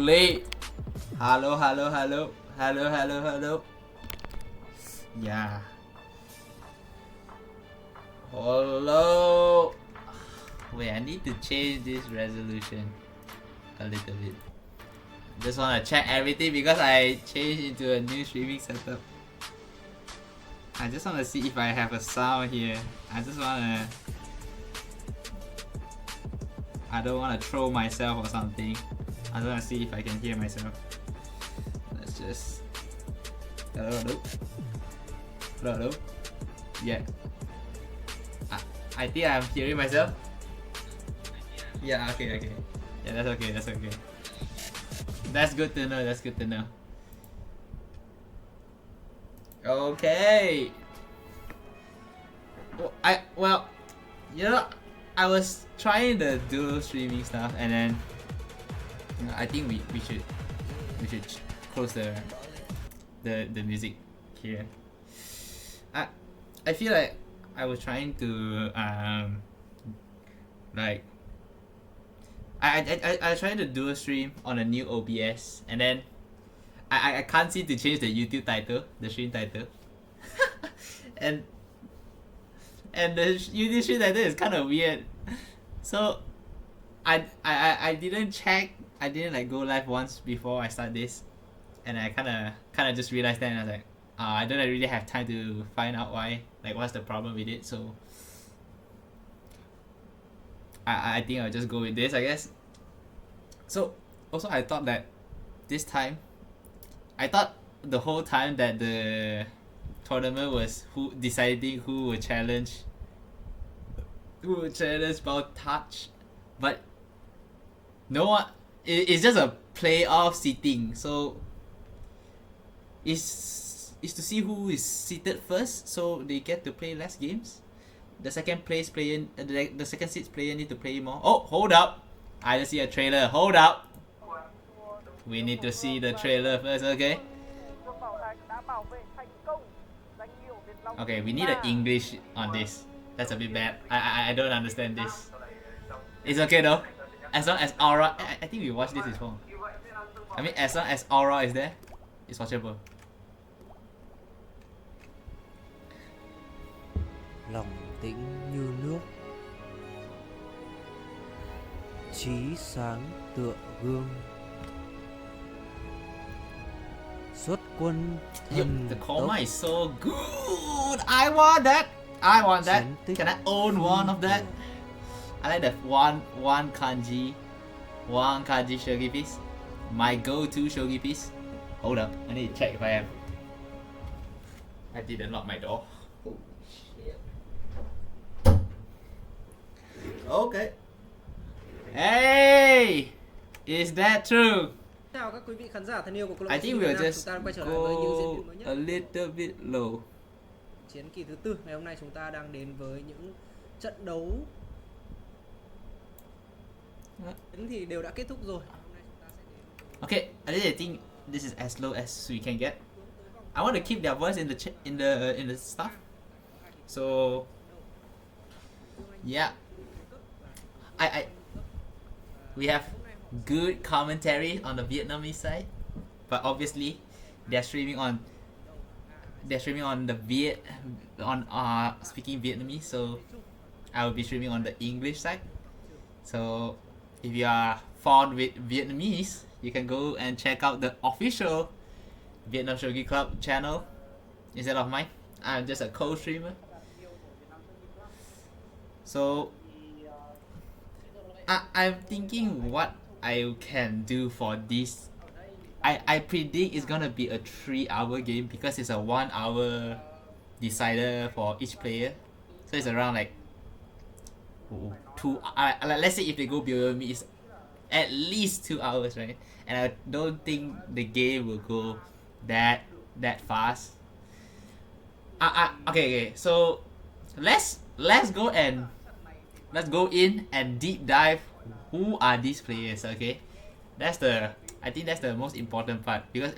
late. Hello. Yeah. Hello. Wait, I need to change this resolution a little bit. Just wanna check everything because I changed into a new streaming setup. I just wanna see if I have a sound here. I don't wanna troll myself or something. I just wanna see if I can hear myself. Let's just... Hello? Yeah. I think I'm hearing myself. Yeah, okay. Yeah, that's okay. That's good to know. Okay. Well, I was trying the dual streaming stuff, and then I think we should close the music here. I feel like I was trying to like I tried to dual stream on a new OBS, and then I can't seem to change the YouTube title, the stream title. and the YouTube stream title is kind of weird. So I didn't check. I didn't like go live once before I start this, and I kind of just realized that, and I was like, I don't really have time to find out what's the problem with it. So I think I'll just go with this, I guess. So also I thought that this time, I thought the whole time that the tournament was deciding who would challenge about touch, but no one. It's just a playoff seating, so it's to see who is seated first, so they get to play less games. The second place player, the second seed player need to play more. Oh, hold up! I just see a trailer. Hold up! We need to see the trailer first, okay? Okay, we need an English on this. That's a bit bad. I don't understand this. It's okay though. As long as Aura, I think we watched this before. I mean, as long as Aura is there, it's watchable. Lòng tĩnh như nước, trí sáng tựa gương, xuất quân thần The coma tốc. is so good. I want that. Can I own one of that? I like the one kanji shogi piece. My go-to shogi piece. Hold up, I need to check if I have. I didn't lock my door. Oh shit. Okay. Hey, is that true? Chào các quý vị khán giả thân yêu của câu lạc I bộ think Việt we'll Nam. just Chúng ta quay trở lại với những diễn go biến mới a nhất. little bit low. Chiến kỳ thứ tư, ngày hôm nay chúng ta đang đến với những trận đấu thì đều đã kết thúc rồi. Hôm nay chúng ta sẽ đến Okay, I think this is as low as we can get. I want to keep their voice in the stuff. So yeah, we have good commentary on the Vietnamese side, but obviously they're streaming on speaking Vietnamese, so I will be streaming on the English side. So if you are fond with Vietnamese, you can go and check out the official Vietnam Shogi Club channel instead of mine. I'm just a co-streamer. So I'm thinking what I can do for this. I predict it's gonna be a 3-hour game because it's a 1-hour decider for each player. So it's around like 2. Let's say if they go below me, it's at least 2 hours, right? And I don't think the game will go that fast. Okay. So let's go in and deep dive. Who are these players? Okay, I think that's the most important part, because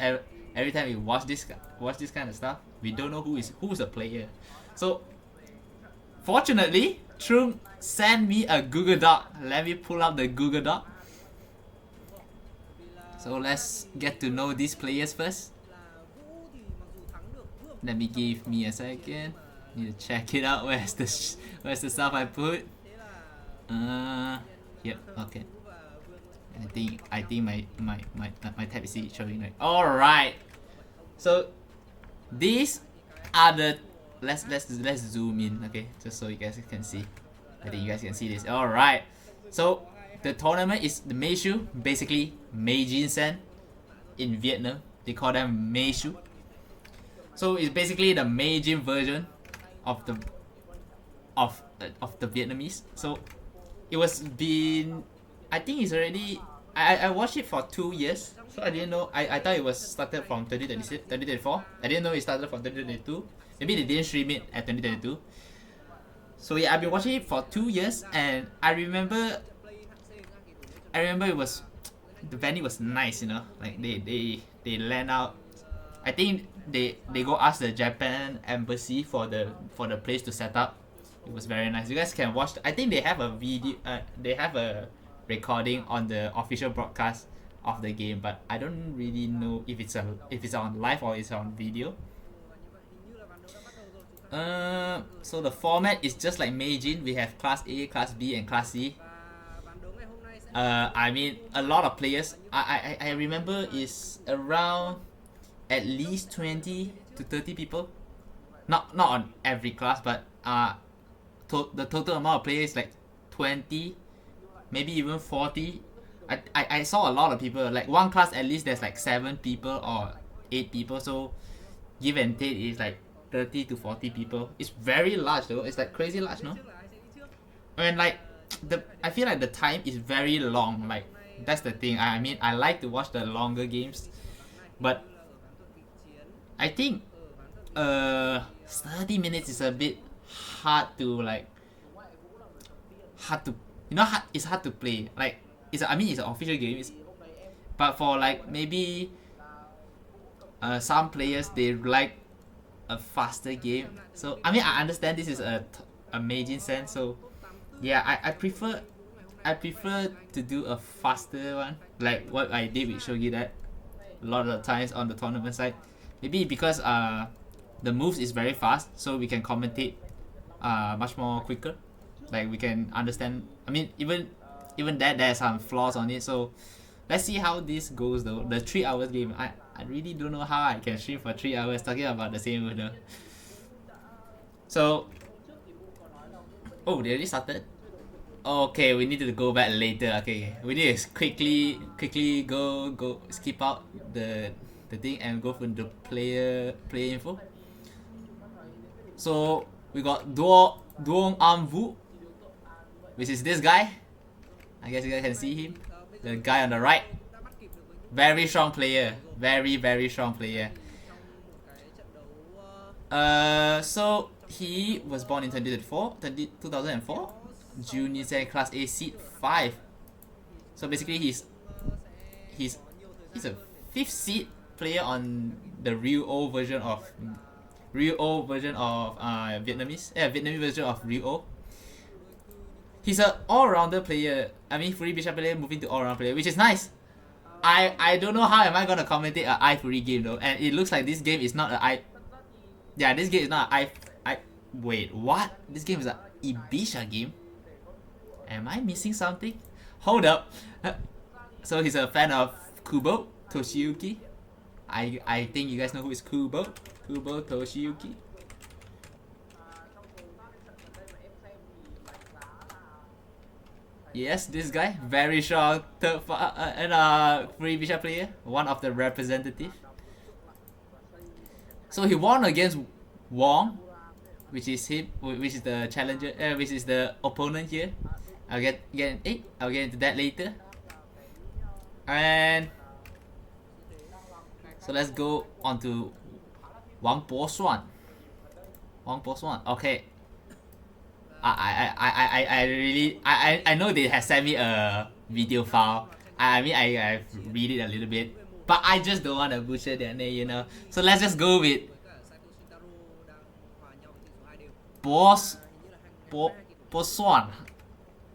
every time we watch this kind of stuff, we don't know who's the player. So fortunately, Trung sent me a Google Doc. Let me pull up the Google Doc. So let's get to know these players first. Let me give me a second. Need to check it out. Where's the stuff I put? Yep. Okay. I think my tab is showing right. All right. So these are the let's zoom in, okay, just so you guys can see. I think you guys can see this. All right. So the tournament is the Meishu, basically Meijin Sen in Vietnam. They call them Meishu. So it's basically the Meijin version of the Vietnamese. So it was been, I think it's already, I watched it for 2 years. So I didn't know, I thought it was started from 2024. I didn't know it started from 2022. Maybe they didn't stream it at 2022. So yeah, I've been watching it for 2 years, and I remember it was, the venue was nice, you know, like they land out. I think they go ask the Japan embassy for the place to set up. It was very nice. You guys can watch. I think they have a video. They have a recording on the official broadcast of the game, but I don't really know if it's on live or it's on video. So the format is just like Meijin. We have Class A, Class B, and Class C. I mean, a lot of players. I remember is around at least 20 to 30 people. Not on every class, but the total amount of players like 20, maybe even 40. I saw a lot of people. Like one class at least there's like 7 people or 8 people. So give and take is like 30 to 40 people. It's very large though. It's like crazy large, no? And like I feel like the time is very long. Like that's the thing. I mean, I like to watch the longer games, but I think 30 minutes is a bit hard to it's hard to play. Like it's an official game, but for like maybe some players they like a faster game. So I mean, I understand this is a Meijin sense. So yeah, I prefer to do a faster one, like what I did with Shogi that a lot of times on the tournament side. Maybe because the moves is very fast, so we can commentate much more quicker. Like we can understand. I mean, even that there's some flaws on it. So let's see how this goes though. The 3 hours game, I really don't know how I can stream for 3 hours talking about the same move though. So oh, they already started. Okay, we need to go back later. Okay, we need to quickly go skip out the thing and go for the player info. So we got Duong Am Vu, which is this guy. I guess you guys can see him. The guy on the right. Very strong player. Very strong player. So he was born in 2004. Junior Sen Class A seed 5. So basically he's a 5th seed player on the Ryo version of Vietnamese version of Ryo. He's an all-rounder player. I mean, free bishop player moving to all-round player, which is nice. I don't know how am I gonna commentate an I-free game though, and it looks like this game is not this game is not wait, what? This game is a Ibisha game? Am I missing something? Hold up. So he's a fan of Kubo Toshiyuki. I think you guys know who is Kubo Toshiyuki. Yes, this guy, very strong and free bishop player, one of the representative. So he won against Wang, which is the challenger, which is the opponent here. I'll get into that later. And so let's go on to Wang Po-hsuan. Okay. I know they have sent me a video file. I mean I read it a little bit, but I just don't want to butcher their name, you know. So let's just go with Po-hsuan.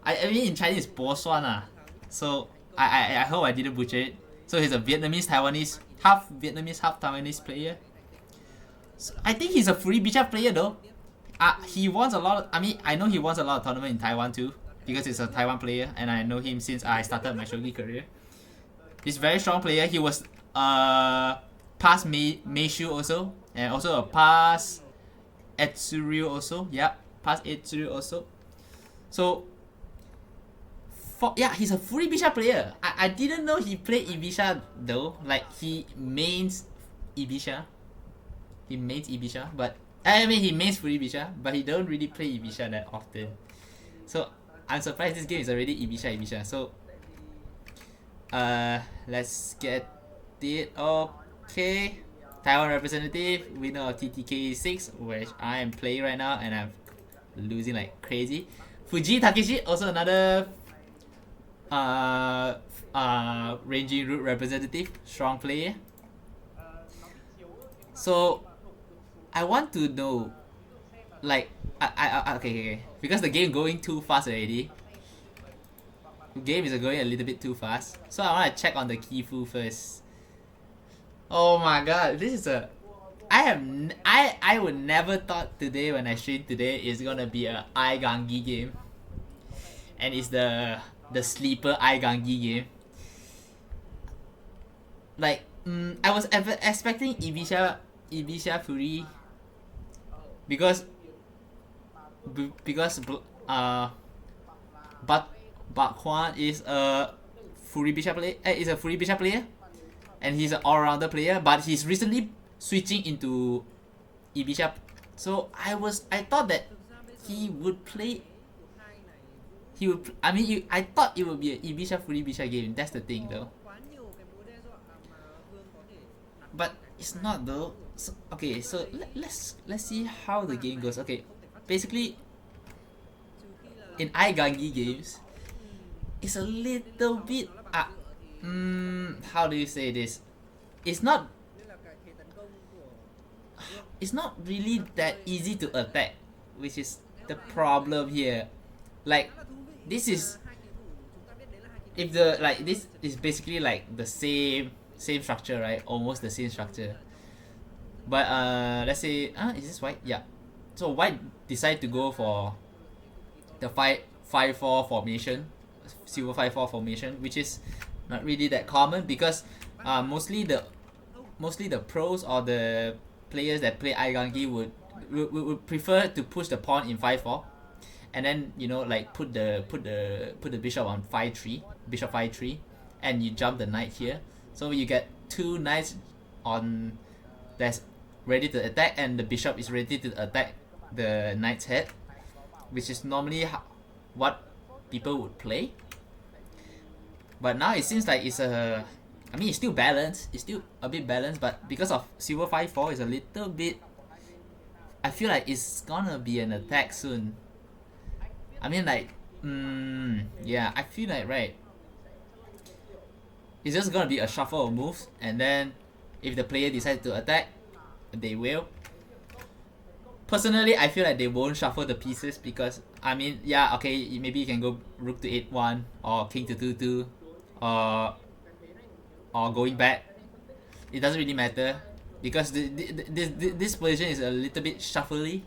I mean in Chinese Po-hsuan. So I hope I didn't butcher it. So he's a Vietnamese Taiwanese, half Vietnamese, half Taiwanese player. So I think he's a free bishop player though. He wants a lot of, I mean, I know he wants a lot of tournament in Taiwan too, because he's a Taiwan player, and I know him since I started my shogi career. He's a very strong player. He was past Meishu also, and also a past Etsuryu also. Yeah, past Etsuryu also. So yeah, he's a free bishop player. I didn't know he played Ibisha though. Like he mains Ibisha. He mains Ibisha, but I mean he mains free Ibisha, but he don't really play Ibisha that often. So I'm surprised this game is already Ibisha. So let's get it. Okay, Taiwan representative, winner of TTK 6, which I am playing right now, and I'm losing like crazy. Fuji Takeshi, also another ranging route representative, strong player. So I want to know, like, okay, because the game going too fast already. The game is going a little bit too fast, so I want to check on the Kifu first. Oh my god, this is a, I would never thought today when I stream today is gonna be a Aigangi game, and it's the sleeper Aigangi game. Like, I was expecting Ibisha Fury because Po-hsuan is a Fury Bishop player, and he's an all-rounder player, but he's recently switching into Ibisha. So I thought that he would play. I thought it would be an Ibisha Fury Bishop game. That's the thing though. But it's not though. So, okay, so let's see how the game goes. Okay, basically in Aigangi games, it's a little bit how do you say this? It's not really that easy to attack, which is the problem here. Like this is, if the, like, this is basically like the same structure, right? Almost the same structure. But let's say is this white? Yeah. So white decide to go for the 5-4 formation, silver 5-4 formation, which is not really that common because mostly the pros or the players that play Aigangi would prefer to push the pawn in 5-4, and then, you know, like put the bishop on 5-3, bishop 5-3, and you jump the knight here. So you get two knights on that's ready to attack, and the bishop is ready to attack the knight's head, which is normally what people would play. But now it seems like it's a, I mean, it's still balanced. It's still a bit balanced, but because of silver 5-4 is a little bit, I feel like it's gonna be an attack soon. I mean, like, yeah, I feel like, right, it's just gonna be a shuffle of moves, and then if the player decides to attack, they will. Personally, I feel like they won't shuffle the pieces because, I mean, yeah, okay, maybe you can go rook to 8-1 or king to 2-2 or going back. It doesn't really matter because this position is a little bit shuffly,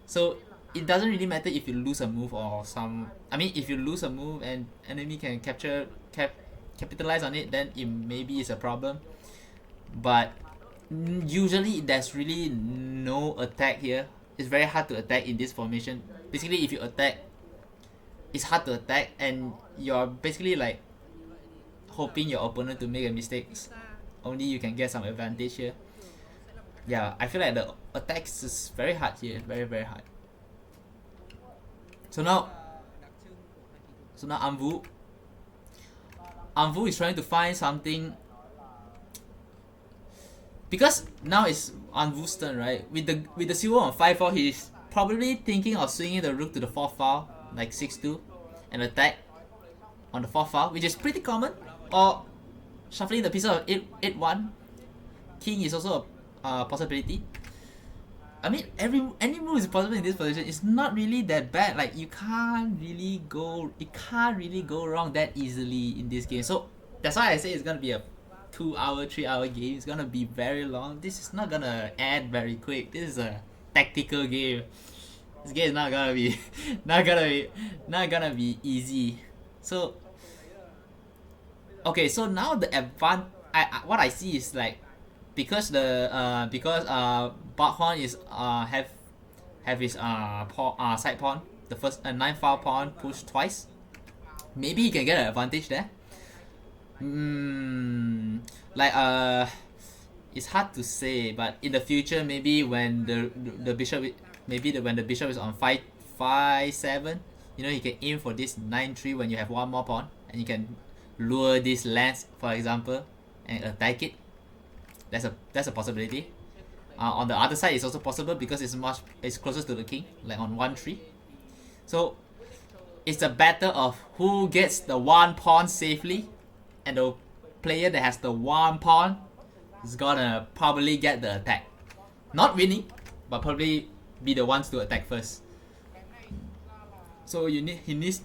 so it doesn't really matter if you lose a move or some. I mean, if you lose a move and enemy can capitalize on it, then it maybe is a problem. But usually there's really no attack here. It's very hard to attack in this formation. Basically, if you attack, it's hard to attack, and you're basically like hoping your opponent to make a mistake. Only you can get some advantage here. Yeah, I feel like the attacks is very hard here, very hard. So now Anvu is trying to find something, because now it's Anvu's turn, right? With the silver on 5-4, he's probably thinking of swinging the rook to the 4th file, like 6-2, and attack on the 4th file, which is pretty common, or shuffling the pieces of 8-1. King is also a possibility. I mean, any move is possible in this position. It's not really that bad. Like, it can't really go wrong that easily in this game. So that's why I say it's gonna be a 2 hour, 3 hour game. It's gonna be very long. This is not gonna end very quick. This is a tactical game. This game is not gonna be not gonna be easy. So okay, so now the what I see is like because Po-hsuan is have his side pawn, the first 9 file pawn push twice. Maybe he can get an advantage there. Like it's hard to say, but in the future maybe when the bishop when the bishop is on 5-7, you know, you can aim for this 9-3 when you have one more pawn, and you can lure this lance, for example, and attack it. That's a possibility. On the other side, it's also possible because it's closer to the king, like on 1-3. So it's a battle of who gets the one pawn safely, and the player that has the one pawn is gonna probably get the attack. Not winning, but probably be the ones to attack first. So he needs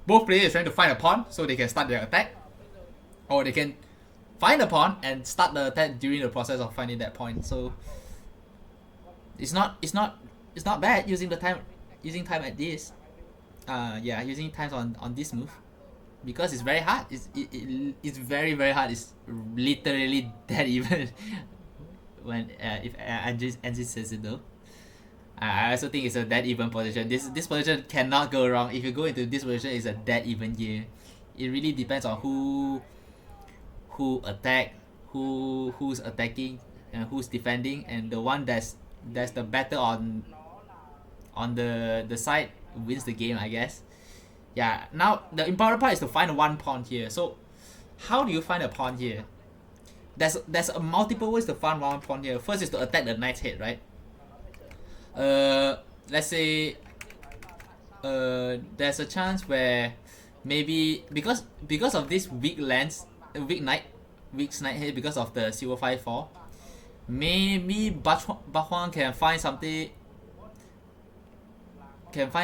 both players trying to find a pawn so they can start their attack, or they can find a pawn and start the attack during the process of finding that point. So it's not bad using time at this. Yeah, using times on this move, because it's very hard. It's very hard. It's literally dead even when if Angie says it though. I also think it's a dead even position. This position cannot go wrong. If you go into this position, it's a dead even game. It really depends on who attack, who's attacking, and who's defending, and the one that's the better on the side wins the game, I guess. Yeah. Now the important part is to find one pawn here. So how do you find a pawn here? There's a multiple ways to find one pawn here. First is to attack the knight's head, right? Let's say there's a chance where maybe because of this weak knight head, because of the silver 5-4, maybe Po-hsuan can find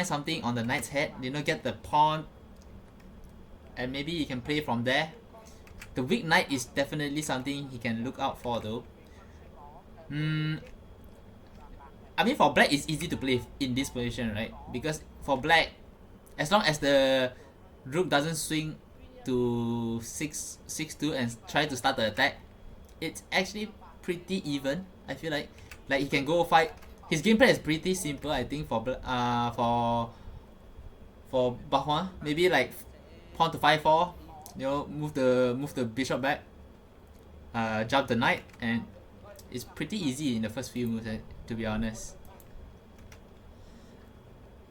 something on the knight's head, you know, get the pawn, and maybe he can play from there. The weak knight is definitely something he can look out for though. I mean, for black it's easy to play in this position, right? Because for black, as long as the rook doesn't swing to 6-2 and try to start the attack, it's actually pretty even. I feel like he can go fight. His gameplay is pretty simple, I think, for Po-hsuan. Maybe like pawn to 5-4, you know, move the bishop back, jump the knight, and it's pretty easy in the first few moves, to be honest.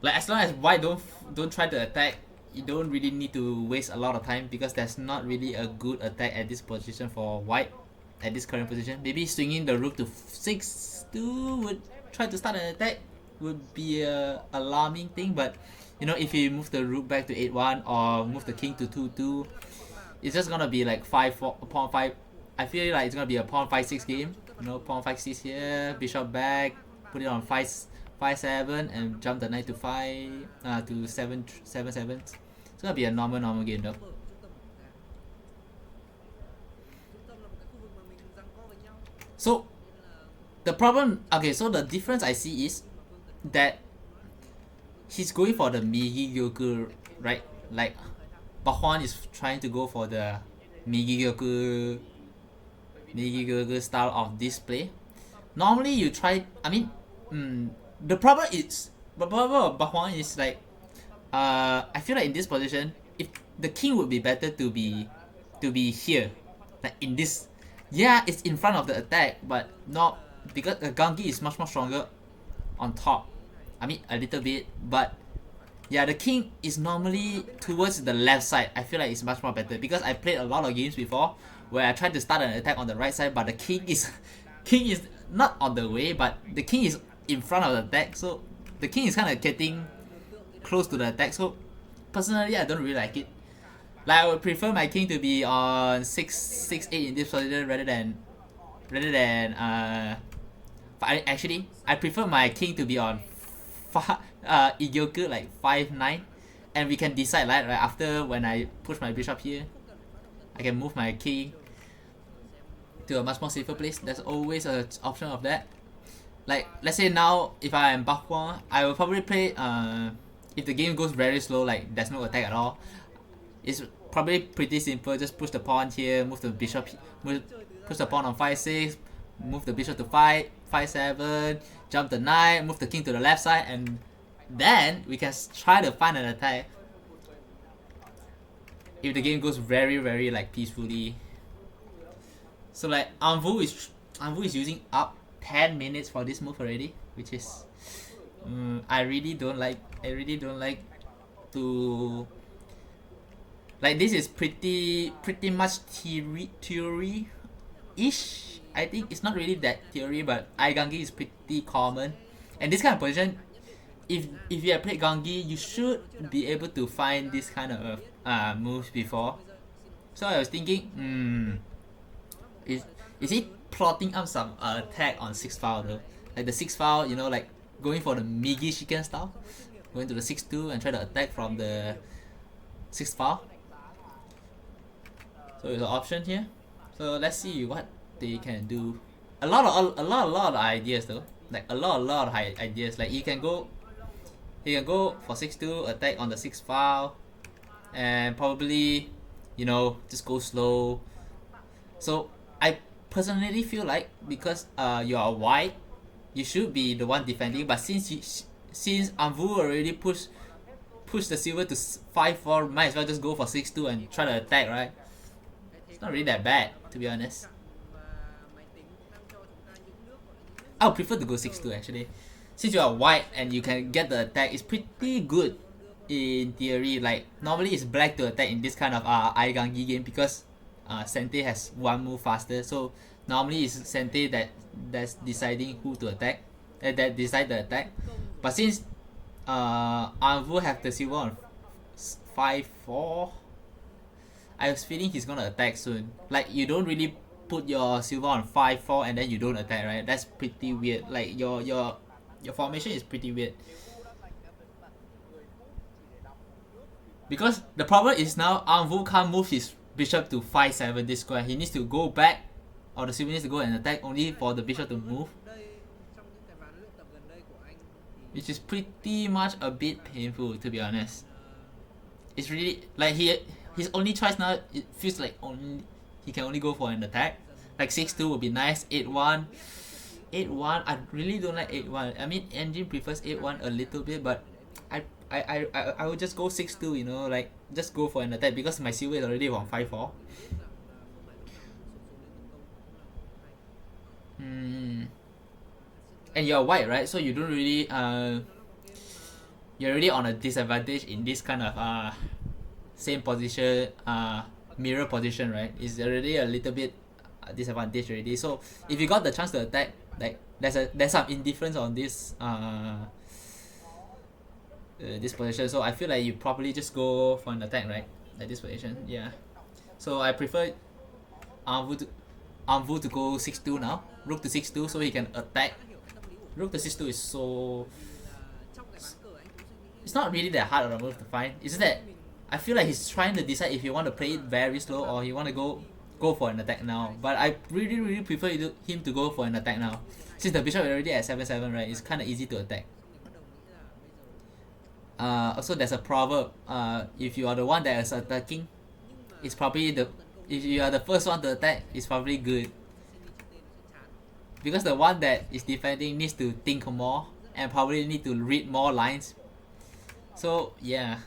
Like, as long as white don't try to attack, you don't really need to waste a lot of time, because there's not really a good attack at this position for white at this current position. Maybe swinging the rook to 6-2 would try to start an attack would be a alarming thing, but you know, if you move the rook back to 8-1 or move the king to 2-2, it's just gonna be like 5-4 pawn 5. I feel like it's gonna be a pawn 5-6 game. You know, pawn 5-6 here, bishop back, put it on 5-7, and jump the knight to 7-7. It's gonna be a normal game though. So the problem, okay, so the difference I see is that he's going for the Migi-gyoku, right? Like Po-hsuan is trying to go for the Migi-gyoku style of display. Normally you try, I mean, the problem of Po-hsuan is like, I feel like in this position, if the king would be better to be here, like in this. Yeah, it's in front of the attack, but not because Gangi is much more stronger on top. I mean, a little bit, but yeah, the king is normally towards the left side. I feel like it's much more better, because I played a lot of games before where I tried to start an attack on the right side, but the king is not on the way, but the king is in front of the attack, so the king is kind of getting close to the attack. So personally, I don't really like it. Like, I would prefer my king to be on 6-8 in this position rather than actually I prefer my king to be on Igyoku, like 5-9, and we can decide, right after when I push my bishop here, I can move my king. to a much more safer place. There's always an option of that. Like let's say now, if I am Po-hsuan, I will probably play. If the game goes very slow, like there's no attack at all, it's probably pretty simple. Just push the pawn here, move the bishop, push the pawn on 5-6, move the bishop to 5-7, jump the knight, move the king to the left side, and then we can try to find an attack. If the game goes very like peacefully. So like Anvu is using up 10 minutes for this move already, which is I really don't like to like this is pretty much theory ish. I think it's not really that theory, but Gangi is pretty common, and this kind of position, if you have played Gangi, you should be able to find this kind of moves before. So I was thinking, is he plotting up some attack on 6 file though? Like the 6 file, you know, like going for the Migi Chicken style, going to the 6-2 and try to attack from the 6 file. So there's an option here. So let's see what they can do. A lot of ideas though. Like a lot of ideas. Like he can go for 6-2, attack on the 6 file, and probably, you know, just go slow. So I personally feel like because you are white, you should be the one defending. But since Anvu already pushed the silver to 5-4, might as well just go for 6-2 and try to attack, right? It's not really that bad, to be honest. I would prefer to go 6-2 actually. Since you are white and you can get the attack, it's pretty good in theory. Like normally it's black to attack in this kind of Gangi game because Sente has one move faster. So normally it's Sente that's deciding who to attack, that decide the attack. But since Anvu have the silver on 5-4, I was feeling he's gonna attack soon. Like you don't really put your silver on 5-4 and then you don't attack, right? That's pretty weird. Like your formation is pretty weird. Because the problem is now Anvu can't move his bishop to 5-7 this square. He needs to go back, or the silver needs to go and attack only for the bishop to move, which is pretty much a bit painful, to be honest. It's really like his only choice now, it feels like he can only go for an attack. Like 6-2 would be nice. 8-1, I really don't like 8-1. I mean, engine prefers 8-1 a little bit, but I would just go 6-2, you know, like just go for an attack because my silver is already on 5-4. And you're white, right? So you don't really you're already on a disadvantage in this kind of same position, mirror position, right? It's already a little bit disadvantage already. So if you got the chance to attack, like there's some indifference on this this position. So I feel like you probably just go for an attack, right? Like this position, yeah. So I prefer Anvu to go 6-2 now. Rook to 6-2 so he can attack. Rook to 6-2 is so... It's not really that hard of a move to find. It's just that I feel like he's trying to decide if he want to play it very slow or he want to go for an attack now. But I really prefer him to go for an attack now. Since the bishop is already at 7-7, right? It's kind of easy to attack. Also, there's a proverb. If you are the one that is attacking, it's probably if you are the first one to attack, it's probably good. Because the one that is defending needs to think more and probably need to read more lines. So yeah.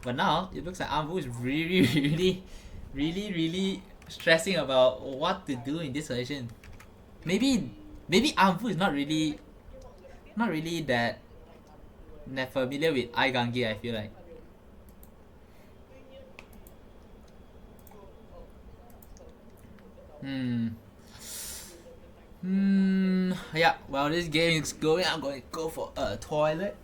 But now it looks like Anvu is really stressing about what to do in this position. Maybe Anvu is not really that familiar with Gangi, I feel like. Yeah, while this game is going, I'm going to go for a toilet.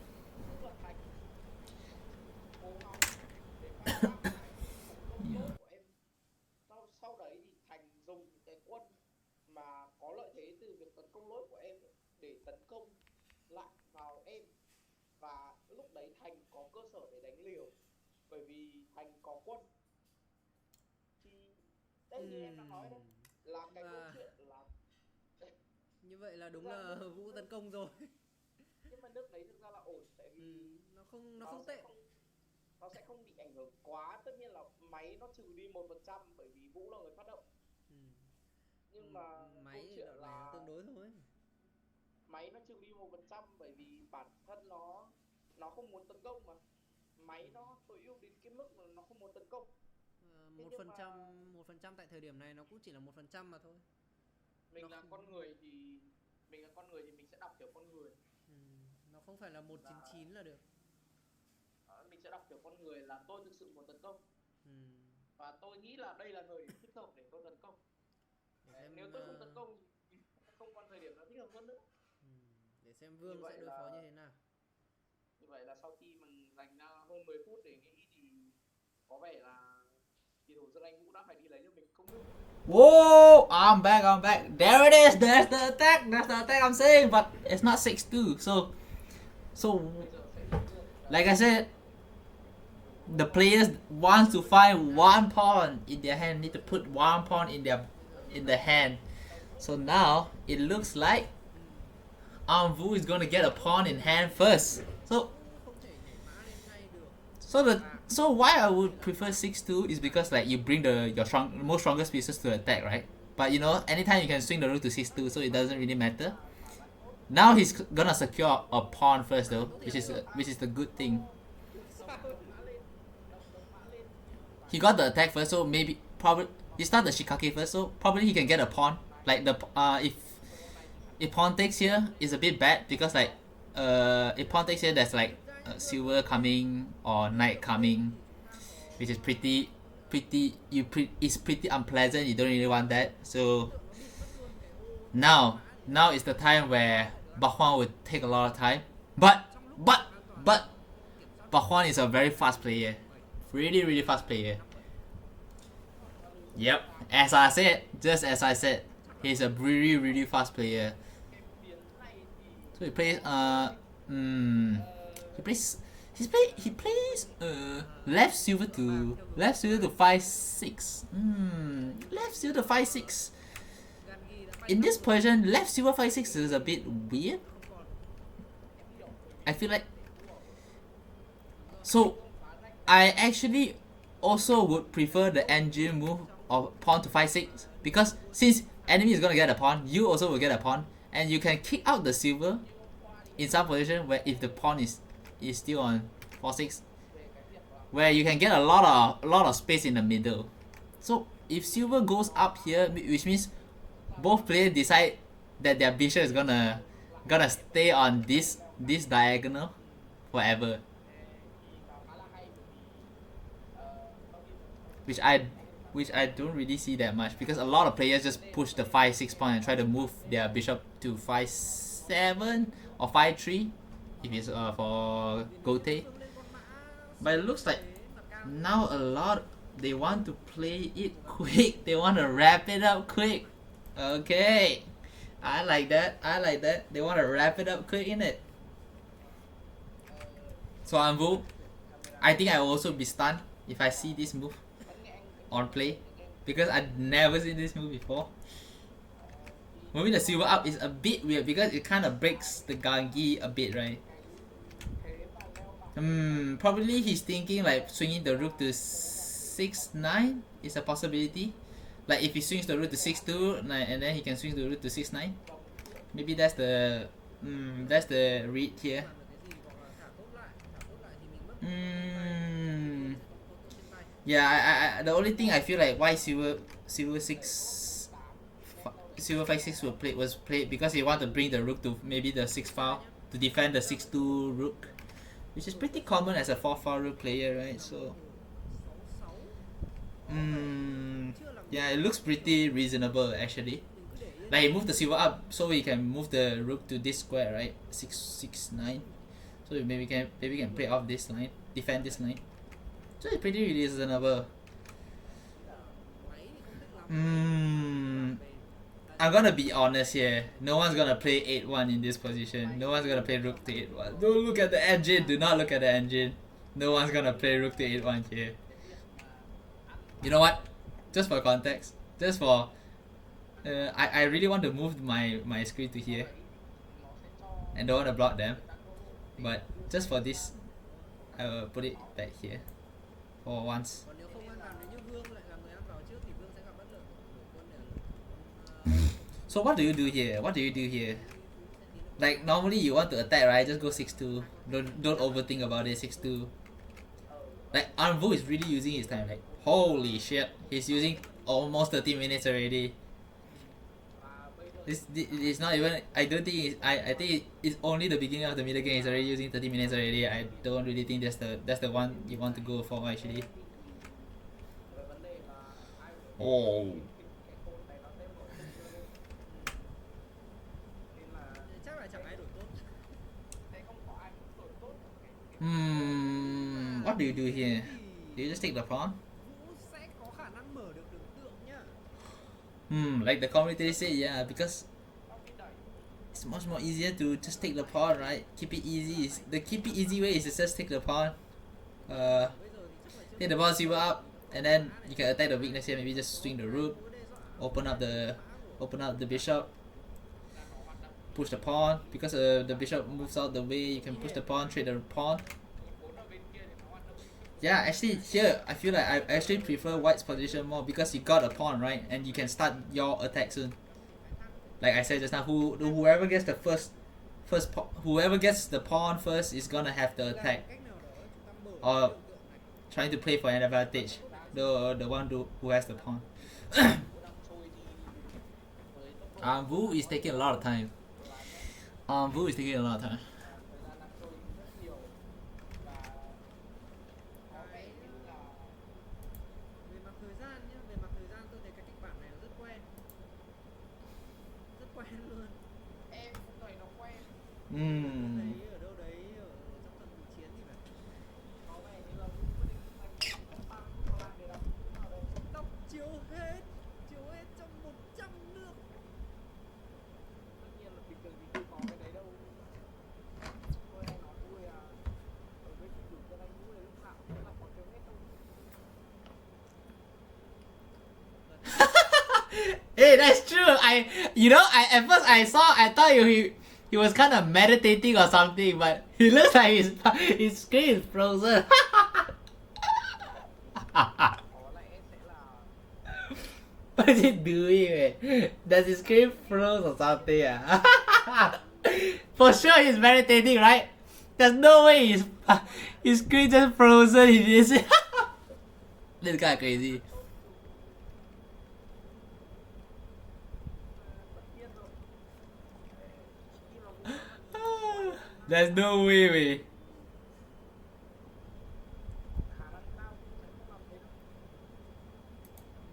Sau đấy thì Thành dùng cái quân mà có lợi thế từ việc tấn công lỗi của em để tấn công lại vào em, và lúc đấy Thành có cơ sở để đánh liều bởi vì Thành có quân. Thì đây như em đã nói đấy là Như vậy là đúng là Vũ tấn công rồi. Nhưng mà nước đấy thực ra là ổn, tại vì Nó không tệ. Nó sẽ không bị ảnh hưởng quá. Tất nhiên là máy nó trừ đi 1% bởi vì Vũ là người phát động. Nhưng mà Máy câu chuyện đoạn này nó là tương đối thôi. máy nó trừ đi 1% bởi vì bản thân nó không muốn tấn công mà. Máy nó tối ưu đến cái mức mà nó không muốn tấn công. 1% tại thời điểm này nó cũng chỉ là 1% mà thôi. Mình là con người thì mình sẽ đọc kiểu con người. Nó không phải là 199 là được. Mình sẽ đọc kiểu con người là tôi thực sự muốn tấn công. Và tôi nghĩ là đây là thời điểm thích hợp để tôi tấn công. Nếu tôi không tấn công thì không còn thời điểm nào thích hợp hơn nữa. Để xem Vương sẽ đối phó như thế nào. Như vậy là sau khi mình dành ra hơn 10 phút để nghĩ thì có vẻ là kỳ thủ Dương Anh Vũ đã phải đi lấy cho mình công nước. Whoa! I'm back. There it is. That's the attack I'm saying, but it's not 6-2. So, like I said, the players want to find one pawn in their hand. Need to put one pawn in the hand. So now it looks like Vu is gonna get a pawn in hand first. So why I would prefer 6-2 is because like you bring your most strongest pieces to attack, right? But you know, anytime you can swing the rook to 6-2, so it doesn't really matter. Now he's gonna secure a pawn first though, which is the good thing. He got the attack first, so probably he start the Shikake first, so probably he can get a pawn. Like if pawn takes here is a bit bad because like if pawn takes here there's like silver coming or knight coming, which is it's pretty unpleasant. You don't really want that. So now is the time where Po-hsuan would take a lot of time. But Po-hsuan is a very fast player, really fast player. Yep, just as I said, he's a really fast player. So he plays he plays left silver to 5-6. Left silver to 5-6. In this position, left silver 5-6 is a bit weird. I feel like. So I actually also would prefer the engine move of pawn to 5-6 because since enemy is gonna get a pawn, you also will get a pawn, and you can kick out the silver in some position where if the pawn is still on 4-6, where you can get a lot of space in the middle. So if silver goes up here, which means both players decide that their bishop is gonna stay on this diagonal forever, which I don't really see that much because a lot of players just push the 5-6 pawn and try to move their bishop to 5-7 or 5-3 if it's for Gote. But it looks like now they want to play it quick. They want to wrap it up quick. Okay, I like that. They want to wrap it up quick, innit? So Vu, I think I will also be stunned if I see this move on play because I've never seen this move before. Moving the silver up is a bit weird because it kind of breaks the Gangi a bit, right? Probably he's thinking like swinging the rook to 6-9 is a possibility. Like if he swings the rook to 6-2 and then he can swing the rook to 6-9. Maybe that's the read here. Yeah, the only thing I feel like why silver 5-6 was played because he wanted to bring the rook to maybe the 6 file to defend the 6-2 rook, which is pretty common as a 4 file rook player, right? So yeah, it looks pretty reasonable actually. Like he moved the silver up so he can move the rook to this square, right? 6-9. So maybe can play off this line, defend this line. So it's pretty reasonable. I'm gonna be honest here. No one's gonna play 8-1 in this position. No one's gonna play rook to 8-1. Don't look at the engine. Do not look at the engine. No one's gonna play rook to 8-1 here. You know what? Just for context, just for I really want to move my screen to here and don't want to block them, but just for this I will put it back here for once. Còn nếu không ăn vào, nếu như Vương lại là người ăn vào trước thì Vương sẽ gặp bất lợi. Quân này là So what do you do here? What do you do here? Like normally you want to attack, right? Just go 6-2. Don't overthink about it. 6-2. Like Anvu is really using his time. Like holy shit, he's using almost 30 minutes already. It's not even. I don't think. I think it's only the beginning of the middle game. He's already using 30 minutes already. I don't really think that's the one you want to go for actually. Oh. chắc là chẳng ai đổi tốt. What do you do here? Do you just take the pawn? Vũ sẽ có khả năng mở được đường tượng nhá. Like the community said, yeah, because it's much more easier to just take the pawn, right? Keep it easy. The keep it easy way is to just take the pawn. Take the pawn silver up, and then you can attack the weakness here. Maybe just swing the rook, open up the bishop, push the pawn. Because the bishop moves out the way, you can push the pawn, trade the pawn. Yeah, actually here I feel like I actually prefer white's position more because you got a pawn, right? And you can start your attack soon. Like I said just now, whoever gets the whoever gets the pawn first is gonna have the attack, or trying to play for an advantage. The one who has the pawn. Vu is taking a lot of time. Vu is taking a lot of time. Về mặt thời gian nhá, về mặt thời gian tôi thấy cái kịch bản này nó rất quen. Rất quen luôn. Em cũng thấy nó quen. Thấy ở đâu đấy ở trong thần tử chiến thì phải. Có vẻ như là Vũ quyết định thành tăng làm để làm nào đây. Tóc chiếu hết trong 100 nước. Tất nhiên là bình thường thì chưa có cái đấy đâu. Tôi hay nói vui à, ở với chị đủ cho anh Vũ là lúc nào cũng là có tiếng hết thôi. Hey, that's true. At first I thought he was kind of meditating or something, but he looks like his screen is frozen. Có lẽ sẽ là What is he doing, man? Does his screen froze or something? For sure he's meditating, right? There's no way his screen just frozen. He is. This guy crazy. There's no way, man. khả năng cao cũng sẽ không làm thế đâu.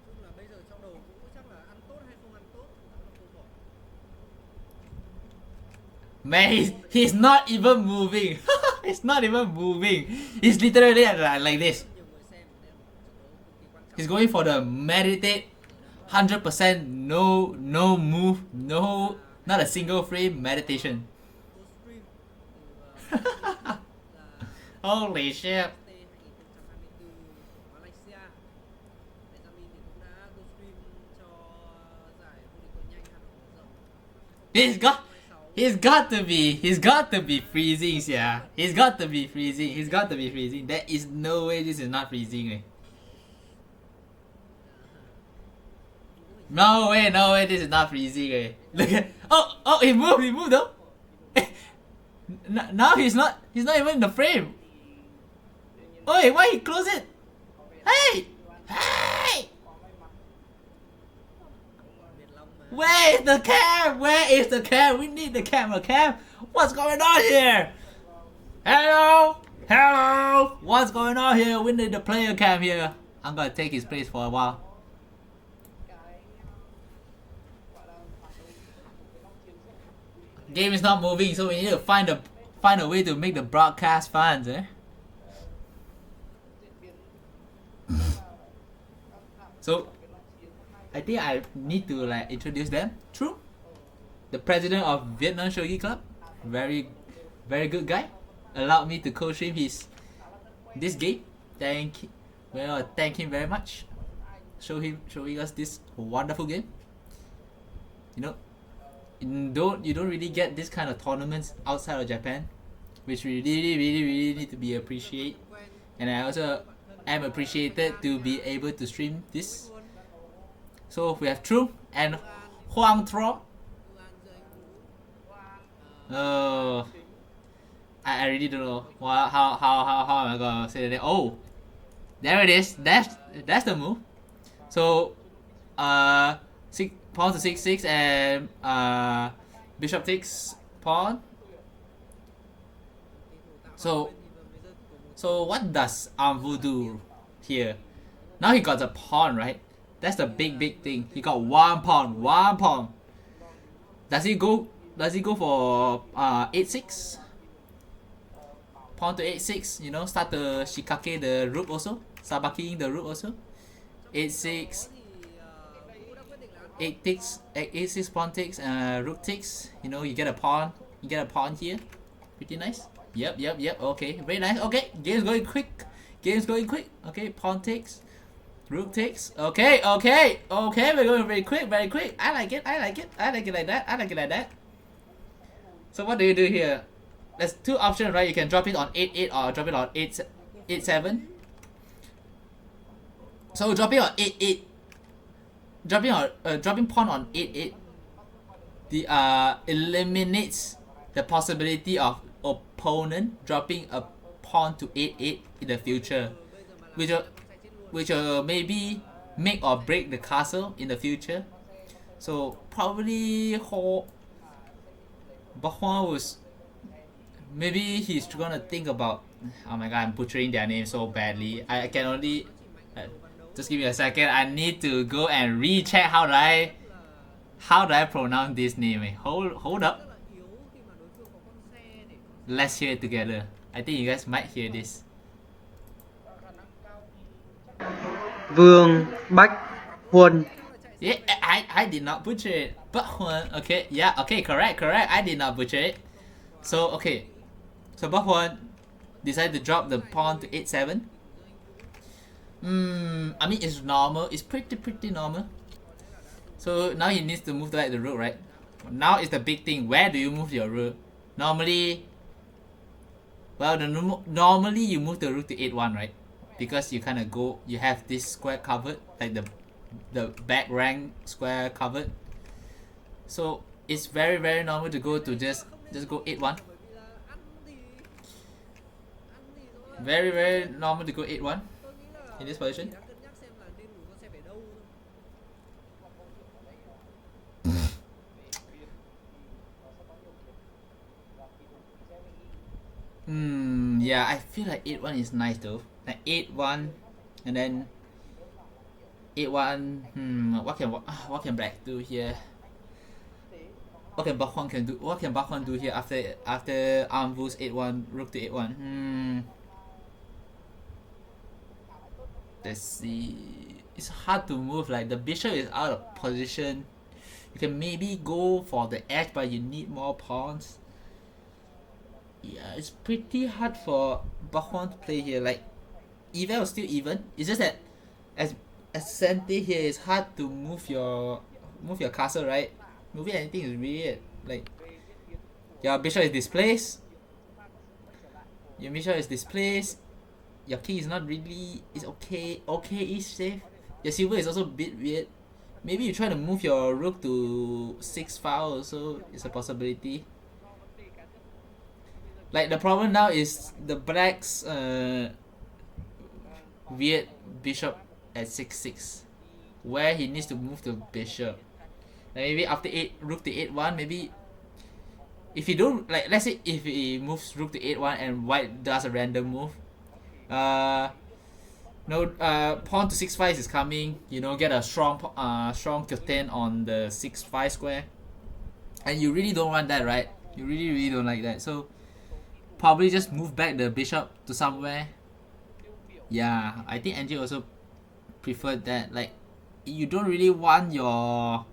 Nói chung là bây giờ trong đầu Vũ chắc là ăn tốt hay không ăn tốt đó là câu hỏi. Man, he's not even moving. He's not even moving. He's literally like this. Nhiều người xem đây là một trận đấu cực kỳ quan trọng. He's going for the meditate 100% no move, not a single frame meditation. Cô stream từ là Holy shit. T 2024 của Malaysia. Benjamin thì cũng đã cô stream cho giải vô địch đội nhanh Hà Nội mở rộng. He's got to be freezing, yeah. He's got to be freezing. There is no way this is not freezing. Eh. No way, this is not freezing. Eh. Look at he moved though. Now he's not even in the frame. Oi, why he close it? Hey! Where is the cam? We need the camera cam. What's going on here? Hello? What's going on here? We need the player cam here. I'm gonna take his place for a while. Game is not moving, so we need to find a way to make the broadcast fun, eh? So I think I need to like introduce them. True. The president of Vietnam Shogi Club. Very good guy. Allowed me to co-stream this game. Thank him very much. Showing us this wonderful game. You know, you don't really get this kind of tournaments outside of Japan, which we really need to be appreciate. And I also am appreciated to be able to stream this. So we have True and Wang Tro. Oh, I really don't know how am I gonna say that. Oh, there it is. That's the move. So, pawn to 6/6 and bishop takes pawn. So what does Anvu do here? Now he got a pawn, right? That's the big thing. He got one pawn. Does he go for 8/6? Pawn to 8/6, you know, start the shikake the rook also, sabaking the rook also. 8/6, 8/6 pawn takes, rook takes. You know, you get a pawn here. Pretty nice. Yep. Okay, very nice. Okay, game's going quick. Okay, pawn takes, rook takes. Okay. We're going very quick. I like it like that. So what do you do here? There's two options, right? You can drop it on 8/8 or drop it on 8/7. So dropping on 8/8, dropping pawn on 8/8, the eliminates the possibility of opponent dropping a pawn to 8/8 in the future, which will maybe make or break the castle in the future. So probably Bahua was. Maybe he's gonna think about. Oh my god, I'm butchering their name so badly. I can only. Just give me a second. I need to go and recheck how do I pronounce this name. Hold up. Let's hear it together. I think you guys might hear this. Vương Bách Huân. Yeah, I did not butcher it. But okay, yeah, okay, correct. I did not butcher it. So okay. So Bahwan decided to drop the pawn to 8/7. I mean it's normal. It's pretty normal. So now he needs to move to like the rook, right? Now is the big thing. Where do you move your rook? Normally, well, normally you move the rook to 8/1, right? Because you kind of go. You have this square covered, like the back rank square covered. So it's very normal to go to just go 8/1. Very normal to go 8/1 in this position. Yeah, I feel like 8/1 is nice though. Like 8/1 and then 8/1. What can black do here? What can Bahwan do here after Anvu's 8/1 rook to 8/1? Let's see. It's hard to move. Like the bishop is out of position. You can maybe go for the edge, but you need more pawns. Yeah, it's pretty hard for Bahwan to play here. Like, even is still even. It's just that as Sente here, it's hard to move your castle, right? Moving anything is weird. Like, your bishop is displaced. Your king is not really. It's okay-ish safe. Your silver is also a bit weird. Maybe you try to move your rook to 6/5 also. It's a possibility. Like the problem now is the black's weird bishop at 6/6, where he needs to move the bishop. Like maybe after rook to 8/1, maybe if you don't like, let's say if he moves rook to 8/1 and white does a random move, pawn to 6/5 is coming. You know, get a strong curtain on the 6/5 square, and you really don't want that, right? You really don't like that. So probably just move back the bishop to somewhere. Yeah, I think NJ also preferred that. Like, you don't really want the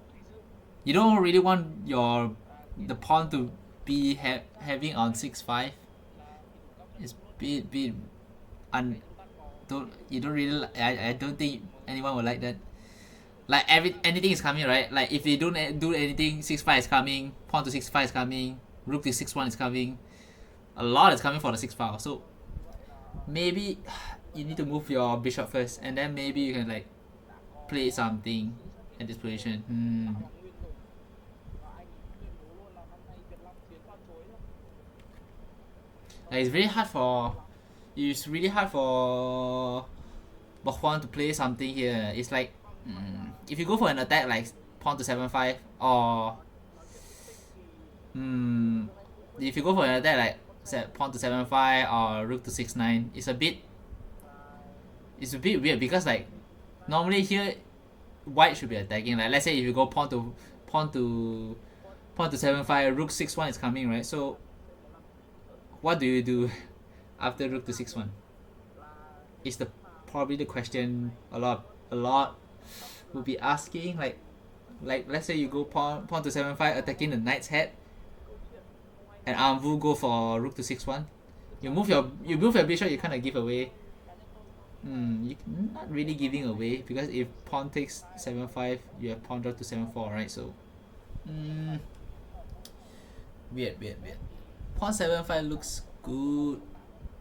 pawn to be having on 6/5. It's bit I don't think anyone would like that. Like anything is coming, right? Like if they don't do anything, 6-5 is coming, pawn to 6-5 is coming, rook to 6-1 is coming. A lot is coming for the 6 file. So maybe you need to move your bishop first, and then maybe you can like play something at this position. Like it's really hard for Po-hsuan to play something here. It's like if you go for an attack like pawn to 7-5 or if you go for an attack like pawn to 7-5 or rook to 6-9, it's a bit weird because like normally here white should be attacking. Like let's say if you go pawn to 7-5, rook 6-1 is coming, right? So what do you do after rook to 6-1? Is the probably the question a lot will be asking. Like let's say you go pawn to 7-5 attacking the knight's head, and Amvu go for rook to 6-1. You move your bishop, you kind of give away. You're not really giving away because if pawn takes 7-5, you have pawn draw to 7-4, right? So weird. Pawn 7-5 looks good,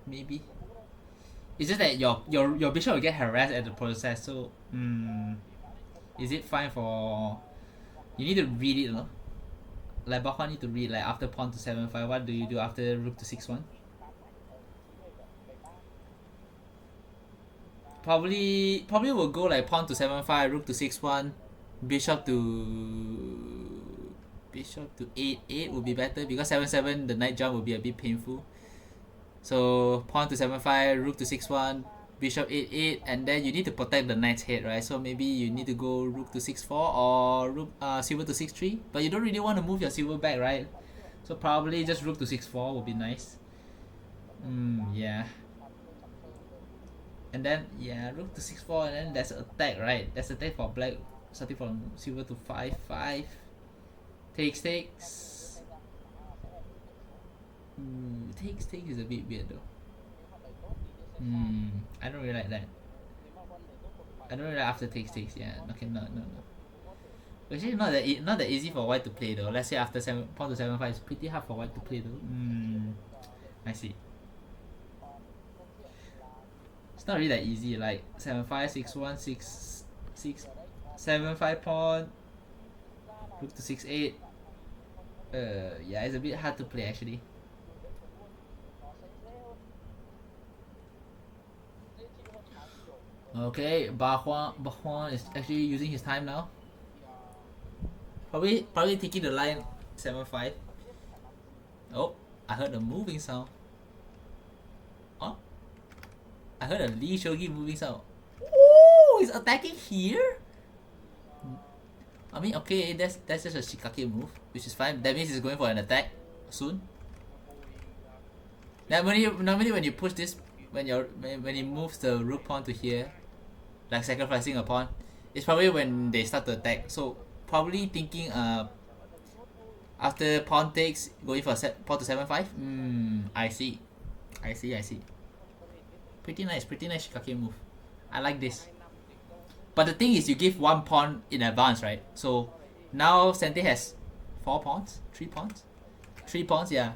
maybe. It's just that your bishop will get harassed at the process. So is it fine for? You need to read it, no? Like Po-hsuan need to read like after pawn to 7-5. What do you do after rook to 6-1? Probably will go like pawn to 7-5, rook to 6-1, bishop to 8-8 would be better because 7-7 the knight jump will be a bit painful. So pawn to 7-5, rook to 6-1, bishop 8-8, and then you need to protect the knight's head, right? So maybe you need to go rook to 6-4 or rook silver to 6-3, but you don't really want to move your silver back, right? So probably just rook to 6-4 would be nice. Yeah. And then rook to 6-4, and then there's attack, right? There's attack for black, starting from silver to 5-5. Takes. Takes is a bit weird though. I don't really like that. I don't really like after takes. Yeah, okay, no. Actually, not that easy for white to play though. Let's say after pawn to 7-5, it's pretty hard for white to play though. I see. It's not really that easy. Like 7-5, 6-1, 6 7-5 pawn, rook to 6-8. Yeah, it's a bit hard to play actually. Okay, Po-hsuan is actually using his time now. Probably taking the line 7-5. Oh, I heard a moving sound. Oh, I heard a Lee Shogi moving sound. Oh, he's attacking here. I mean, okay, that's just a Shikake move, which is fine. That means he's going for an attack soon. Normally when you push this, when he moves the rook pawn to here, like sacrificing a pawn, it's probably when they start to attack. So probably thinking after pawn takes, going for pawn to 7-5. I see. Pretty nice Shikake move. I like this. But the thing is, you give one pawn in advance, right? So now Sente has 3 pawns, yeah.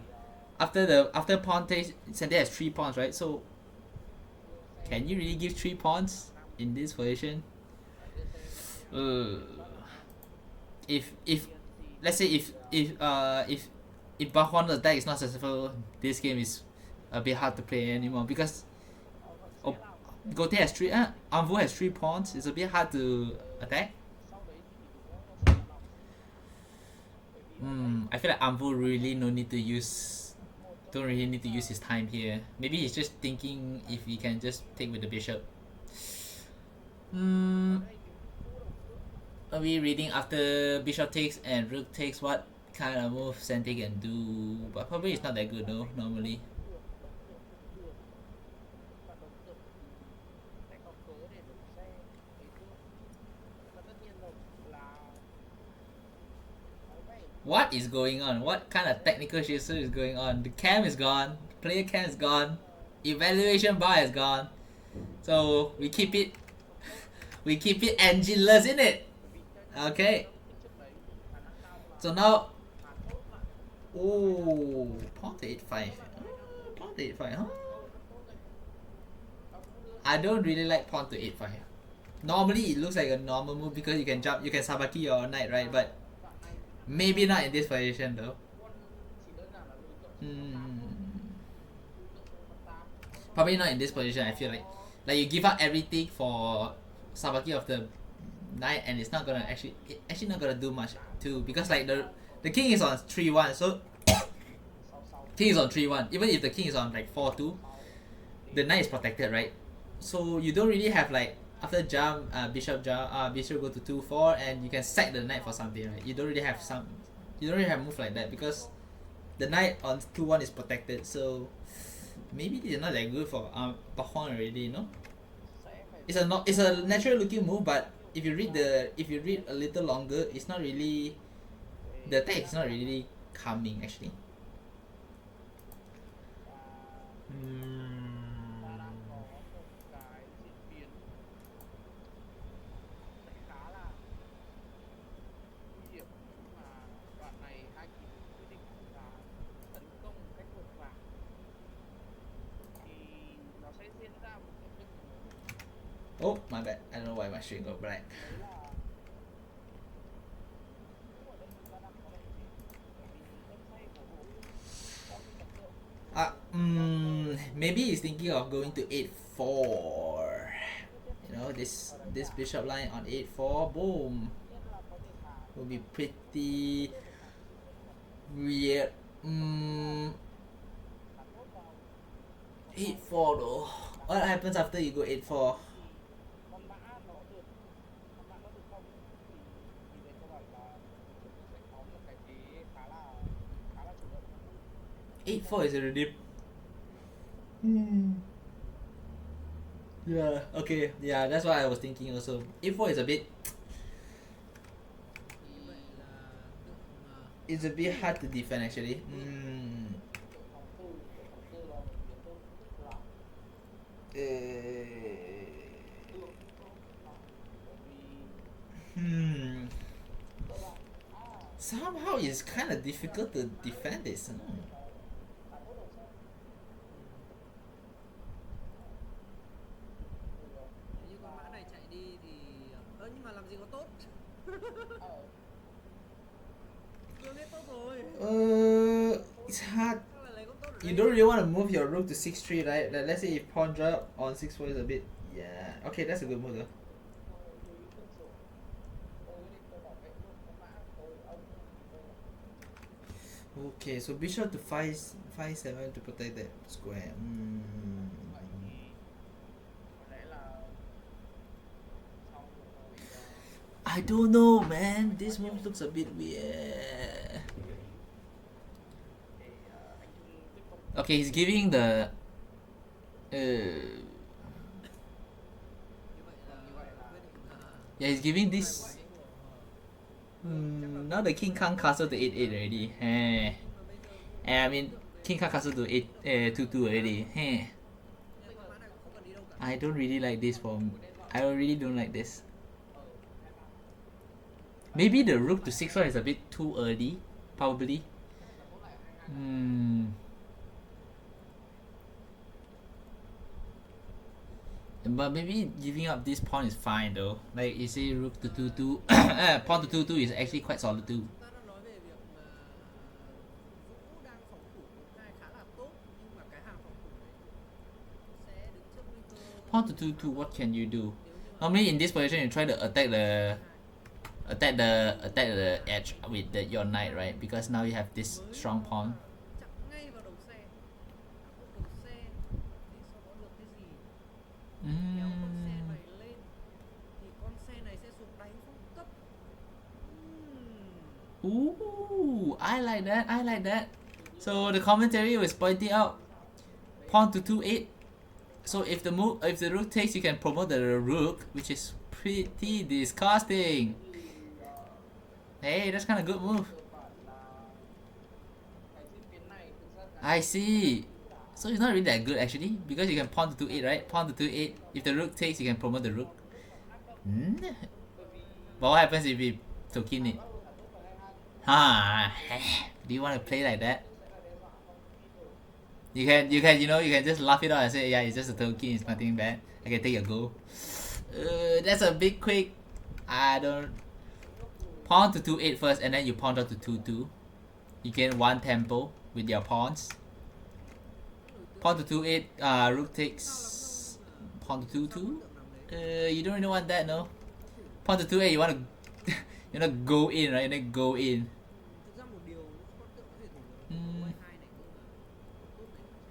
After pawn takes, Sente has 3 pawns, right? So can you really give 3 pawns in this position? If let's say if Po-hsuan's attack is not successful, this game is a bit hard to play anymore because Gote has 3. Amvu has 3 pawns. It's a bit hard to attack. I feel like Amvu really don't really need to use his time here. Maybe he's just thinking if he can just take with the bishop. Are we reading after bishop takes and rook takes what kind of move Sente can do? But probably it's not that good though, normally. What is going on? What kind of technical shit is going on? The cam is gone. Player cam is gone. Evaluation bar is gone. So we keep it engineless in it. Okay. trước đấy khả năng cao là So now, phản tốt lại. oh, pawn to h5. Pawn to h5, huh? Rất tốt đấy. Ông cũng đưa I don't really like pawn to h5. Normally it looks like a normal move because you can jump, you can sabaki your knight, right? But đoạn này maybe not in this position though. quân chỉ đơn giản là lùi tượng xuống Hmm. phần 8 thôi. Lùi tượng xuống phần 8. Probably not in this position. I feel like you give up everything for sabaki of the knight, and it's not gonna actually not gonna do much too, because like the king is on 3-1, so Sau sau king is on 3-1. Even if the king is on like 4-2, the knight is protected, right? So you don't really have like after jump, bishop go to 2-4, and you can sack the knight for something, right? You don't really have move like that because the knight on 2-1 is protected. So maybe they're not that good for Po-hsuan already, you know? sẽ phải It's a natural looking move, but if you read a little longer, it's not really, the attack is not really coming actually. ta đang có một cái diễn biến khá là nguy hiểm nếu mà đoạn này hai kỳ thủ quyết định là tấn công một cách vội vàng thì nó sẽ diễn ra một cái tình huống Oh my bad, I don't know why my string go black. đấy là ở đây chúng ta đang có lợi thế bởi vì cơn say của hổ có cái chất lượng Maybe he's thinking of going to 8-4. You know, this bishop line on 8-4, boom, nhất là có thể thả will be pretty weird. thả tốt vào 8-4 though. What happens after you go 8-4? con mã nó được không thì để cho bảo là sẽ có một cái thế khá là chủ động. 8-4 is already. Yeah. Okay. Yeah, that's what I was thinking also. 8-4 is a bit. Như vậy là tượng It's a bit hard to defend actually. Phòng tư là một biến tôi không thích lắm bởi vì cơ bản Somehow it's kind of difficult to defend this. thả tốt đầu xe nếu như con mã này chạy đi thì nhưng mà làm gì có tốt. Dương hết tốt rồi. It's hard. Sao lại lấy con tốt ở You đây? don't really want to move your rook to 6-3, right? Like, let's say if pawn drop on 6-4 is a bit. Yeah. Okay, that's a good move though. Okay, so bishop to 5-7 to protect that square. I don't know, man. This move looks a bit weird. Okay, he's giving the. Như vậy là quyết định là Yeah, he's giving this. Now the king can't castle to 8-8 already. Eh. And I mean, king can't castle to 2-2 already. Eh. con mã này cũng không cần đi đâu cả. I don't really like this form. I really don't like this. Maybe the rook to 6-4 is a bit too early. Probably. But maybe giving up this pawn is fine though. Like you say rook to 2-2. Pawn to 2-2 is actually quite solid too. Ta đang nói về việc mà Vũ đang phòng thủ một hai khá là tốt, nhưng mà cái hàng phòng thủ đấy sẽ đứng trước nguy cơ Pawn to 2-2, what can you do? Normally in this position you try to attack the edge with your knight, right? Because now you have this strong pawn. chặn ngay vào đầu xe, đầu xe thì sau đó được cái gì kéo con xe này lên thì con xe này sẽ xuống đánh phong cấp. Ooh, I like that. I like that. So the commentary was pointing out pawn to 2-8. So if the rook takes, you can promote the rook, which is pretty disgusting. Hey, that's kind of good move. I see. So it's not really that good actually, because you can pawn to 2-8, right? Pawn to 2-8. If the rook takes, you can promote the rook. But what happens if we token it. Ah, do you want to play like that? You can you can just laugh it out and say, yeah, it's just a token, it's nothing bad. I can take a go. That's a big quick. I don't. Pawn to 2-8 first, and then you pawn out to 2-2. You gain 1 tempo with your pawns. Pawn to 2-8. Rook takes. Pawn to 2-2. You don't really want that, no. Pawn to 2-8. You want to you know go in, right? You know go in. Thực ra một điều con tượng có thể thủ được Mm. quay hai này cơ mà tốt này không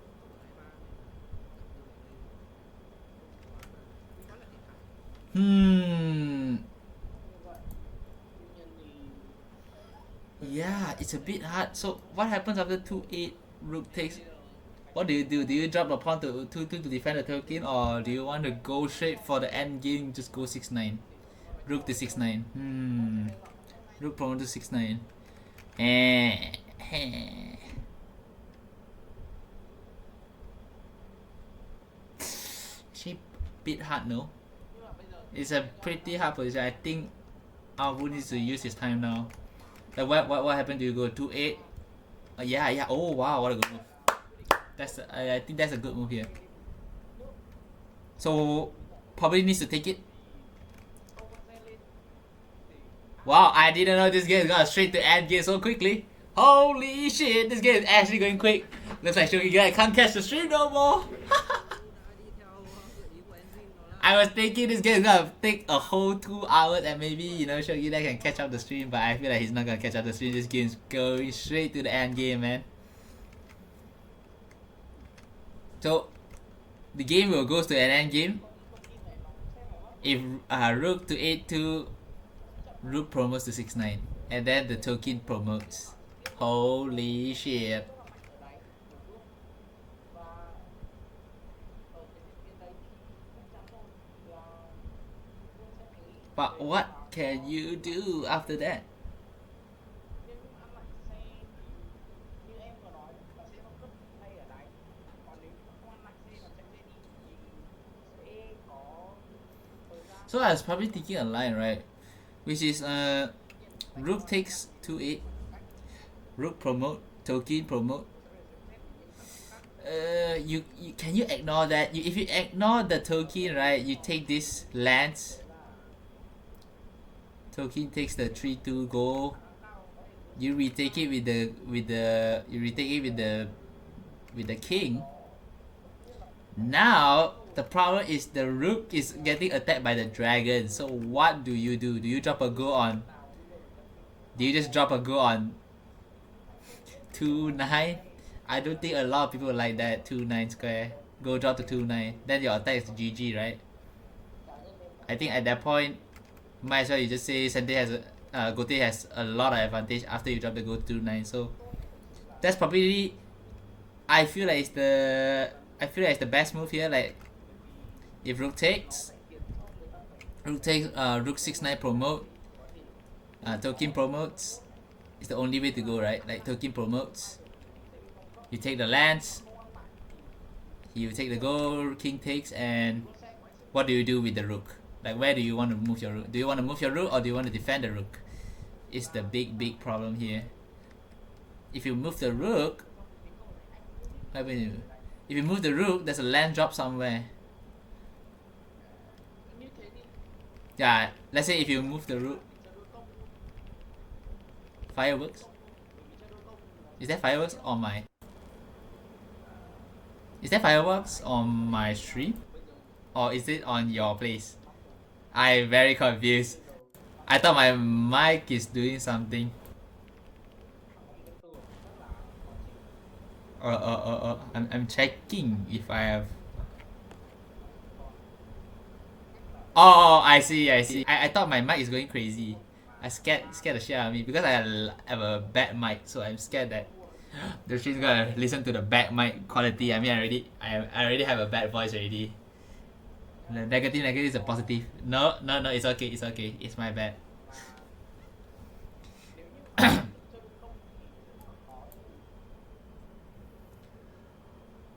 ở hai ba này quá là thiệt hại. Yeah, it's a bit hard. So what happens after 2-8? Rook takes. What do you do? Do you drop the pawn to 2-2 to defend the token, or do you want to go straight for the end game? Just go 6-9. Rook to 6-9. Rook pawn to 6-9. Cheap, bit hard, no? It's a pretty hard position. I think Avu needs to use his time now. Like what happened? Do you go 2-8? Yeah. Oh wow, what a good move. That's I think that's a good move here. So probably needs to take it. Wow, I didn't know this game got straight to end game so quickly. Holy shit, this game is actually going quick. Looks like Shogi guy can't catch the stream no more. I was thinking this game is gonna take a whole 2 hours and maybe, you know, Shogi guy can catch up the stream, but I feel like he's not gonna catch up the stream. This game's going straight to the end game, man. So the game will go to an end game if rook to 8-2, rook promotes to 6-9, and then the token promotes. Holy shit. But what can you do after that? So I was probably thinking a line, right? Which is rook takes 2-8, rook promote, token promote. You can you ignore that? If you ignore the token, right, you take this lance. Token takes the 3-2 go. You retake it with the king. Now the problem is the rook is getting attacked by the dragon. So what do you do? Do you drop a go on? Do you just drop a go on 2-9? I don't think a lot of people like that. 2-9 square. Go drop to 2-9. Then your attack is GG, right? I think at that point, might as well you just say Sente has Gote has a lot of advantage after you drop the go to 2-9. So that's probably, I feel like it's the best move here. Like if rook takes rook 6-9 promote, token promotes. It's the only way to go, right? Like token promotes. You take the lance. You take the go. King takes, and what do you do with the rook? Like where do you want to move your rook? Do you want to move your rook or do you want to defend the rook? It's the big problem here. If you move the rook, if you move the rook, there's a land drop somewhere. Yeah, let's say if you move the rook, fireworks. Is that fireworks on my? Is that fireworks on my stream, or is it on your place? I'm very confused. I thought my mic is doing something. I'm checking if I have. Oh, I see. I thought my mic is going crazy. I scared the shit out of me because I have a bad mic, so I'm scared that the stream's gonna listen to the bad mic quality. I mean, I already have a bad voice already. The negative is a positive. No, it's okay. It's my bad.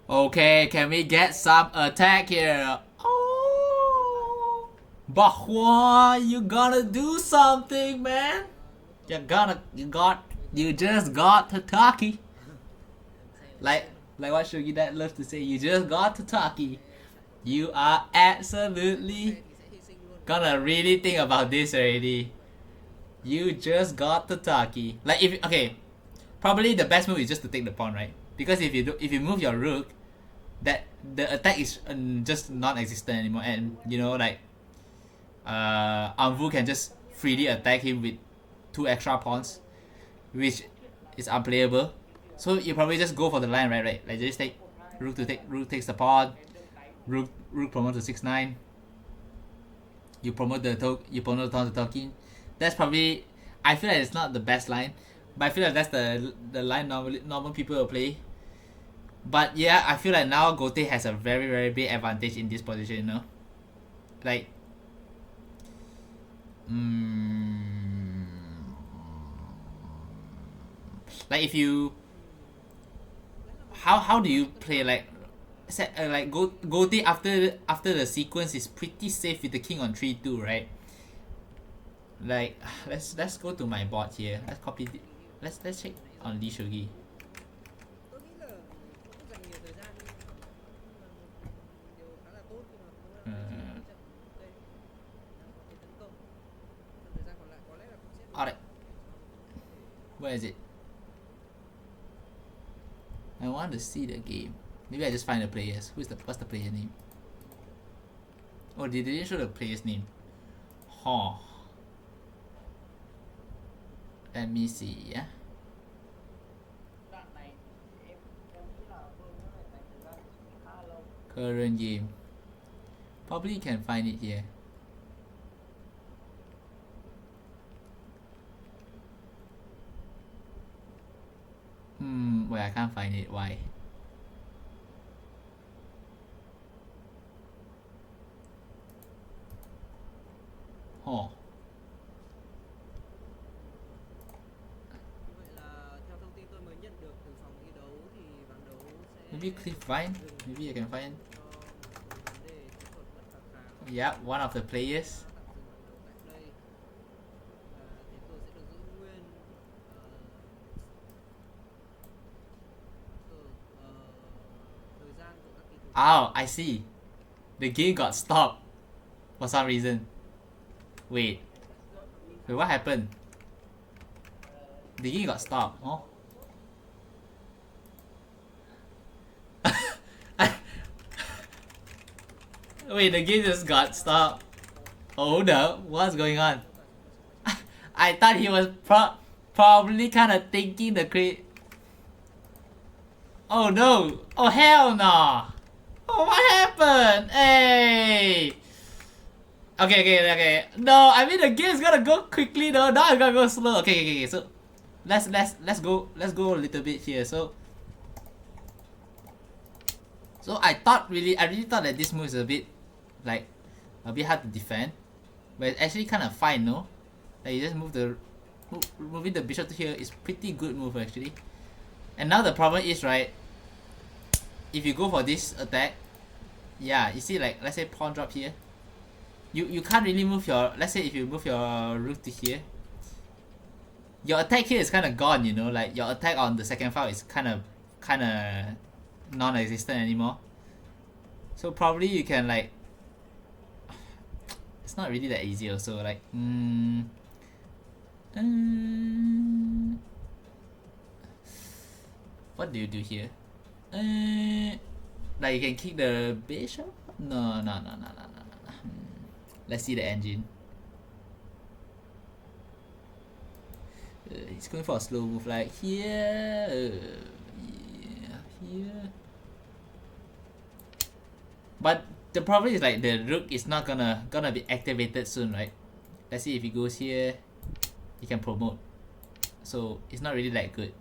Okay, can we get some attack here? Oh, Po-hsuan, you gotta do something, man. You just got to talkie. Like what Sugi Dad loves to say, you just got to talkie. You are absolutely gonna really think about this already. You just got to talkie. Like if okay, probably the best move is just to take the pawn, right? Because if you move your rook, that the attack is just non-existent anymore, and you know like Anvu can just freely attack him with 2 extra pawns, which is unplayable. So you probably just go for the line, right? Like just take rook takes the pawn, rook promote to 6-9. You promote the token. That's probably, I feel like it's not the best line, but I feel like that's the line normal people will play. But yeah, I feel like now Gote has a very very big advantage in this position, you know? Like like if you how do you play like Gote after the sequence is pretty safe with the king on 3-2, right? Like let's go to my bot here. Let's copy let's check on Lee Shogi. Tôi nghĩ là cũng dành nhiều thời gian đi, điều khá là tốt khi mà cũng là trận ok, đang có thể tấn công. Phần thời gian còn lại có lẽ là cũng sẽ Alright. Where is it? I want to see the game. Maybe I just find the players. What's the player name? Oh, they didn't show the player's name. Huh. Let me see, yeah. Current game. Probably can find it here. Well, I can't find it. Why? Oh. Như vậy là theo thông tin tôi mới nhận được từ phòng thi đấu thì ván đấu sẽ Maybe Cliff Vine. Maybe I can find. do một vấn đề kỹ thuật bất khả kháng. Yeah, one of the players. Tạm dừng ván đấu tại đây. Và thế tôi sẽ được giữ nguyên thời gian của các kỳ thủ. Oh, I see. The game got stopped for some reason. Wait, what happened? The game got stopped. Oh. Wait, the game just got stopped. Hold up, what's going on? I thought he was probably kind of thinking the crit. Oh no! Oh hell no! Oh, what happened? Hey! Okay. No, I mean the game's gonna go quickly though. Now it's gonna go slow. Okay. So let's go a little bit here. So I really thought that this move is a bit hard to defend, but it's actually kind of fine, no? Like you just moving the bishop to here is pretty good move actually. And now the problem is, right, if you go for this attack, yeah, you see, like let's say pawn drop here, you can't really move your, let's say if you move your rook to here, your attack here is kind of gone, you know, like your attack on the second file is kind of non-existent anymore. So probably you can like, it's not really that easy also, like what do you do here? Like you can kick the bishop? No. Let's see the engine. He's going for a slow move like here. Here. But the problem is like the rook is not gonna be activated soon, right? Let's see if he goes here, he can promote. So it's not really that good.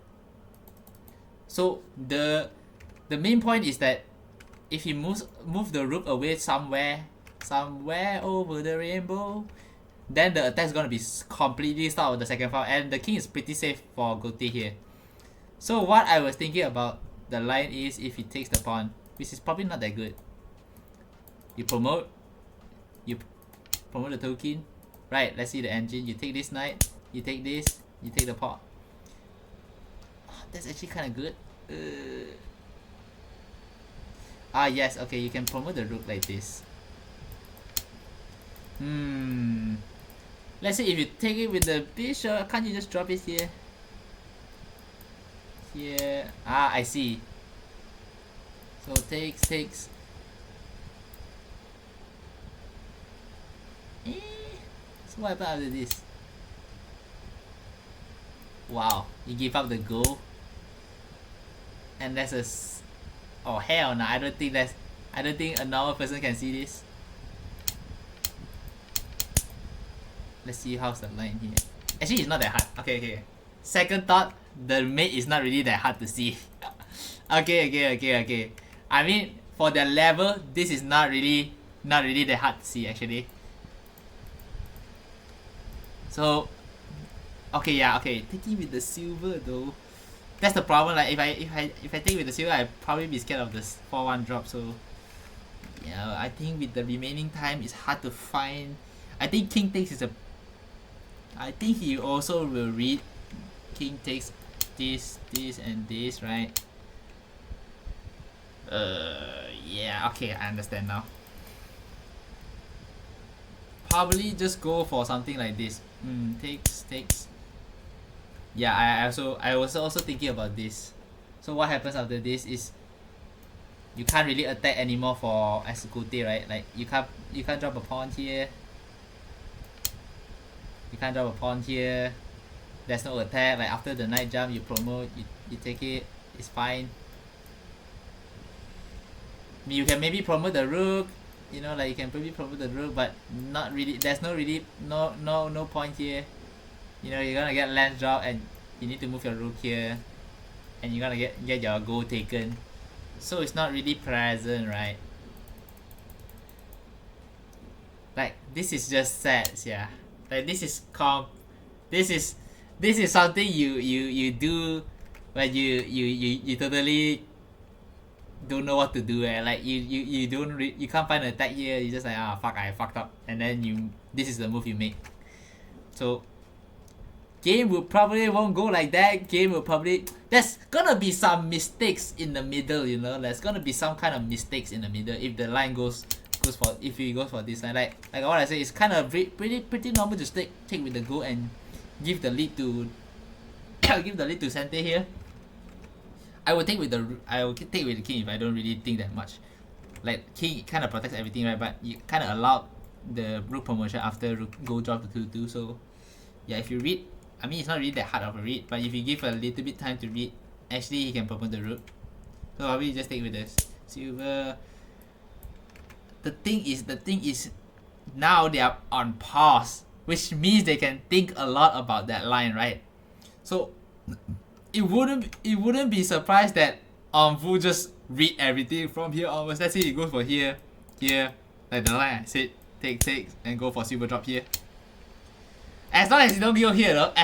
So the main point is that if he move the rook away somewhere over the rainbow, then the attack is gonna be completely stopped on the second file, and the king is pretty safe for Gote here. So what I was thinking about the line is if he takes the pawn, which is probably not that good. You promote the token, right? Let's see the engine. You take this knight, you take this, You take the pot. Oh, that's actually kind of good. Yes, okay, you can promote the rook like this. Let's say if you take it with the bishop, can't you just drop it here? Here. I see. So takes. So what happened after this? Wow, you give up the goal. And that's oh hell no, I don't think a normal person can see this. Let's see how's the line here. Actually, it's not that hard. Okay. Second thought, the mate is not really that hard to see. Okay. I mean, for their level, this is not really that hard to see actually. So, okay, taking with the silver though, that's the problem. Like if I take with the silver, I'd probably be scared of this 4-1 drop. So, yeah, I think with the remaining time, it's hard to find. I think king takes is a. I think he also will read king takes this, and this, right? Yeah, okay, I understand now. Probably just go for something like this. Takes. Yeah, I was also thinking about this. So what happens after this is you can't really attack anymore for Escute, right? Like you can't drop a pawn here. You can't drop a pawn here. There's no attack. Like after the knight jump, you promote, you take it. It's fine. I mean, you can maybe promote the rook. You know, like you can probably promote the rook, but not really. There's no point here. You know, you're gonna get land drop, and you need to move your rook here, and you're gonna get your goal taken. So it's not really present, right? Like this is just sad, yeah. Like this is something you do when you totally don't know what to do, like you can't find an attack here. You just like fuck, I fucked up, and then this is the move you make. So game will probably won't go like that. Game will probably, there's gonna be some mistakes in the middle, you know. There's gonna be some kind of mistakes in the middle if the line goes for, if he goes for this line. Like what I say, it's kind of pretty normal to take with the go and give the lead to Sente here. I will take with the king if I don't really think that much. Like king kind of protects everything, right? But you kind of allowed the rook promotion after rook go drop to 2-2. So yeah, if you read, I mean it's not really that hard of a read, but if you give a little bit time to read, actually he can promote the rook. So probably just take with the silver. The thing is now they are on pause, which means they can think a lot about that line, right? So it wouldn't be surprised that Fu just read everything from here onwards. Let's say he goes for here, like the line I said, takes and go for silver drop here. As long as you don't go here though.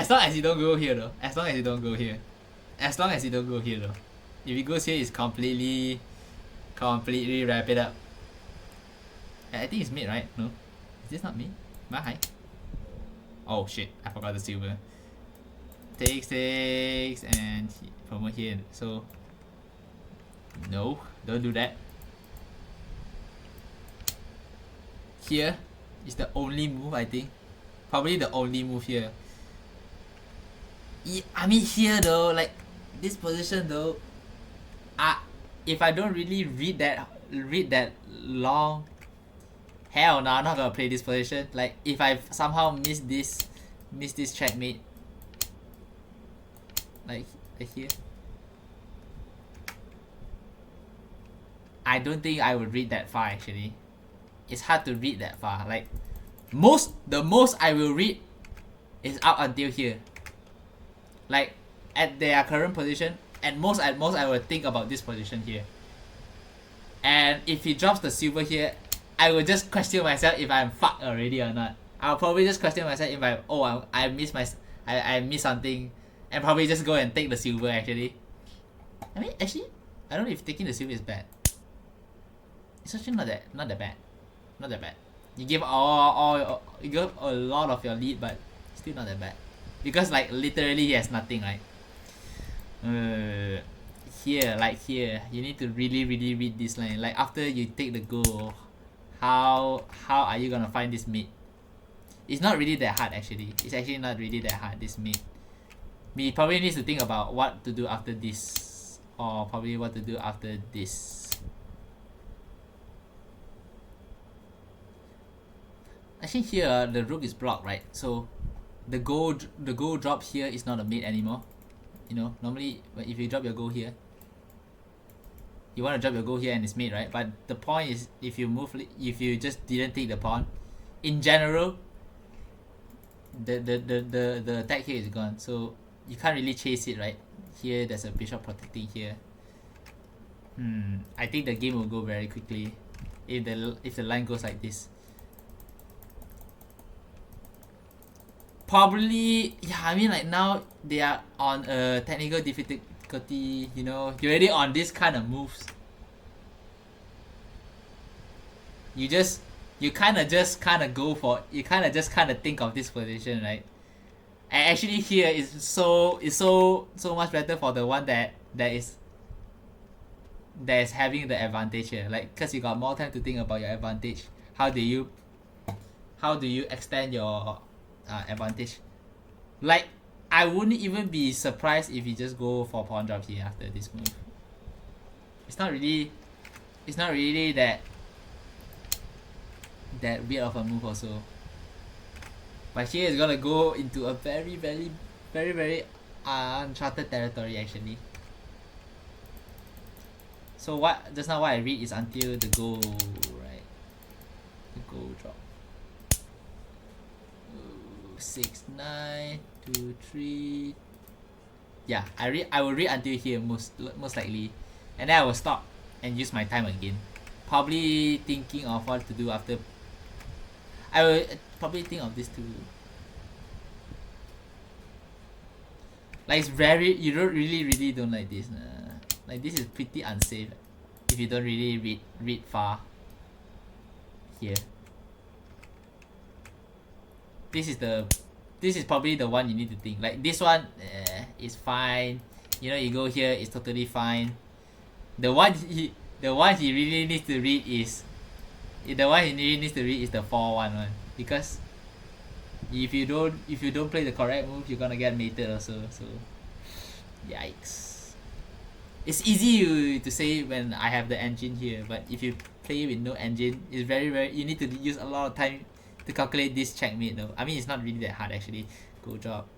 If he goes here, it's completely wrap it up. I think it's mid, right? No, is this not mid? Am I high? Oh shit, I forgot the silver. Takes and promote here. So no, don't do that. Here is the only move, I think. Probably the only move here. I mean here though, like this position though, if I don't really read that long, hell no, I'm not gonna play this position. Like if I somehow miss this checkmate, like here, I don't think I would read that far actually. It's hard to read that far. Like the most I will read is up until here. Like at their current position, at most I will think about this position here. And if he drops the silver here, I will just question myself if I'm fucked already or not. I'll probably just question myself if I missed something, and probably just go and take the silver actually. I mean actually, I don't know if taking the silver is bad. It's actually not that bad. You give you give a lot of your lead, but still not that bad. because like literally he has nothing, right? Here, like here, you need to really read this line. Like after you take the go, how are you gonna find this mate? It's not really that hard actually. It's actually not really that hard, this mate. We probably need to think about what to do after this, or probably what to do after this. Actually here the rook is blocked, right? So the go drop here is not a mate anymore. You know, normally if you drop your go here, you want to drop your go here and it's mate, right? But the point is, if you just didn't take the pawn, in general, the attack here is gone. So you can't really chase it, right? Here there's a bishop protecting here. I think the game will go very quickly if the line goes like this. Probably, yeah, I mean like now they are on a technical difficulty, you know, you're already on this kind of moves. You kind of just think of this position, right? And actually here is so much better for the one that is having the advantage here, like, cause you got more time to think about your advantage. How do you extend your advantage? Like, I wouldn't even be surprised if you just go for pawn drop here after this move. It's not really that weird of a move also. But here is gonna go into a very uncharted territory actually. So just now what I read is until the go, right? The go drop. 6 9 2 3. Yeah, I will read until here most likely, and then I will stop and use my time again. Probably thinking of what to do after. I will probably think of this too. Like, it's very, you don't really don't like this. Like, this is pretty unsafe if you don't really read far here. This is probably the one you need to think. Like, this one is fine. You know, you go here, it's totally fine. The one he really needs to read is the 4-1 one, because if you don't play the correct move, you're gonna get mated also. So yikes. It's easy to say when I have the engine here, but if you play with no engine, it's very you need to use a lot of time to calculate this checkmate though. I mean, it's not really that hard actually. Go drop.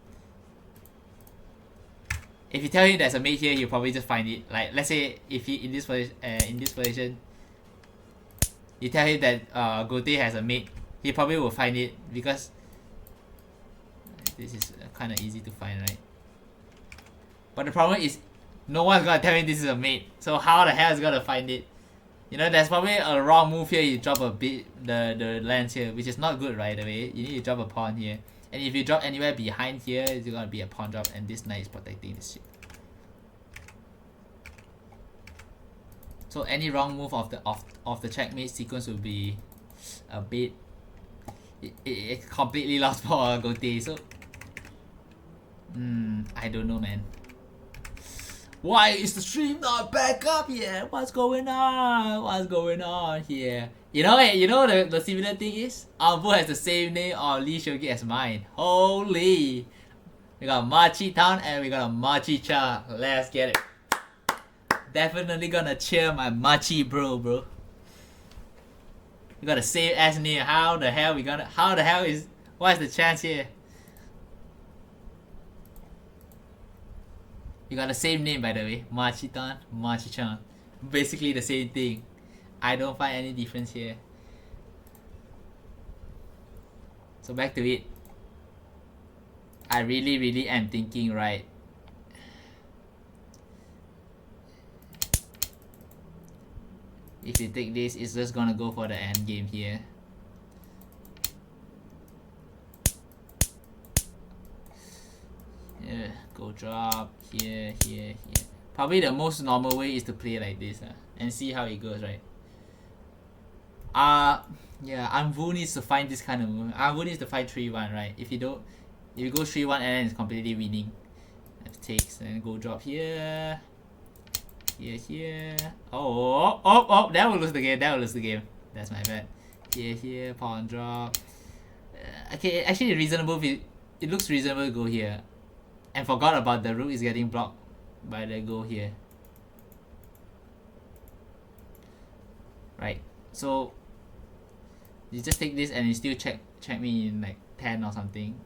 If you tell him there's a mate here, he'll probably just find it. Like, let's say if he in this position, you tell him that Gote has a mate, he probably will find it, because this is kind of easy to find, right? But the problem is, no one's gonna tell him this is a mate. So how the hell is gonna find it? You know, there's probably a wrong move here. You drop a bit the lands here, which is not good, right away. You need to drop a pawn here, and if you drop anywhere behind here, it's gonna be a pawn drop, and this knight is protecting this shit. So any wrong move of the checkmate sequence will be a bit it completely lost for Gote. So I don't know, man. Why is the stream not back up yet? What's going on here? You know the similar thing is, Ambu has the same name or Lee Shogi as mine. Holy, we got Machi Town and we got a Machi Cha. Let's get it. Definitely gonna cheer my Machi bro. We got the same ass name. What's the chance here? You got the same name, by the way. Machi-tan, Machi-chan. Basically the same thing. I don't find any difference here. So back to it. I really am thinking, right? If you take this, it's just gonna go for the end game here. Yeah, go drop here. Probably the most normal way is to play like this and see how it goes, right? Yeah, Anvu needs to find this kind of move. Anvu needs to find 3-1, right? If you don't, If you go 3-1 and then it's completely winning. F takes and go drop here. Here. Oh, that will lose the game. That's my bad. Here, pawn drop. Okay, actually reasonable. It looks reasonable to go here. And forgot about the rook is getting blocked by the go here. Right. So you just take this and you still check me in like 10 or something.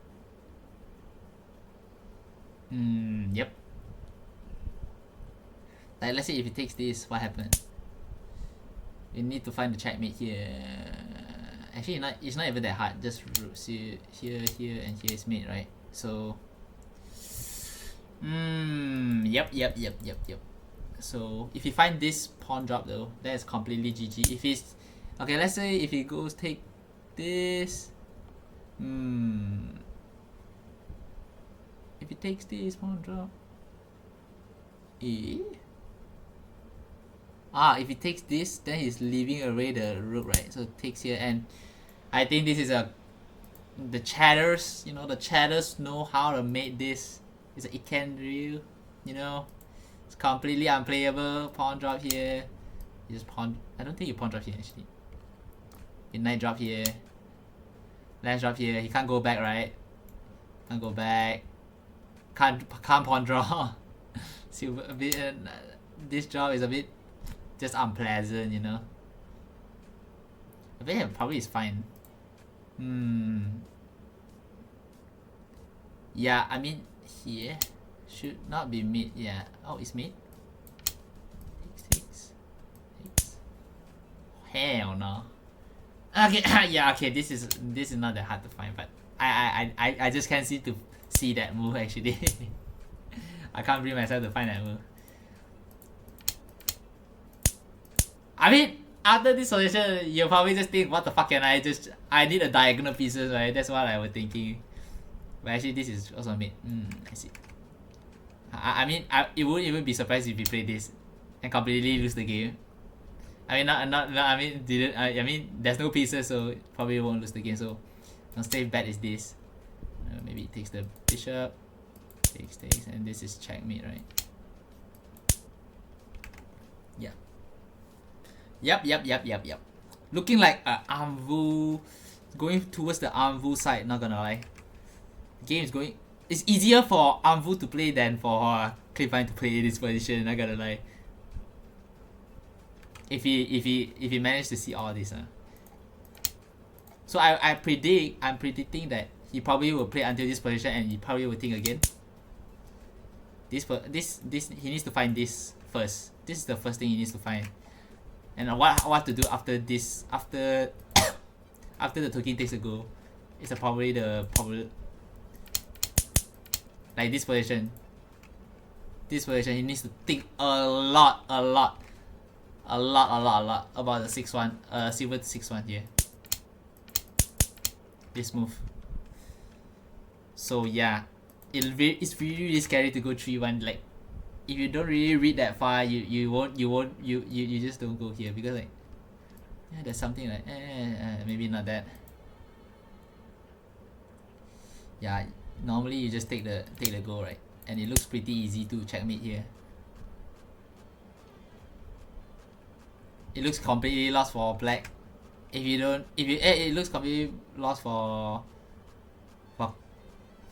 Yep. Like let's say if he takes this, what happens? You need to find the checkmate here. Actually, it's not even that hard. Just here, and here is mate, right? So, yep. So if you find this pawn drop though, that is completely GG. If he's okay, let's say if he goes take this, if he takes this pawn drop, if he takes this, then he's leaving away the rook, right? So it takes here, and I think this is the chatters, the chatters know how to make this. It's an Iken drill, it's completely unplayable. Pawn drop here, you just pawn. I don't think you pawn drop here actually. You knight drop here, last drop here. He can't go back, right? Can't go back. Can't pawn draw. See a bit. This job is a bit just unpleasant, I bet probably is fine. Yeah, I mean here should not be mid. Yeah. Oh, it's mid. Takes. Hell no. Okay. Yeah. Okay. This is not that hard to find, but I just can't seem to see that move actually. I can't bring myself to find that move. I mean, after this solution, you'll probably just think, what the fuck can I need a diagonal pieces, right? That's what I was thinking. But actually, this is also mid. I see. I mean, it wouldn't even be surprised if you play this and completely lose the game. I mean, I mean, there's no pieces, so probably won't lose the game. So, my safe bet is this. Maybe it takes the bishop, takes, and this is checkmate, right? Yeah. Yep. Looking like Anvu, going towards the Anvu side, not gonna lie. Game is going. It's easier for Anvu to play than for Cliffine to play this position, not gonna lie. If he managed to see all this. So I'm predicting that he probably will play until this position and he probably will think again. This he needs to find this first. This is the first thing he needs to find. And what to do after this, after the token takes a go, it's probably like this position. This position, he needs to think a lot about the 6-1, silver 6-1 here. This move. So yeah, it's really scary to go 3-1. Like, if you don't really read that far, you just don't go here, because like, yeah, there's something like maybe not that. Yeah, normally you just take the go, right? And it looks pretty easy to checkmate here. It looks completely lost for black. It looks completely lost for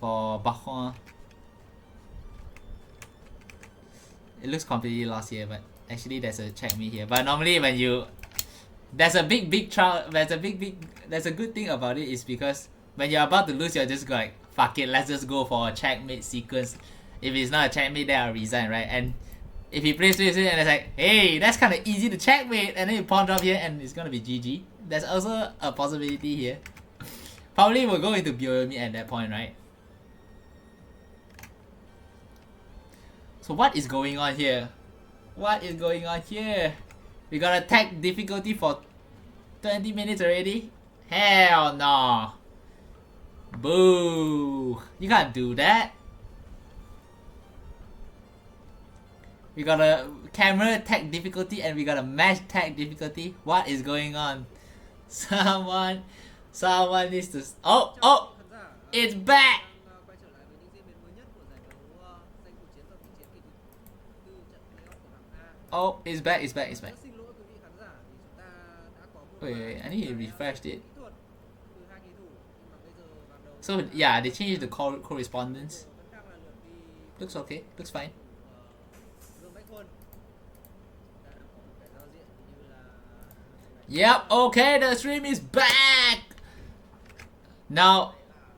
Bahua. It looks completely lost here, but actually there's a checkmate here. But normally when there's a good thing about it is because when you're about to lose, you're just like, fuck it, let's just go for a checkmate sequence. If it's not a checkmate, then I'll resign, right? And if he plays this and it's like, hey, that's kind of easy to checkmate, and then you pawn drop here and it's gonna be GG. There's also a possibility here. Probably we'll go into Byoyomi at that point, right? So what is going on here? We got attack difficulty for 20 minutes already? Hell no. Boo. You can't do that. We got a camera attack difficulty and we got a match attack difficulty. What is going on? Someone needs to... Oh! It's back! Oh, it's back, it's back, it's back. Rất xin lỗi quý vị khán giả vì chúng ta đã có một Wait, vài wait, I need to cái refresh it. kỹ thuật từ hai kỳ thủ, nhưng mà bây giờ ván đấu So yeah, they changed the correspondence. vẫn đang là lượt đi Looks okay, looks fine. Dương Bách Quân. Ta đang có một cái giao diện như là Yep, okay, the stream is back! Now,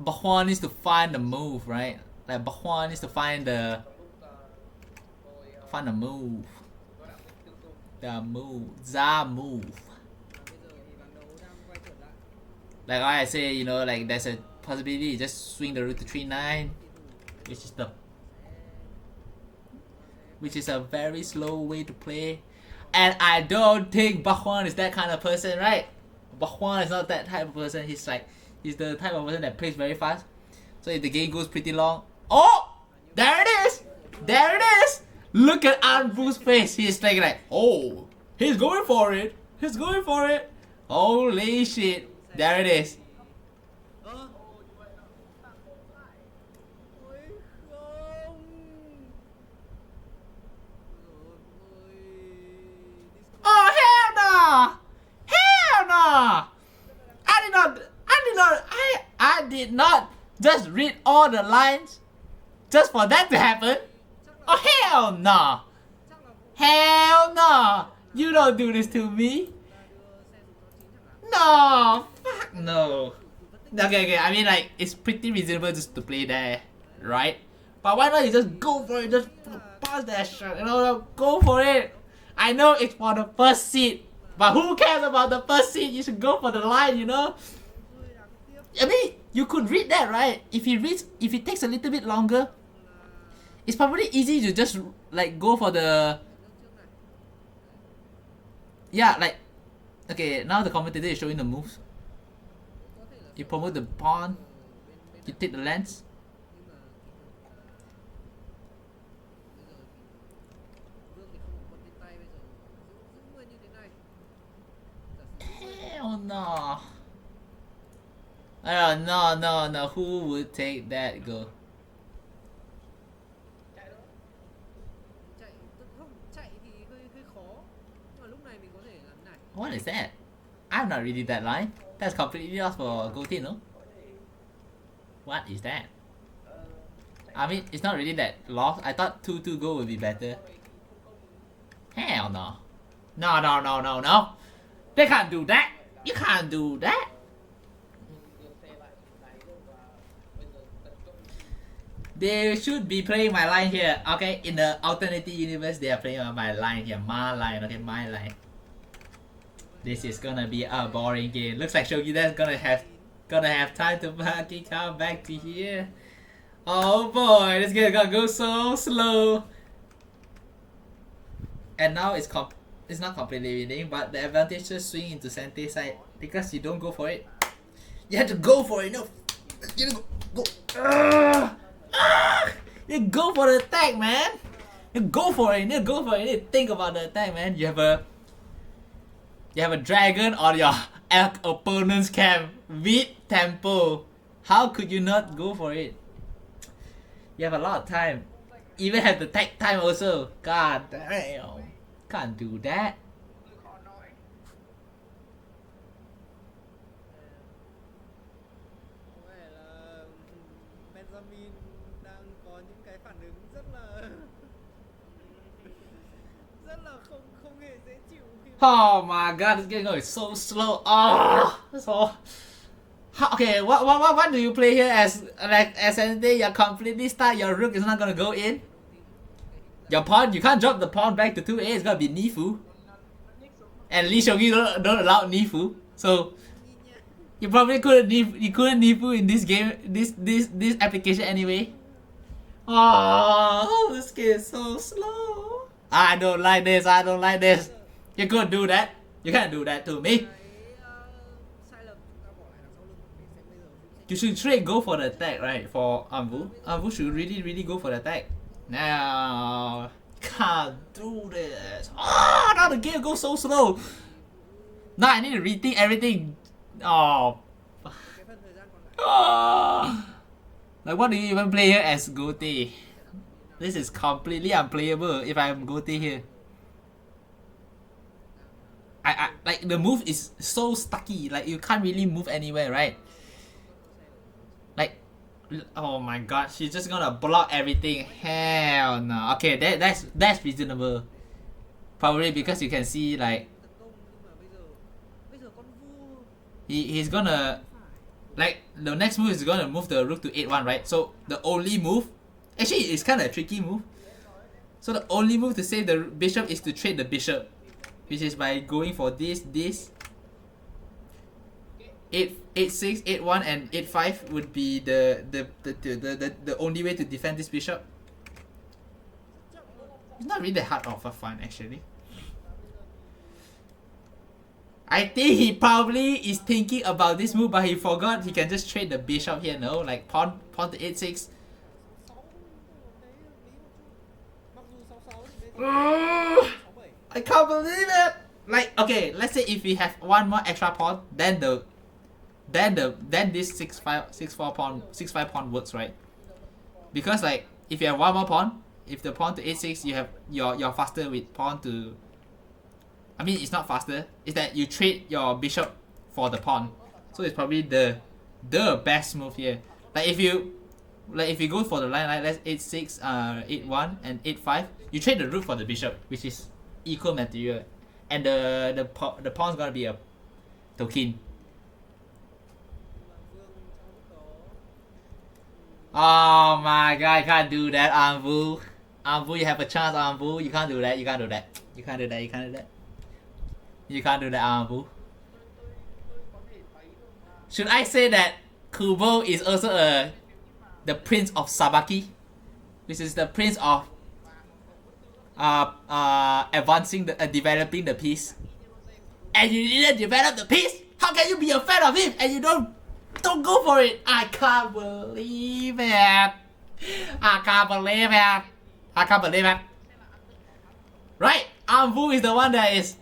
Po-hsuan needs to find the move, right? Like, Po-hsuan needs to find the move. The move. The move. bây giờ thì ván đấu đang quay trở lại. Like I say, you know, like there's a possibility you just swing the rook to 3-9, which is a very slow way to play. And I don't think Po-hsuan is that kind of person, right? Po-hsuan is not that type of person. He's the type of person that plays very fast. So if the game goes pretty long, oh, there it is, there it is. Look at Anvu's face. He's like, oh, he's going for it. He's going for it. Holy shit. There it is. Ôi không. Oh hell no! Hell no! I did not just read all the lines just for that to happen. Oh hell no! Hell no! You don't do this to me. No, fuck no. Okay, I mean like it's pretty reasonable just to play there, right? But why not you just go for it? Just pass that shot, you know? Go for it. I know it's for the first seed, but who cares about the first seed? You should go for the line, you know? I mean, you could read that, right? If it takes a little bit longer, it's probably easy to just like go for the. Yeah, like. Okay, now the commentator is showing the moves. You promote the pawn. You take the lance. Hell no. Oh, no. Who would take that go? Chạy thì hơi khó. Nhưng mà lúc này mình có thể làm này. What is that? I'm not reading that line. That's completely lost for goatee, no? What is that? I mean, it's not really that lost. I thought 2-2 go would be better. Hell no. No. They can't do that. You can't do that. They should be playing my line here. Okay, in the alternative universe, they are playing my line here. My line, okay, my line. This is gonna be a boring game. Looks like Shogida's gonna have time to fucking come back to here. Oh boy, this game gonna go so slow. And now it's not completely winning, but the advantage just swing into Sente side because you don't go for it. You have to go for it. No, you go. You go for the attack, man. You go for it. You go for it. You think about the attack, man. You have a dragon on your opponent's camp with tempo. How could you not go for it? You have a lot of time. Even have the tech time also. God damn. Can't do that. Có vẻ là Benjamin đang có những cái phản ứng rất là không hề dễ chịu khi Oh my god, this game is so slow. Oh, so. Okay, what do you play here as anything? You completely start. Your rook is not gonna go in. Your pawn, you can't drop the pawn back to 2A. It's gonna be Nifu. And Lee Shogi don't allow Nifu, so you probably couldn't Nifu in this game, this application anyway. Oh, this game is so slow. I don't like this. You couldn't do that. You can't do that to me. cái sai lầm chúng ta bỏ lại đằng sau lưng để xem bây giờ Vũ sẽ You should straight go for the attack, right? For Anvu. Anvu should really go for the attack. Now, can't do this. Oh, now the game goes so slow. Now I need to rethink everything. Oh. cái phần thời gian còn lại. Oh. Like, what do you even play here as goatee? This is completely unplayable if I'm goatee here. like the move is so stucky. Like you can't really move anywhere, right? Like, oh my god, she's just gonna block everything. Hell no. Okay, that's reasonable. Probably because you can see like Bây giờ con vua he's gonna like the next move is gonna move the rook to 8-1, right? So the only move, actually it's kind of a tricky move. So the only move to save the bishop is to trade the bishop, which is by going for this 8-6, 8-1, and 8-5 would be the only way to defend this bishop. It's not really that hard of a fun actually. I think he probably is thinking about this move, but he forgot he can just trade the bishop here. No, like pawn to 8-6. I can't believe it. Like, okay, let's say if we have one more extra pawn, then this 6-4 pawn 6-5 pawn works, right? Because like if you have one more pawn, if the pawn to 8-6, you have you're faster with pawn to. I mean, it's not faster. It's that you trade your bishop for the pawn, so it's probably the best move here. Like if you go for the line like let's 8-6, 8-1, and 8-5, you trade the rook for the bishop, which is equal material, and the pawn's gonna be a token. Oh my god, I can't do that, Anvu. Anvu, you have a chance, Anvu. You can't do that. You can't do that. You can't do that. You can't do that. You can't do that, Anvu. Should I say that Kubo is also the prince of Sabaki, which is the prince of advancing developing the piece, and you didn't develop the piece? How can you be a fan of him and you don't go for it? I can't believe it. I can't believe it. I can't believe it. Right? Anvu is the one that is.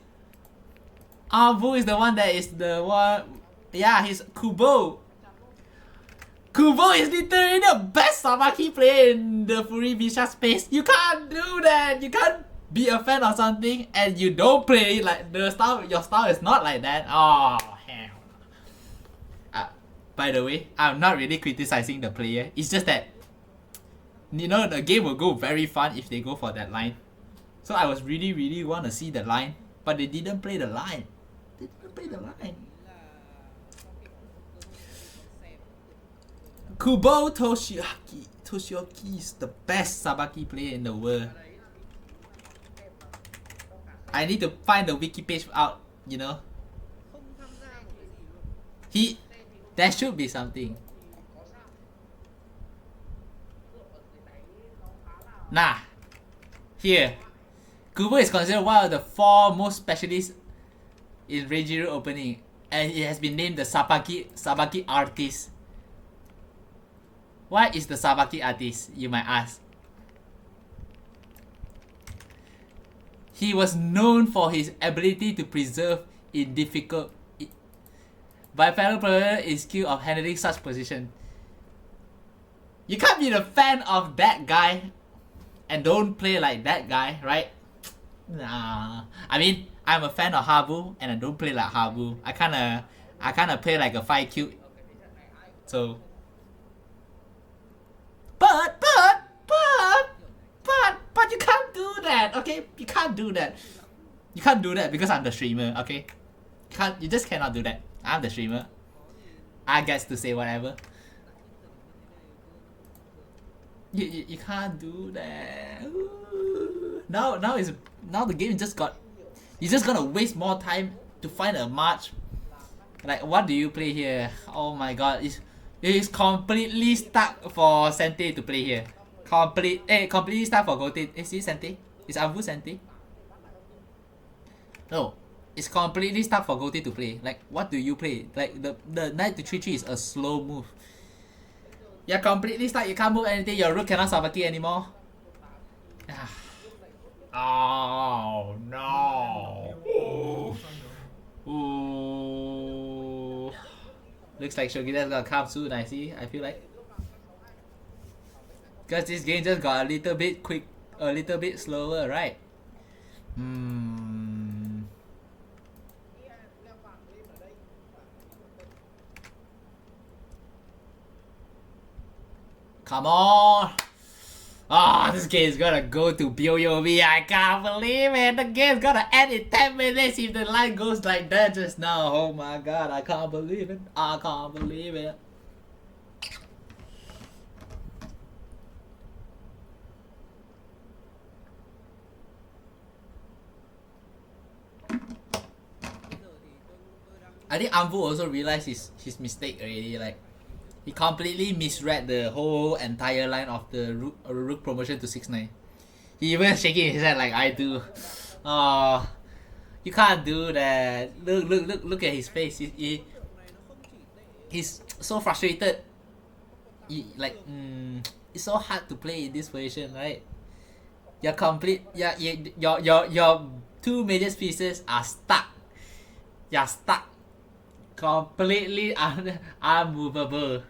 The one. Yeah, he's Kubo. Kubo is literally the best Sabaki player in the Furibisha space. You can't do that. You can't be a fan of something and you don't play it like the style. Your style is not like that. Oh hell. By the way, I'm not really criticizing the player. It's just that, you know, the game will go very fun if they go for that line. So I was really want to see the line, but they didn't play the line. They didn't play the line. Kubo Toshioki is the best Sabaki player in the world. I need to find the wiki page out, you know. There should be something. Nah. Here. Kubo is considered one of the 4 most specialists in Reijiro opening, and it has been named the Sabaki artist. What is the Sabaki artist, you might ask? He was known for his ability to preserve in difficult by fellow player is skill of handling such position. You can't be the fan of that guy and don't play like that guy, right? Nah. I mean, I'm a fan of Habu and I don't play like Habu. I kinda play like a 5 So but you can't do that, okay? You can't do that. You can't do that because I'm the streamer, okay? You just cannot do that. I'm the streamer. I get to say whatever. You can't do that. Ooh. Now the game just got. You're just gonna waste more time to find a match. Like, what do you play here? Oh my god, it's completely stuck for Sente to play here. Completely stuck for Gote. Is it Sente? Is Avu Sente? No. It's completely stuck for Gote to play. Like, what do you play? Like, the knight to 3-3 is a slow move. You're completely stuck. You can't move anything. Your rook cannot Sabaki anymore. Oh no. Ooh. Looks like Shogida's gonna come soon, I feel like. Because this game just got a little bit quick, a little bit slower, right? Come on! Ah, this game's gonna go to BOV. I can't believe it. The game's gonna end in 10 minutes if the line goes like that just now. Oh my god, I can't believe it. I can't believe it. I think Ambu also realized his mistake already. Like, he completely misread the whole entire line of the Rook promotion to 6-9. He even shaking his head like I do. Oh, you can't do that. Look at his face. He's so frustrated. It's so hard to play in this position, right? Your two major pieces are stuck. You're stuck. Completely unmovable.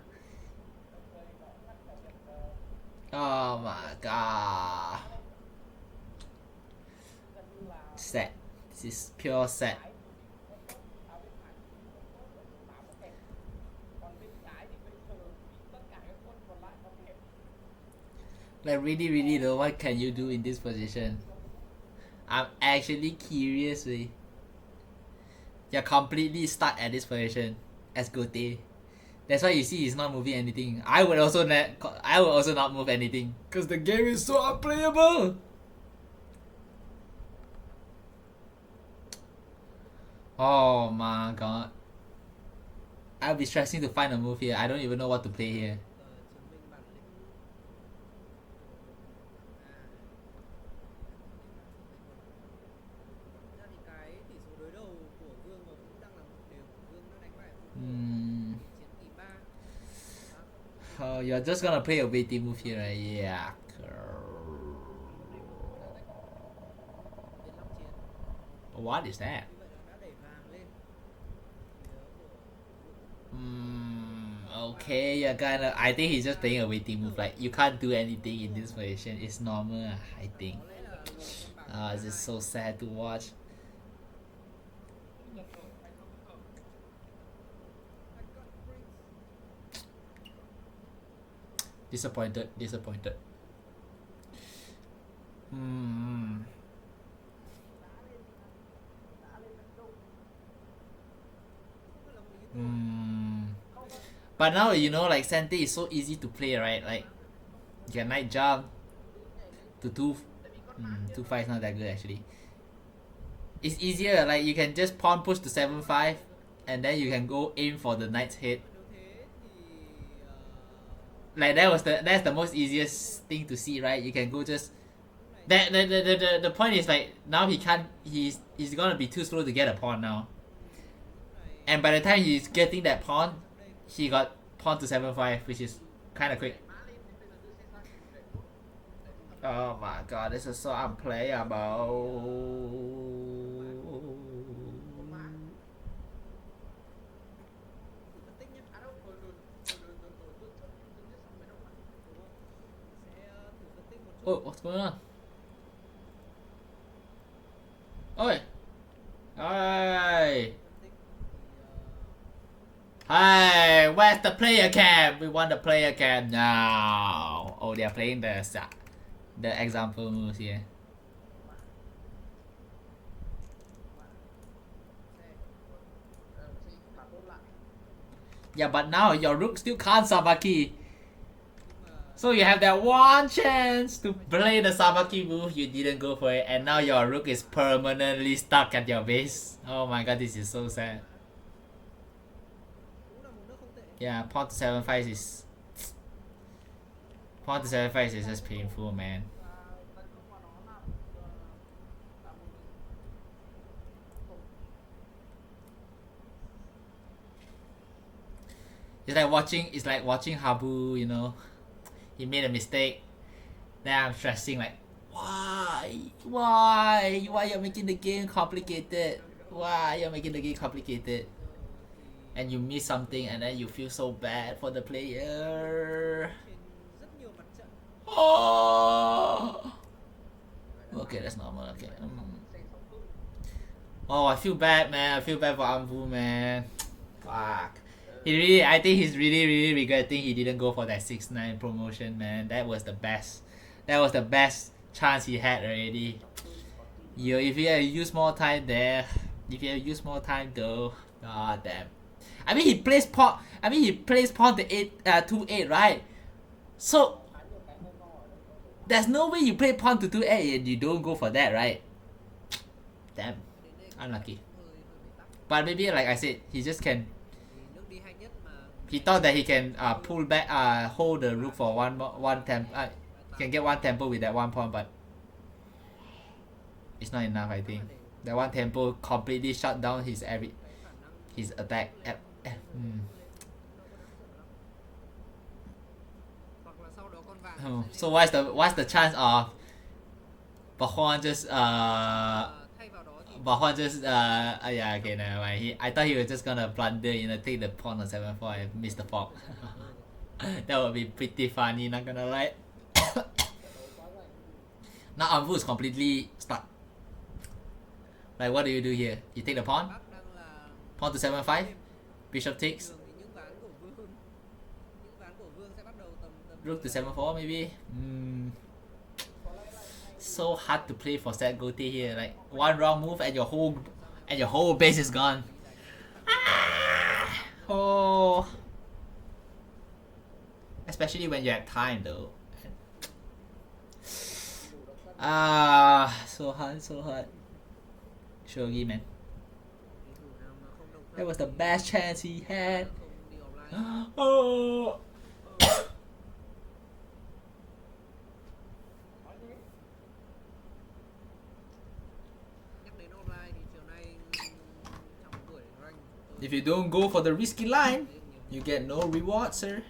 Oh my god. Sad. This is pure sad. Like really though, what can you do in this position? I'm actually curious. You're completely stuck at this position as Gote. That's why you see he's not moving anything. I would also not move anything because the game is so unplayable. Oh my god. I'll be stressing to find a move here. I don't even know what to play here. Oh, you're just gonna play a waiting move here, right? Yeah. What is that? Okay, you're gonna. I think he's just playing a waiting move. Like, you can't do anything in this position. It's normal, I think. It's just so sad to watch. Disappointed. But now you know, like, Sente is so easy to play, right? Like, you can night jump to 2-5 is not that good actually. It's easier, like you can just pawn push to 7-5 and then you can go aim for the knight's head. Like that's the most easiest thing to see, right? You can go just the point is, like, now he's gonna be too slow to get a pawn now. And by the time he's getting that pawn, he got pawn to 7-5, which is kinda quick. Oh my god, this is so unplayable. Oh, what's going on? Oi! Hi! Hi! Where's the player cam? We want the player cam now. Oh, they are playing the example moves here. Yeah, but now your rook still can't Sabaki. So you have that one chance to play the Sabaki move, you didn't go for it, and now your rook is permanently stuck at your base. Oh my god, this is so sad. Yeah, pawn to 7-5 is... Pawn to 7-5 is just painful, man. It's like watching Habu, you know. He made a mistake. Then I'm stressing like, why you're making the game complicated? Why you're making the game complicated? And you miss something and then you feel so bad for the player. Oh. Okay, that's normal. Okay. Oh, I feel bad, man. I feel bad for Ambu, man. Fuck. I think he's really regretting he didn't go for that 6-9 promotion, man. That was the best. That was the best chance he had already. If he had used more time there, if he had used more time though, god damn. I mean he plays pawn. To 2-8, right? So there's no way you play pawn to 2-8 and you don't go for that, right? Damn, unlucky. But maybe like I said, he just can. He thought that he can pull back, hold the rook for one tempo. Can get one tempo with that one pawn, but it's not enough. I think that one tempo completely shut down his attack. Oh, so what's the chance of Po-hsuan just yeah, okay, never mind. I thought he was just gonna blunder, take the pawn on 7-4 and miss the fork. That would be pretty funny, not gonna lie. Now Anvu is completely stuck. Like, what do you do here? You take the pawn? Pawn to 7-5? Bishop takes? Rook to 7-4 maybe? So hard to play for Set Gote here. Like, one wrong move and your whole base is gone. Oh. Especially when you have time though. So hard. Shogi, man. That was the best chance he had. Oh. If you don't go for the risky line, you get no reward, sir.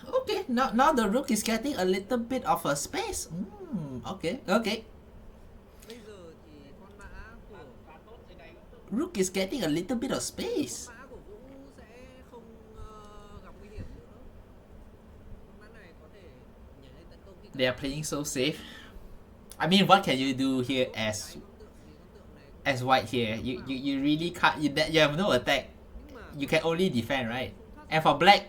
Okay, now the rook is getting a little bit of a space. Okay. Rook is getting a little bit of space. They are playing so safe. I mean, what can you do here as white here? You really can't. You have no attack. You can only defend, right? And for black,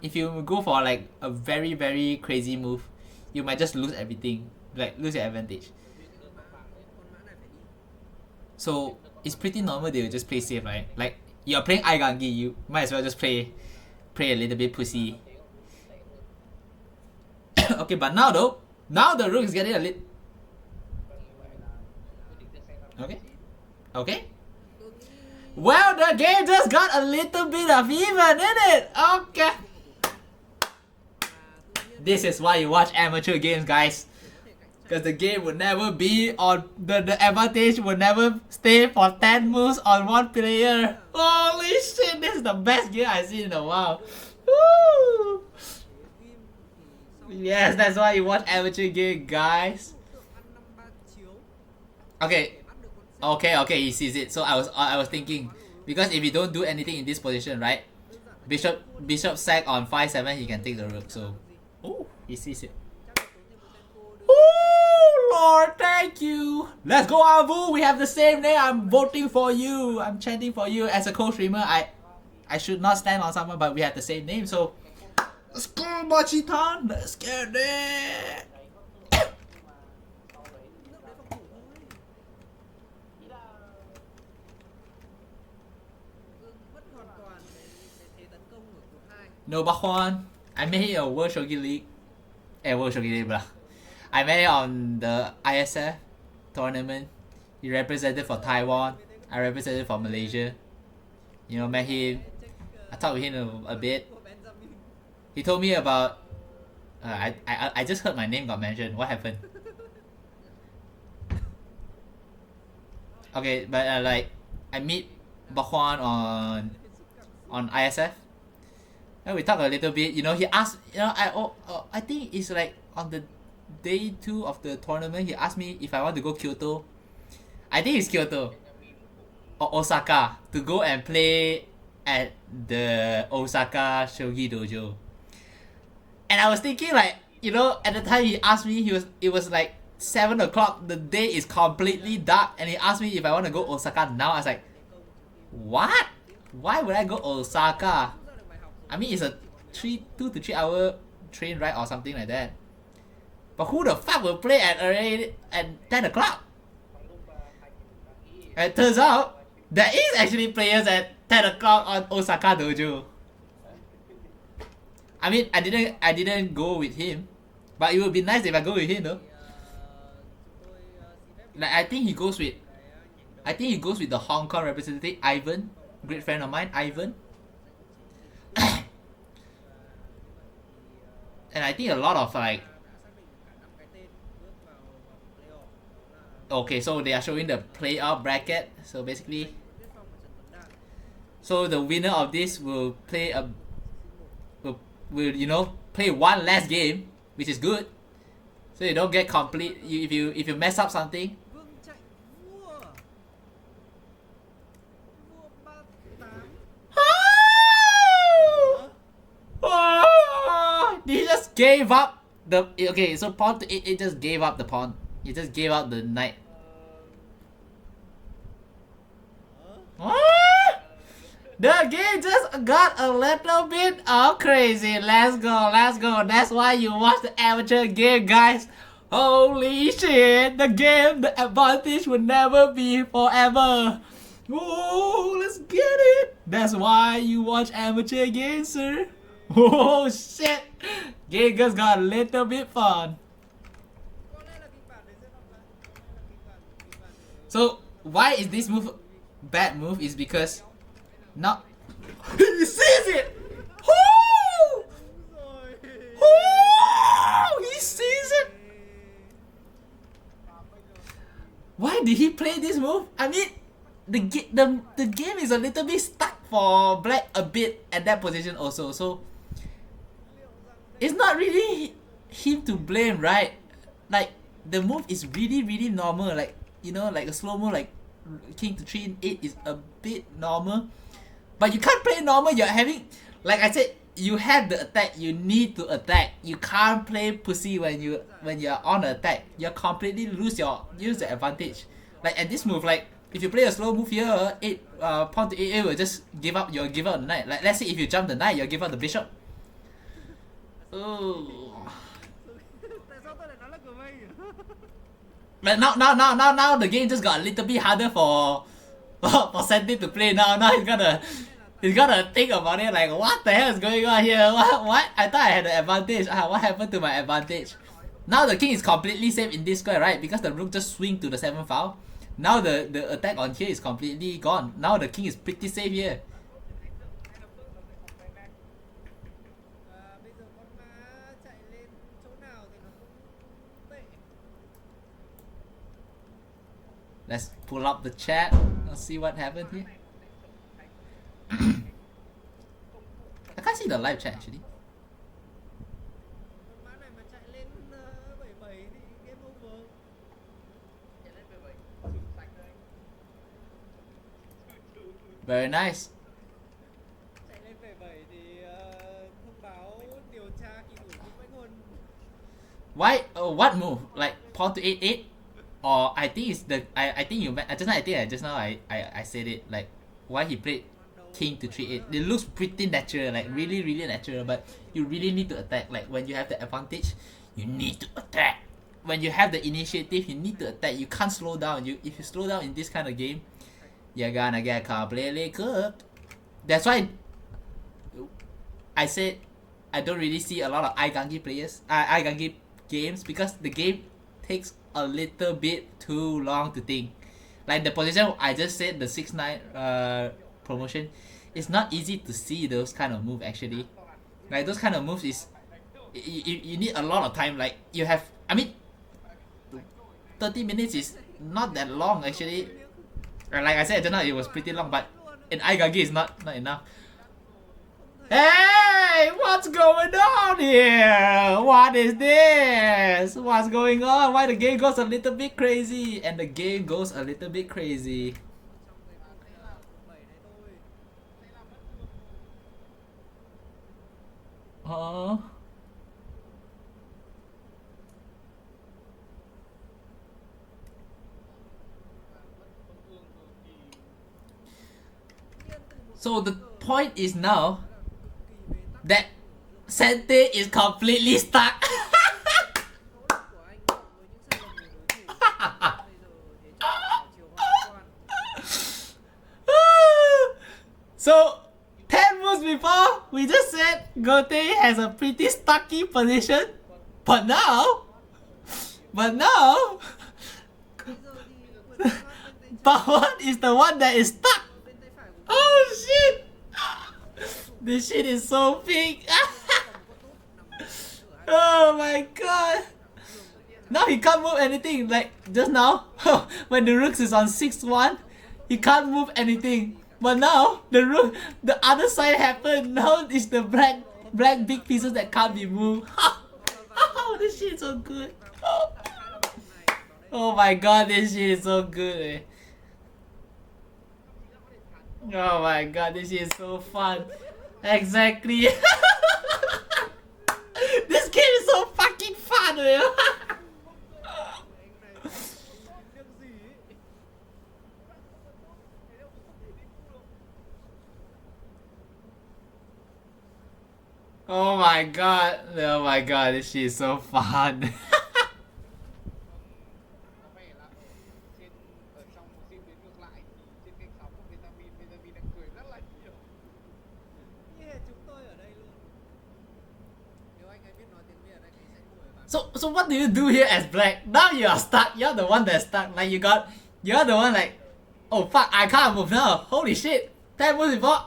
if you go for like a very crazy move, you might just lose everything. Like, lose your advantage. So it's pretty normal they will just play safe, right? Like, you're playing Aigangi, you might as well just play a little bit pussy. Okay, but now though, the rook is getting a little. Okay. Well, the game just got a little bit of even, didn't it? Okay. This is why you watch amateur games, guys. Because the game would never be on the advantage would never stay for 10 moves on one player. Holy shit, this is the best game I've seen in a while. Woo! Yes, that's why you watch amateur game, guys. Okay, he sees it. So I was thinking, because if you don't do anything in this position, right? Bishop sack on 5-7, he can take the rook. So, oh, he sees it. Oh Lord, thank you. Let's go, Avu. We have the same name. I'm voting for you. I'm chanting for you. As a co-streamer, I should not stand on someone, but we have the same name. So let's go, Machitan. Let's get it. No, Bakwan. I made it a World Shogi League. World Shogi League, blah. I met him on the ISF tournament. He represented for Taiwan. I represented for Malaysia. Met him. I talked with him a bit. He told me about. I just heard my name got mentioned. What happened? Okay, but like I meet Bakwan on ISF. And we talked a little bit. He asked. I think it's like on the day 2 of the tournament, he asked me if I want to go Kyoto. I think it's Kyoto or Osaka to go and play at the Osaka Shogi Dojo. And I was thinking like, you know, at the time he asked me, it was like 7 o'clock, the day is completely dark, and he asked me if I want to go Osaka now. I was like, what? Why would I go Osaka? I mean, it's a 2 to 3 hour train ride or something like that. But who the fuck will play at 10 o'clock? And it turns out there is actually players at 10 o'clock on Osaka Dojo. I mean, I didn't go with him, but it would be nice if I go with him though. Like I think he goes with the Hong Kong representative Ivan, great friend of mine, Ivan. And I think a lot of like, okay, so they are showing the playoff bracket. So basically, so the winner of this will play will you know, play one last game, which is good. So you don't get complete. If you mess up something. Vương chạy vua. Vua 38. Oh, he just gave up the okay. So pawn to it just gave up the pawn. He just gave up the knight. The game just got a little bit crazy. Let's go. That's why you watch the amateur game, guys. Holy shit, the game, the advantage will never be forever. Oh, let's get it. That's why you watch amateur games, sir. Oh shit, game just got a little bit fun. So why is this move bad move? Is because now he sees it. Oh! Oh! He sees it. Why did he play this move? I mean, the game is a little bit stuck for black a bit at that position also. So it's not really him to blame, right? Like the move is really normal. Like, you know, like a slow mo like king to 3 in 8 is a bit normal. But you can't play normal. You're having, like I said, you have the attack. You need to attack. You can't play pussy when you're on the attack. You completely use the advantage. Like at this move, like if you play a slow move here, pawn to 8 will just give up. You'll give up the knight. Like let's say if you jump the knight, you'll give up the bishop. Oh. But now the game just got a little bit harder for Santi to play. Now he's gotta think about it, like what the hell is going on here? What? I thought I had the advantage. What happened to my advantage? Now the king is completely safe in this square, right? Because the rook just swing to the 7th file. Now the attack on here is completely gone. Now the king is pretty safe here. Let's pull up the chat. Let's see what happened here. I can't see the live chat actually. Very nice. Why? What move? Like pawn to 8/8? Or I think it's the I think you just now I said it, like why he played king to 3/8. It looks pretty natural, like really natural, but you really need to attack. Like when you have the advantage, you need to attack. When you have the initiative, you need to attack. You can't slow down. If you slow down in this kind of game, you're gonna get completely cooked. That's why I said I don't really see a lot of Igangi players, Igangi games, because the game takes a little bit too long to think. Like the position I just said, the 6-9 promotion, it's not easy to see those kind of moves actually. Like those kind of moves is you need a lot of time. Like you have, I mean, 30 minutes is not that long actually. Like I said just now, it was pretty long, but in Igagi it's not enough. Hey, what's going on here? What is this? What's going on? Why the game goes a little bit crazy? And the game goes a little bit crazy. Oh. So the point is now that Sente is completely stuck. So 10 moves before, we just said Gote has a pretty stucky position, but now Po-hsuan is the one that is stuck. Oh shit! This shit is so big. Oh my god! Now he can't move anything. Like just now, when the rook is on 6-1, he can't move anything. But now the other side happened. Now it's the black big pieces that can't be moved. Oh, this shit is so good. Oh my god, this shit is so good. Eh. Oh my god, this shit is so fun. Exactly. This game is so fucking fun, man. Oh my god, this shit is so fun. Có vẻ là ở trong một diễn biến ngược lại thì trên kênh sóng của Vitamin đang cười rất là nhiều. Như hệ chúng tôi ở đây luôn. Nếu anh ấy biết nói tiếng Việt anh ấy sẽ đuổi bạn. So what do you do here as black? Now you are stuck. You're the one that's stuck. Like you're the one like, oh fuck, I can't move now. Holy shit. 10 moves before.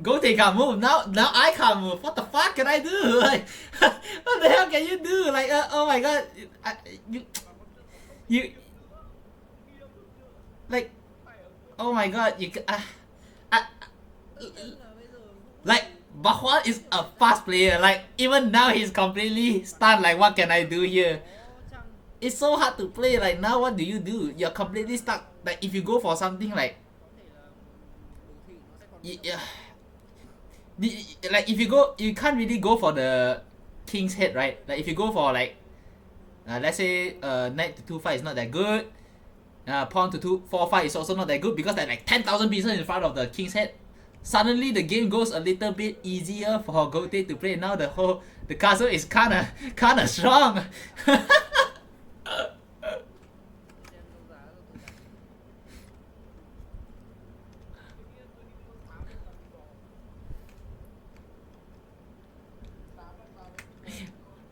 Gote can't move. Now I can't move. What the fuck can I do? Like, what the hell can you do? Like, oh my god, you, like, oh my god, like, Po-hsuan is a fast player. Like, even now he's completely stunned. Like, what can I do here? It's so hard to play. Like, now what do? You're completely stuck. Like, if you go for something like, yeah. Like if you can't really go for the king's head, right? Like if you go for like, let's say knight to 2-5 is not that good. Pawn to 4-5 is also not that good because there's like 10,000 pieces in front of the king's head. Suddenly the game goes a little bit easier for Gote to play. Now the castle is kinda strong.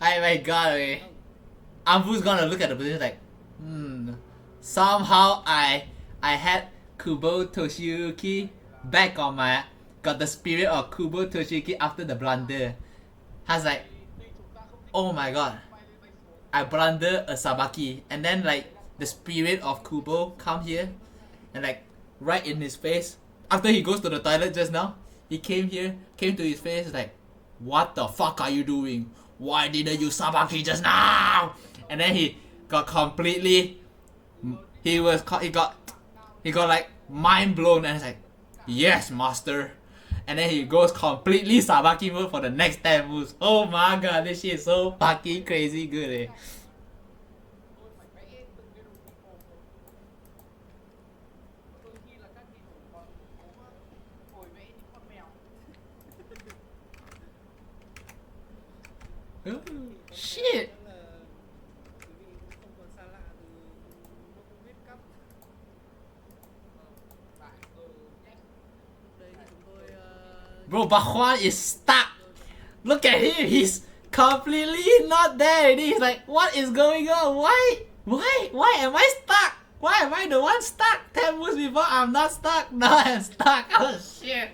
Oh my god, okay. Ambu's gonna look at the position like, somehow I had Kubo Toshiyuki back on got the spirit of Kubo Toshiyuki after the blunder. Has like, oh my god, I blunder a Sabaki, and then like the spirit of Kubo come here and like right in his face. After he goes to the toilet just now, he came to his face like, what the fuck are you doing? Why didn't you Sabaki just now? And then he got completely, he got like mind blown, and it's like, yes master. And then he goes completely Sabaki mode for the next 10 moves. Oh my god, this shit is so fucking crazy good, eh. Oh, shit. Bro, Po-hsuan is stuck. Look at him, he's completely not there. He's like, what is going on? Why am I stuck? Why am I the one stuck? 10 moves before I'm not stuck. Now I'm stuck. Oh shit.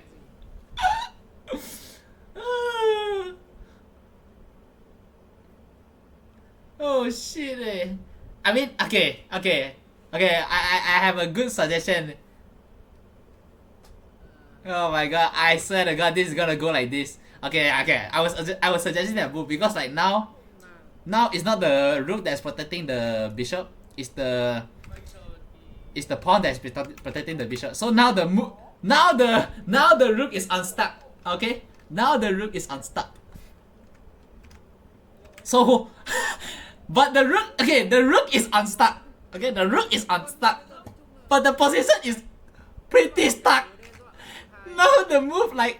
Oh shit, eh. I mean, okay. I have a good suggestion. Oh my god, I swear to god, this is gonna go like this. Okay. I was suggesting that move because like now it's not the rook that's protecting the bishop. It's the pawn that's protecting the bishop. So now the rook is unstuck. Okay, now the rook is unstuck. So, but the rook, okay, the rook is unstuck. Okay, the rook is unstuck, but the position is pretty stuck. Now the move like,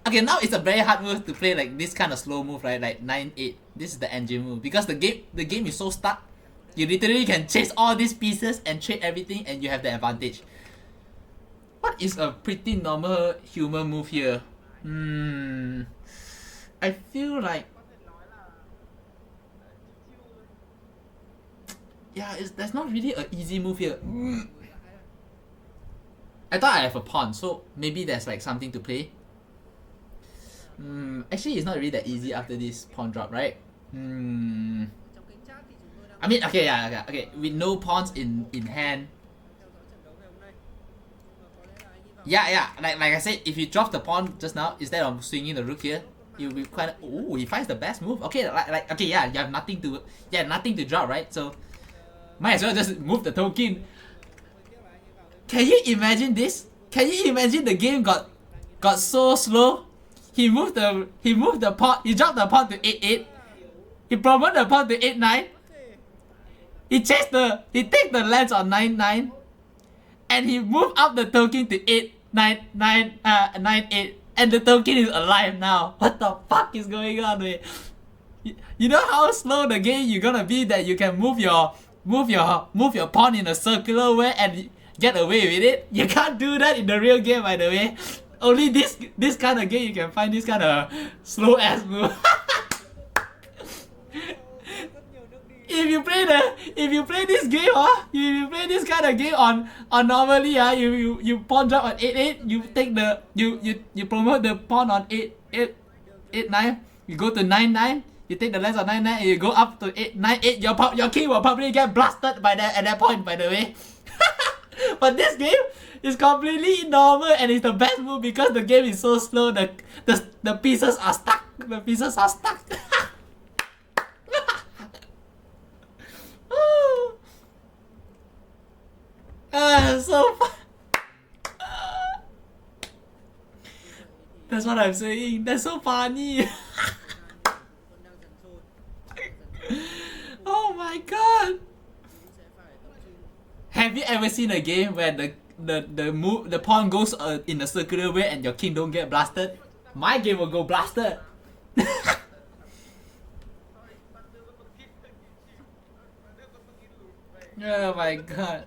okay, now it's a very hard move to play like this kind of slow move, right? Like 9-8. This is the engine move because the game is so stuck. You literally can chase all these pieces and trade everything, and you have the advantage. What is a pretty normal human move here? I feel like, yeah, there's not really an easy move here. I thought I have a pawn, so maybe there's like something to play. Actually, it's not really that easy after this pawn drop, right? I mean, okay, yeah, okay. With no pawns in hand. Yeah. Like I said, if you drop the pawn just now instead of swinging the rook here, you'll be quite. Oh, he finds the best move. Okay, like okay, yeah, you have nothing to drop, right? So might as well just move the token. Can you imagine this? Can you imagine the game got so slow? He moved the pawn. He dropped the pawn to 8-8. He promoted the pawn to 8-9. He takes the lands on 9-9, and he moved up the token to 8-9-9-8, and the token is alive now. What the fuck is going on, man? You know how slow the game you're gonna be that you can move your pawn in a circular way and get away with it? You can't do that in the real game, by the way. Only this kind of game you can find this kind of slow ass move. If you play this game, if you play this kind of game on normally, you pawn drop on 8-8, you take the you promote the pawn on 8-9, you go to 9-9, you take the lands on 9-9, and you go up to 8-9-8. Your king will probably get blasted by at that point, by the way. But this game is completely normal and it's the best move because the game is so slow. The pieces are stuck. The pieces are stuck. So fun. That's what I'm saying. That's so funny. Oh my god. Have you ever seen a game where the pawn goes in a circular way and your king don't get blasted? My game will go blasted. Oh my god.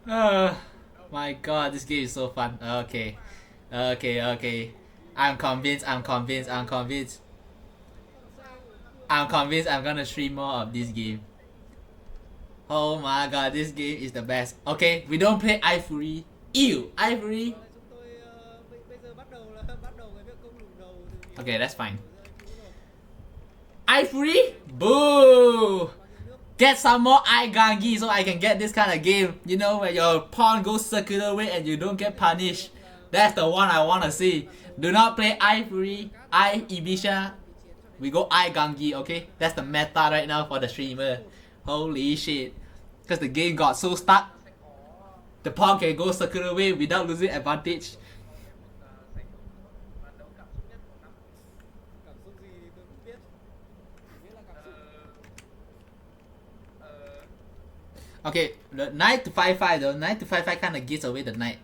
Oh my god, this game is so fun. Okay. I'm convinced I'm gonna stream more of this game. Oh my god, this game is the best. Okay, we don't play ivory. Ew, ivory. Okay, that's fine. Ivory? Boo! Get some more Gangi so I can get this kind of game. You know, where your pawn goes circular way and you don't get punished. That's the one I wanna see. Do not play ivory, Ibisha. We go Gangi, okay? That's the meta right now for the streamer. Holy shit. Because the game got so stuck. The pawn can go circular way without losing advantage. Okay, the knight to 5-5 though. Knight to 5-5 kind of gives away the knight.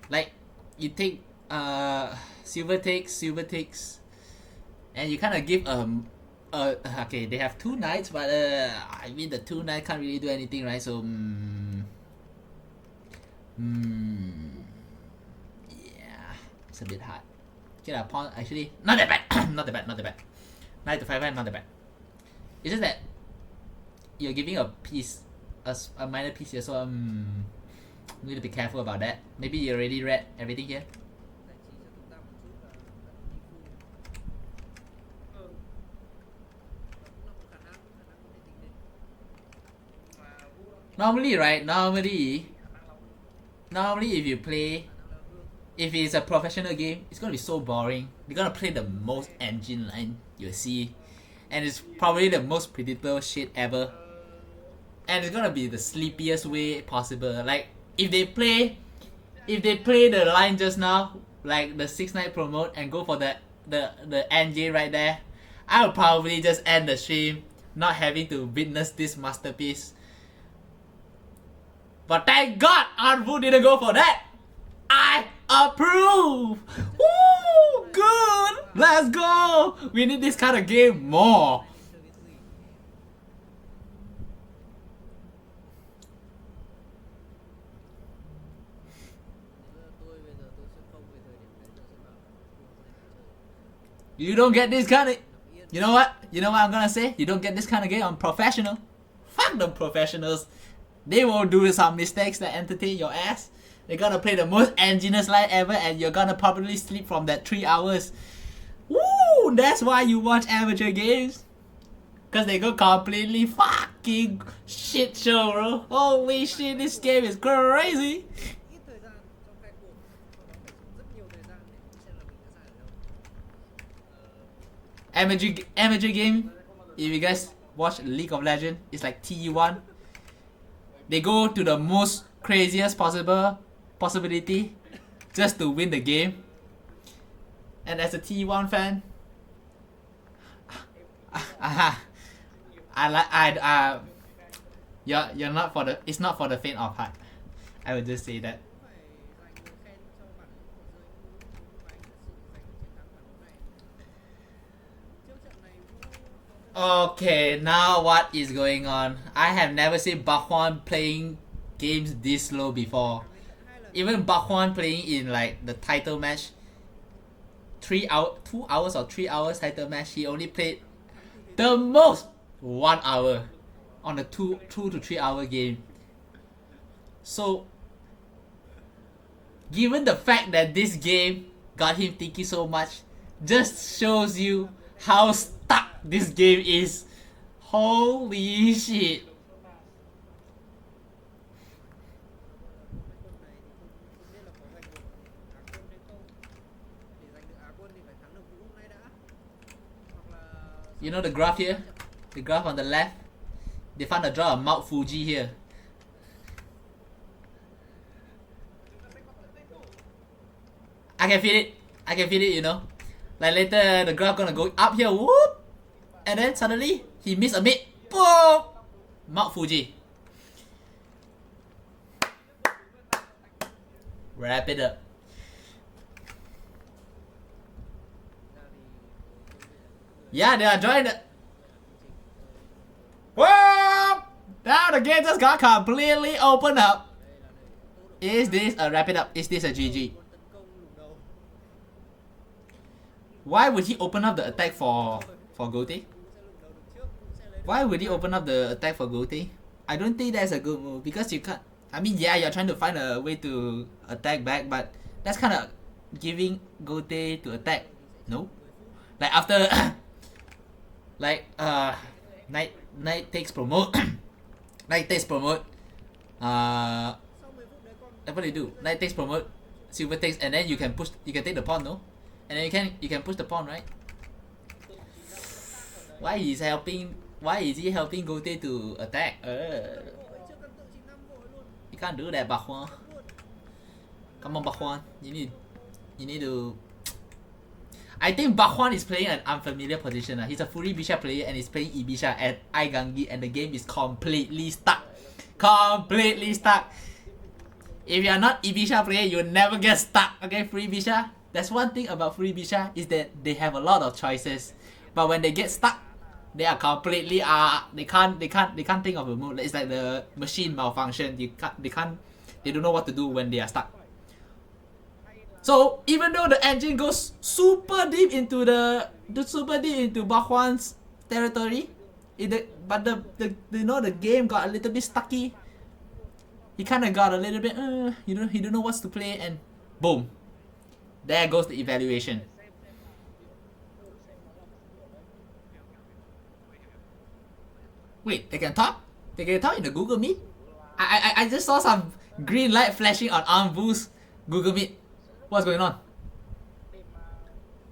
Like, you take silver takes, and you kind of give okay, they have 2 knights, but I mean the 2 knights can't really do anything, right? So yeah, it's a bit hard. Get a pawn, actually not that bad. not that bad. Knight to 5-5, not that bad. It's just that you're giving a piece, a minor piece here, so you need to be careful about that. Maybe you already read everything here. Normally, right? Normally if you play, if it's a professional game, it's gonna be so boring. You're gonna play the most engine line you'll see, and it's probably the most predictable shit ever. And it's gonna be the sleepiest way possible. Like, if they play if they play the line just now, like the 6-night promote, and go for the NJ right there, I would probably just end the stream, not having to witness this masterpiece. But thank God Anvu didn't go for that. I approve. Woo, good. Let's go. We need this kind of game more. You don't get this kind of... You know what? You know what I'm gonna say? You don't get this kind of game on professional. Fuck the professionals. They will do some mistakes that entertain your ass. They're gonna play the most ingenious line ever and you're gonna probably sleep from that 3 hours. Woo! That's why you watch amateur games. Cause they go completely fucking shit show, bro. Holy shit, this game is crazy. ít thời gian trong khai cuộc, sau đó phải dùng rất nhiều thời gian để xem là mình đã sai ở đâu. Amateur game, if you guys watch League of Legends, it's like T1. They go to the most craziest possibility just to win the game. And as a T1 fan, you're not for the, it's not for the faint of heart. I would just say that. Okay, now what is going on? I have never seen Po-hsuan playing games this slow before. Even Po-hsuan playing in like the title match, 2 hours or 3 hours title match, he only played the most 1 hour on a 2 to 3 hour game. So, given the fact that this game got him thinking so much, just shows you how stuck this game is. Holy shit. You know the graph here? The graph on the left? They found a draw of Mount Fuji here. I can feel it. I can feel it, you know. Like later the graph gonna go up here, whoop! And then suddenly he missed a mid. Boom! Mount Fuji. Wrap it up. Yeah, they are joining the... Whoa! Now the game just got completely opened up. Is this a wrap it up? Is this a GG? Why would he open up the attack for Gote? Why would he open up the attack for Gote? I don't think that's a good move because you can't... I mean, yeah, you're trying to find a way to attack back, but that's kind of giving Gote to attack. No? Like after... like, Knight takes promote. Knight takes promote. What do you do? Knight takes promote. Silver takes, and then you can push... You can take the pawn, no? And then you can push the pawn, right? Why is he helping Gote to attack? You can't do that, Po-hsuan. Come on, Po-hsuan. You need to... I think Po-hsuan is playing an unfamiliar position. He's a Fury Bisha player and he's playing Ibisha at Aigangi and the game is completely stuck. Completely stuck. If you're not Ibisha player, you'll never get stuck. Okay, Fury Bisha? That's one thing about Fury Bisha is that they have a lot of choices. But when they get stuck, they are completely they can't think of a move. It's like the machine malfunction. They don't know what to do when they are stuck. So even though the engine goes super deep into Po-hsuan's territory, but the game got a little bit stucky. He kind of got a little bit he don't know what to play, and boom, there goes the evaluation. Wait, they can talk? They can talk in the Google Meet? I just saw some green light flashing on Anvu's Google Meet. What's going on?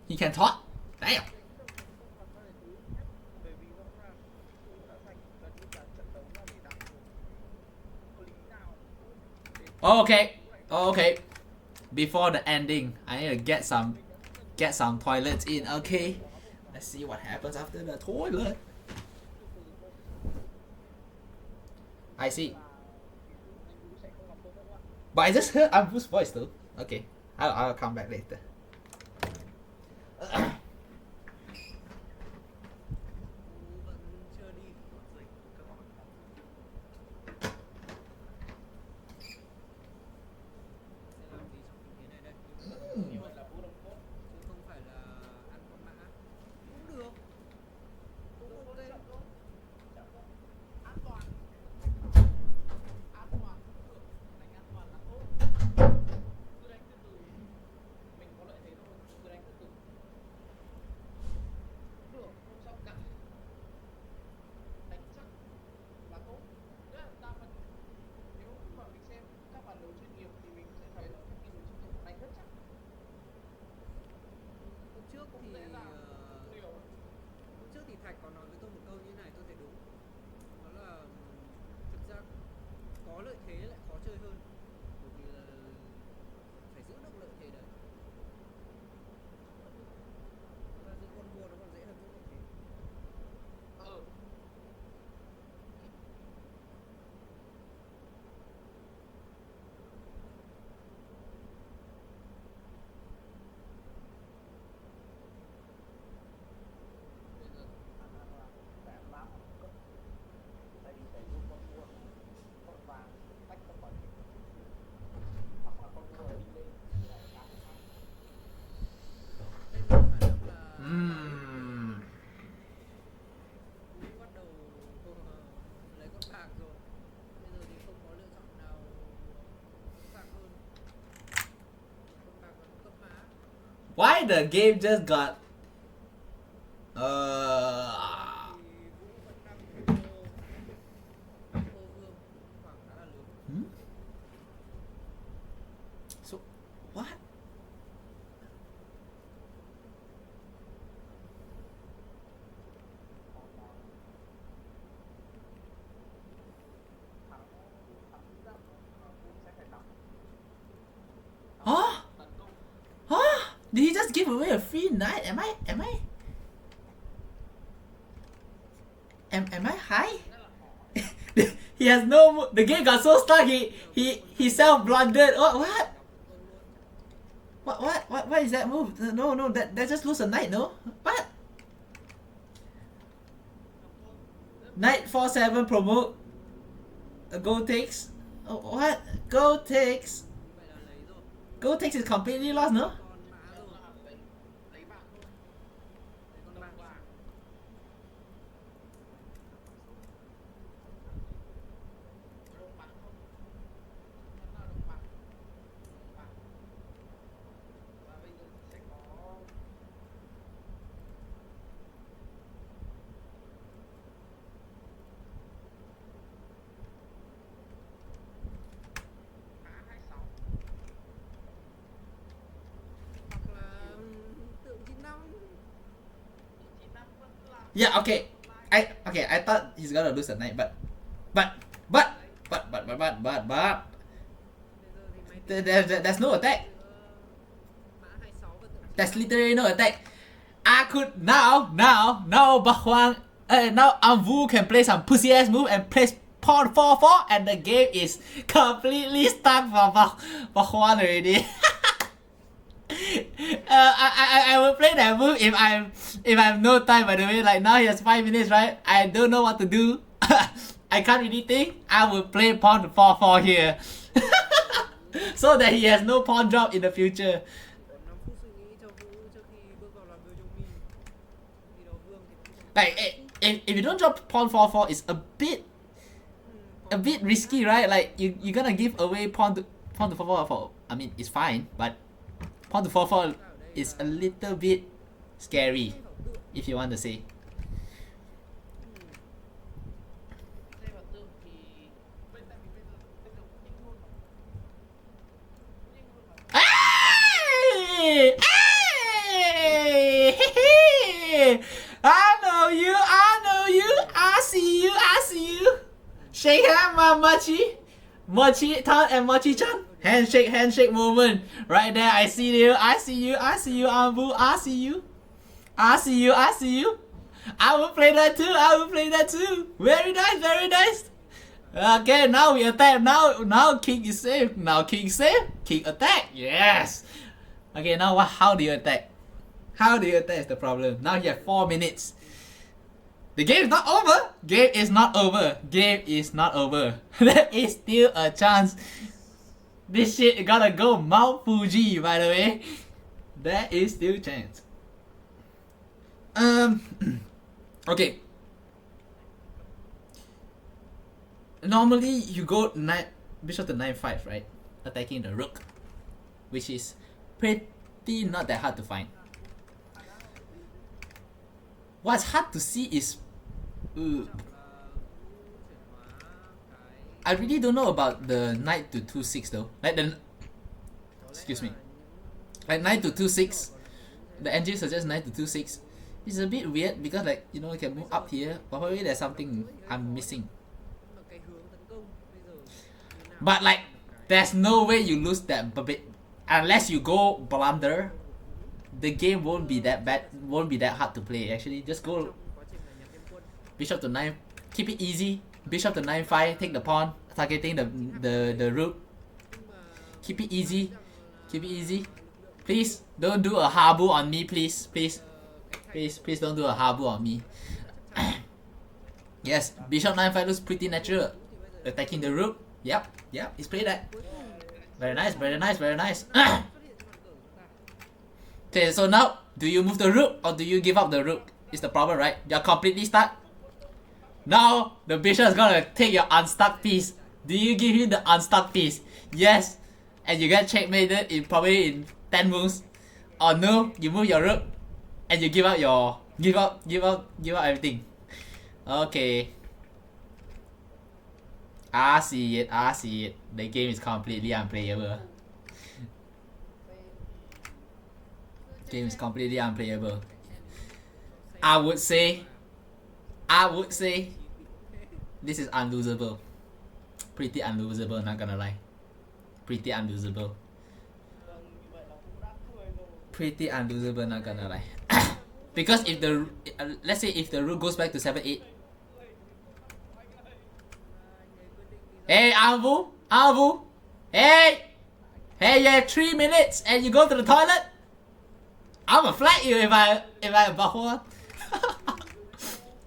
He can talk? Damn. Oh, okay. Oh, okay. before the ending, I need to get some toilets in. Okay, let's see what happens after the toilet. I see. But I just heard Ambu's voice though. Okay, I'll come back later. vẫn chưa đi dịch các bạn. Sẽ làm gì trong tình thế này đây? Như vậy là vô đồng cốt chứ không phải là ăn con mã. Cũng được. Cũng ok. An toàn. An toàn. Đánh an toàn là tốt. Cứ đánh từ từ. Mình có lợi thế thôi. Cứ đánh từ từ. Được, không sao cả. Đánh chắc là tốt. Tức là đa phần nếu mà mình xem các bạn đấu chuyên nghiệp thì mình sẽ thấy là các kỳ đấu chuyên nghiệp đánh rất chắc. Hôm trước Không thì dễ dàng liều. hôm trước thì Thạch có nói với tôi một câu như này tôi thấy đúng. Đó là thực ra có lợi thế lại khó chơi hơn. Bởi vì là phải giữ được lợi thế đấy. Thực ra giữ con vua nó còn dễ hơn giữ lợi thế. Ừ. Bây giờ khả năng là sẽ lá một cấp. Tại vì phải dùng con vua con vàng tách ra khỏi mình. Hoặc là con vua đi lên thì lại khá là hay. Bây giờ khả năng là Cú bắt đầu lấy con bạc rồi. Bây giờ thì không có lựa chọn nào dễ dàng hơn. Con bạc và cấp mã. Why the game just got Thì Vũ vẫn đang ô vương khoảng khá là lớn. so what? Huh? Huh? Did he just give away a free knight? Am I high? He has no. The game got so stuck. He self blundered. What is that move? No, that just lose a knight. No, what? Knight 4/7 promote. Go takes. Oh, what? Go takes. Vậy là lấy rồi. Go takes is completely lost. No. Con mã rồi. Lấy bạc thôi. Lấy con bạc. Đồng bạc không? Vẫn là đồng bạc. Đồng bạc. Và bây giờ sẽ có mã 26. Hoặc là tượng 95. 95 vẫn là Yeah. Okay. I thought he's gonna lose a knight, but. Bây giờ thì mày There's no attack. mã 26 và tượng That's literally no attack. I could now Po-hsuan, now Amvu can play some pussy ass move and place pawn 4/4 and the game is completely stuck for Po-hsuan already. I will play that move if I have no time. By the way, like now he has 5 minutes, right? I don't know what to do. I can't really think. I will play pawn 4/4 here, so that he has no pawn drop in the future. Còn 5 phút suy nghĩ cho Vũ trước khi bước vào làm người trong mi. Thì đầu vương thì cũng không. Like if you don't drop pawn 4/4, it's a bit risky, right? Like you're gonna give away pawn to 4/4. I mean, it's fine, but pawn to 4/4 is a little bit scary, if you want to say. Xe và tượng thì bên tại vì bây giờ cũng nhanh luôn mà. Cũng nhanh luôn mà. Hey! I know you. I see you. Shake hand, Mochi. Mochi-tan and Mochi-chan. Handshake moment. Right there, I see you, Ambu. I see you. I will play that too. Very nice. Okay, now we attack. Now King is safe. King attack. Yes. Okay, now how do you attack? How do you attack is the problem. Now you have 4 minutes. The game is not over. There is still a chance. This shit gotta go Mount Fuji, by the way. There is still chance. Okay. Normally you go bishop to 9-5, right? Attacking the rook, which is pretty not that hard to find. What's hard to see is I really don't know about the knight to 2-6 though. Like excuse me. Like knight to 2-6. The engine suggests knight to 2-6. It's a bit weird because like you can move up here, but probably there's something I'm missing. But like there's no way you lose that unless you go blunder. The game won't be that bad, won't be that hard to play actually. Just go bishop to 9, keep it easy. Bishop to 9-5, take the pawn, targeting the rook. Keep it easy. Please don't do a habu on me, please don't do a habu on me. Yes, bishop 9-5 looks pretty natural. Attacking the rook. Yep, he's played that. Very nice. Okay, so now, do you move the rook or do you give up the rook? Is the problem, right? You're completely stuck. Now, the bishop is gonna take your unstuck piece. Do you give him the unstuck piece? Yes. And you get checkmated in probably in 10 moves. Or no, you move your rook and you give up everything. Okay. I see it. The game is completely unplayable. I would say this is unlosable. Pretty unlosable, not gonna lie. Pretty unlosable, not gonna lie. Because if the let's say if the rook goes back to 7-8. Hey, Avu. Hey, you have 3 minutes and you go to the toilet. I'ma flag you if I bahua.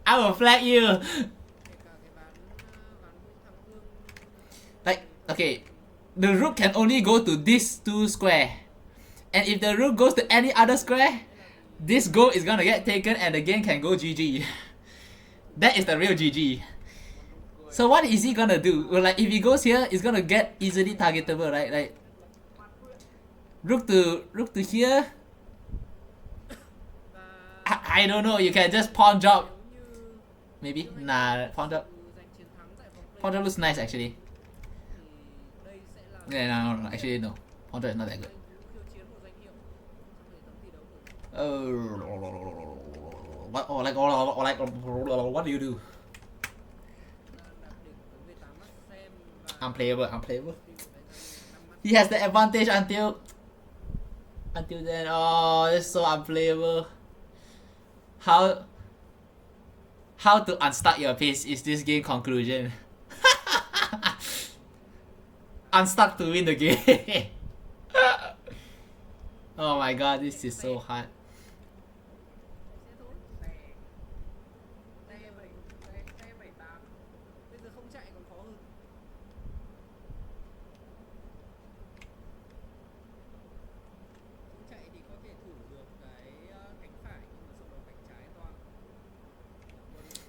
I will flag you. Like, okay, the rook can only go to this 2 square, and if the rook goes to any other square, this goal is gonna get taken and the game can go GG. That is the real GG. So what is he gonna do? Well, like if he goes here, it's gonna get easily targetable, right? Like rook to here. I don't know. You can just pawn drop. Maybe nah. Pawn drop looks nice actually. Yeah, no. Actually no. Pawn drop is not that good. What do you do? Unplayable. He has the advantage until then. Oh, it's so unplayable. How to unstuck your piece is this game conclusion. Unstuck to win the game. Oh my god, this is so hard.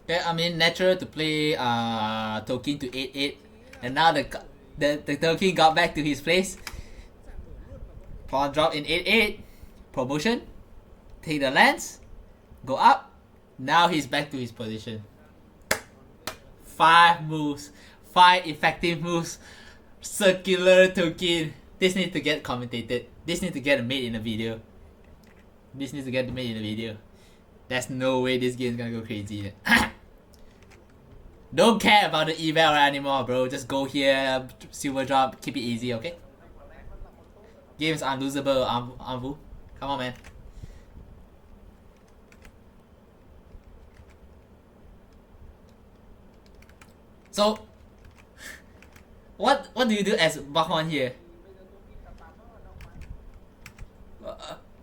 Yeah, I mean natural to play Tolkien to 8-8, and now the Tolkien got back to his place. Pawn drop in 8-8, promotion, take the lance, go up. Now he's back to his position. 5 moves, 5 effective moves, circular Tolkien. This needs to get commentated. This needs to get made in a video. There's no way this game is gonna go crazy. Don't care about the eval anymore, bro. Just go here, silver drop, keep it easy, okay? Game's unlosable, Anvu. Come on, man. So, what do you do as Po-hsuan here?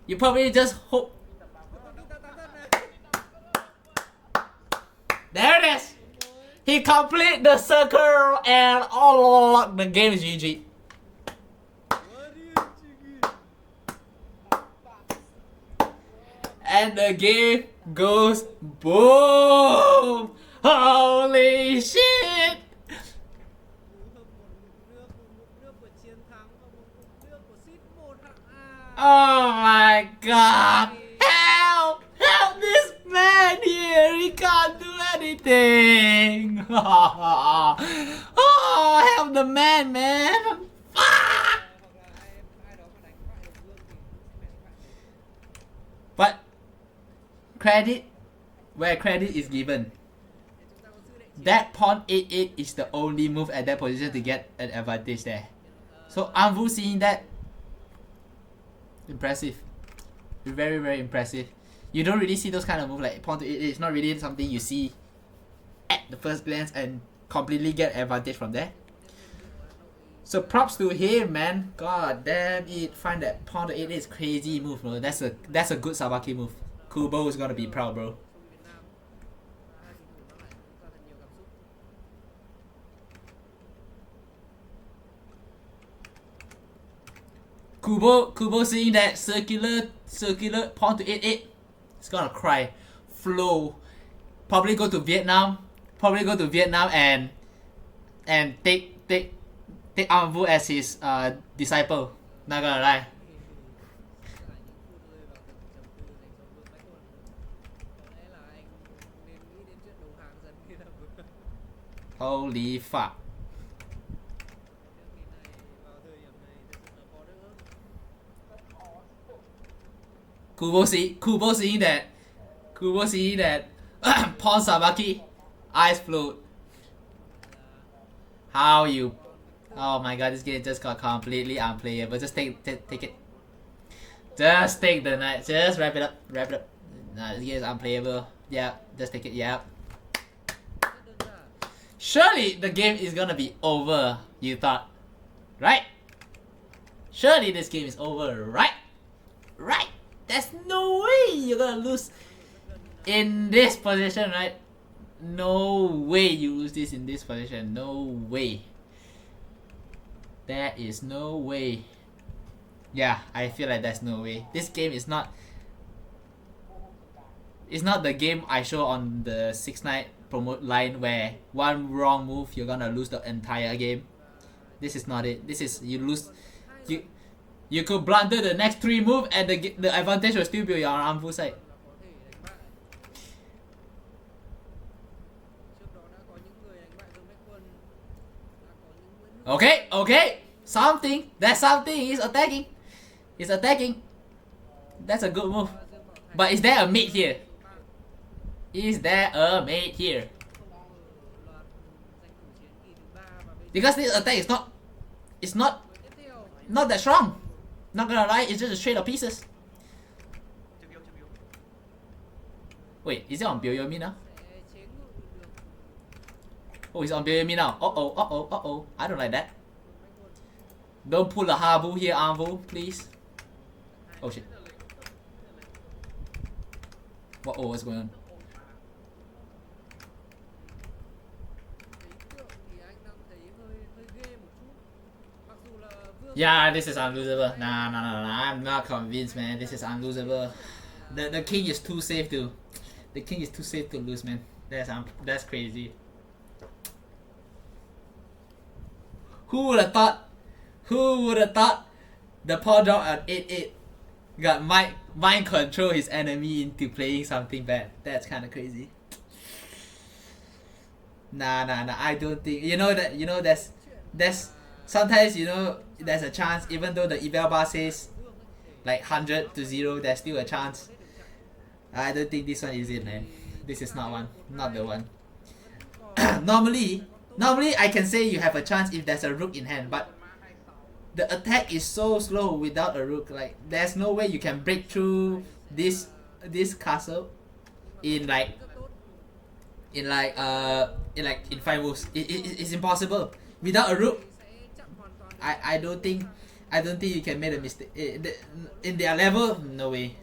You probably just hope. There it is. He complete the circle and all the game is GG. And the game goes boom. Holy shit. Oh my god. Help! Help this man here. He can't do anything. Oh, help the man, Fuck! But credit where credit is given. That pawn 8-8 is the only move at that position to get an advantage there. So Anvu seeing that, impressive. Very, very impressive. You don't really see those kind of moves like pawn to 8-8. It's not really something you see at the first glance and completely get advantage from there. So props to him, man. God damn it. Find that pawn to 8-8 is crazy move, bro. That's a good Sabaki move. Kubo is gonna be proud, bro. Kubo seeing that circular pawn to 8-8. It's gonna cry. Flow. Probably go to Vietnam and take Anvu as his disciple. Not gonna lie. Holy fuck. Kubo seeing that pawn Sabaki, eyes float. How you? Oh my god, this game just got completely unplayable. Just take it. Just take the knight. Just wrap it up. Nah, this game is unplayable. Yeah, just take it. Yeah. Surely the game is gonna be over. You thought, right? Surely this game is over, right? Right? There's no way you're gonna lose in this position, right? No way you lose this in this position. No way. There is no way. Yeah, I feel like there's no way. This game is not. It's not the game I show on the 6-night promote line where one wrong move you're gonna lose the entire game. This is not it. This is you lose. You could blunder the next 3 moves and the advantage will still be on Anvu's side. Okay. That something is attacking. It's attacking. That's a good move. But is there a mate here? Is there a mate here? Because this attack is not that strong. Not gonna lie, it's just a trade of pieces. Wait, is it on Byoyomi now? Oh, it's on Byoyomi now. Uh-oh. I don't like that. Don't pull a Habu here, Anvu, please. Oh shit. What's going on? Yeah, this is unlosable. Nah, I'm not convinced, man. This is unlosable. The king is too safe to. The king is too safe to lose, man. That's crazy. Who would have thought? The pawn drop at 8-8 got mind control his enemy into playing something bad. That's kind of crazy. Nah. I don't think there's sometimes there's a chance, even though the eval bar says like 100 to 0, there's still a chance. I don't think this one is it, man. This is not the one. normally I can say you have a chance if there's a rook in hand, but the attack is so slow without a rook. Like there's no way you can break through this castle in like in 5 moves. It's impossible without a rook. I don't think you can make a mistake in their level. No way.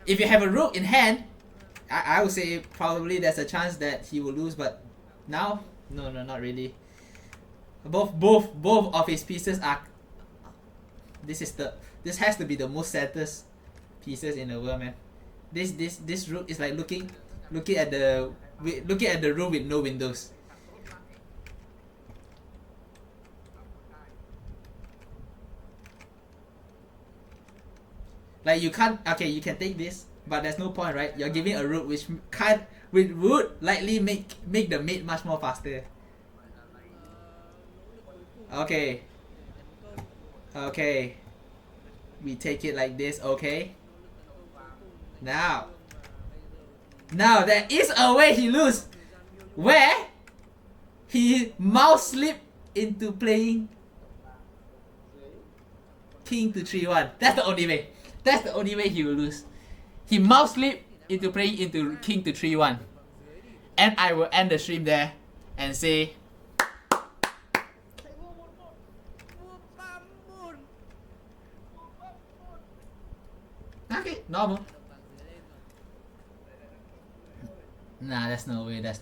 If you have a rook in hand, I would say probably there's a chance that he will lose, but now no, not really. Both of his pieces are. This has to be the most saddest pieces in the world, man. This rook is like looking at the room with no windows. Like you can't. Okay, you can take this, but there's no point, right? You're giving a rook which would likely make the mate much more faster. Okay. We take it like this, okay? Now there is a way he lose, where he mouse slip into playing king to 3-1. That's the only way. That's the only way he will lose. He mouse slip into playing into king to 3-1. And I will end the stream there and say okay, normal. Nah, that's no way. There's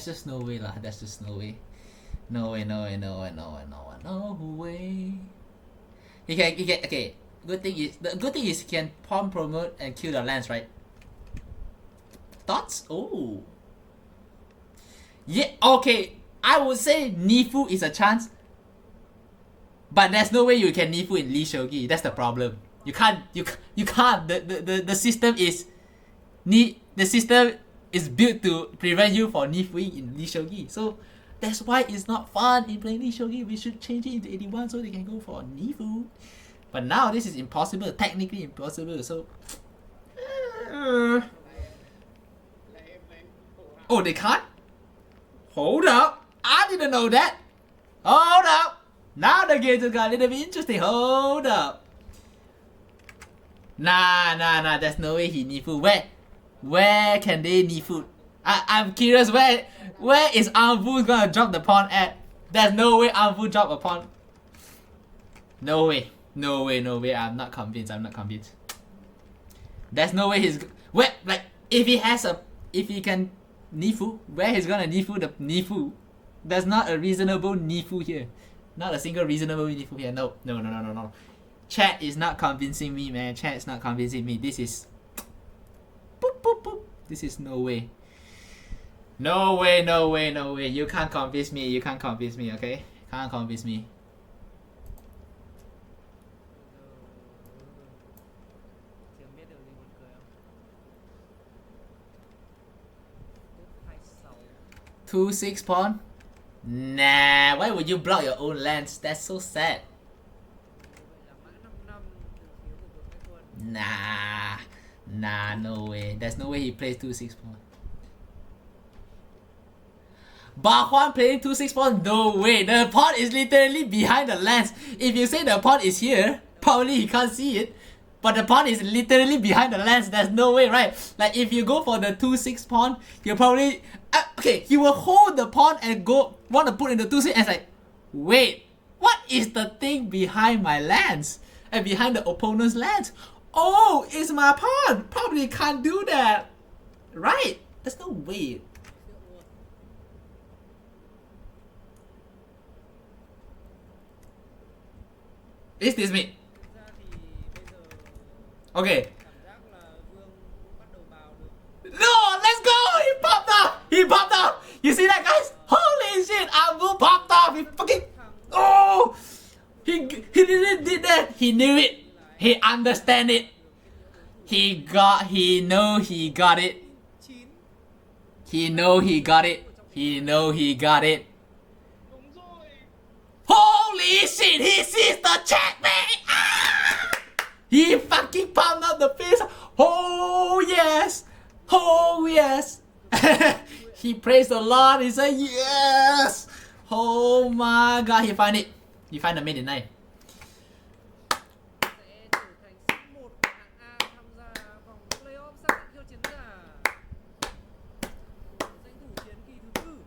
just no way lah. That's just no way. No way. He can okay. The good thing is he can pawn promote and kill the lands, right? Thoughts? Oh. Yeah, okay. I would say Nifu is a chance. But there's no way you can Nifu in Lee Shogi. That's the problem. You can't. The system is built to prevent you from Nifuing in Lee Shogi. So that's why it's not fun in playing Lee Shogi. We should change it into 81 so they can go for Nifu. But now this is impossible, technically impossible. So oh, they can't? Hold up. I didn't know that. Hold up. Now the game just got a little bit interesting. Hold up. Nah. There's no way he Nifu. Where can they Nifu? I'm curious where is Anvu gonna drop the pawn at? There's no way Anvu drop a pawn. No way. I'm not convinced. There's no way he's if he can Nifu, where he's gonna Nifu the Nifu? There's not a reasonable Nifu here. Not a single reasonable Nifu here. No. Chat is not convincing me, man. Chat is not convincing me. This is boop. This is no way. No way. You can't convince me. Okay? Can't convince me. Chưa biết điều gì buồn cười không? 2-6 pawn? Nah, why would you block your own lands? That's so sad. Nah, no way. There's no way he plays 2-6 pawn. Ba Huan playing 2-6 pawn? No way. The pawn is literally behind the lands. If you say the pawn is here, probably he can't see it. But the pawn is literally behind the lands. There's no way, right? Like if you go for the 2-6 pawn, you probably okay. He will hold the pawn and want to put in the 2-6 and it's like, wait, what is the thing behind my lands and behind the opponent's lands? Oh, it's my pawn. Probably can't do that, right? There's no way. Is this me? Okay. No, let's go! He popped up! You see that, guys? Holy shit! Ambu popped up! He fucking... Oh! He did that! He knew it! He understand it! He know he got it! Holy shit! He sees the checkmate! Ah! He fucking pumped up the face! Oh yes! He praised the Lord. He said yes! Oh my god, he find it. You find the mate in 9. sẽ trở thành seed 1 của hạng A tham gia vòng playoff xác định khiêu chiến giả của danh thủ chiến kỳ thứ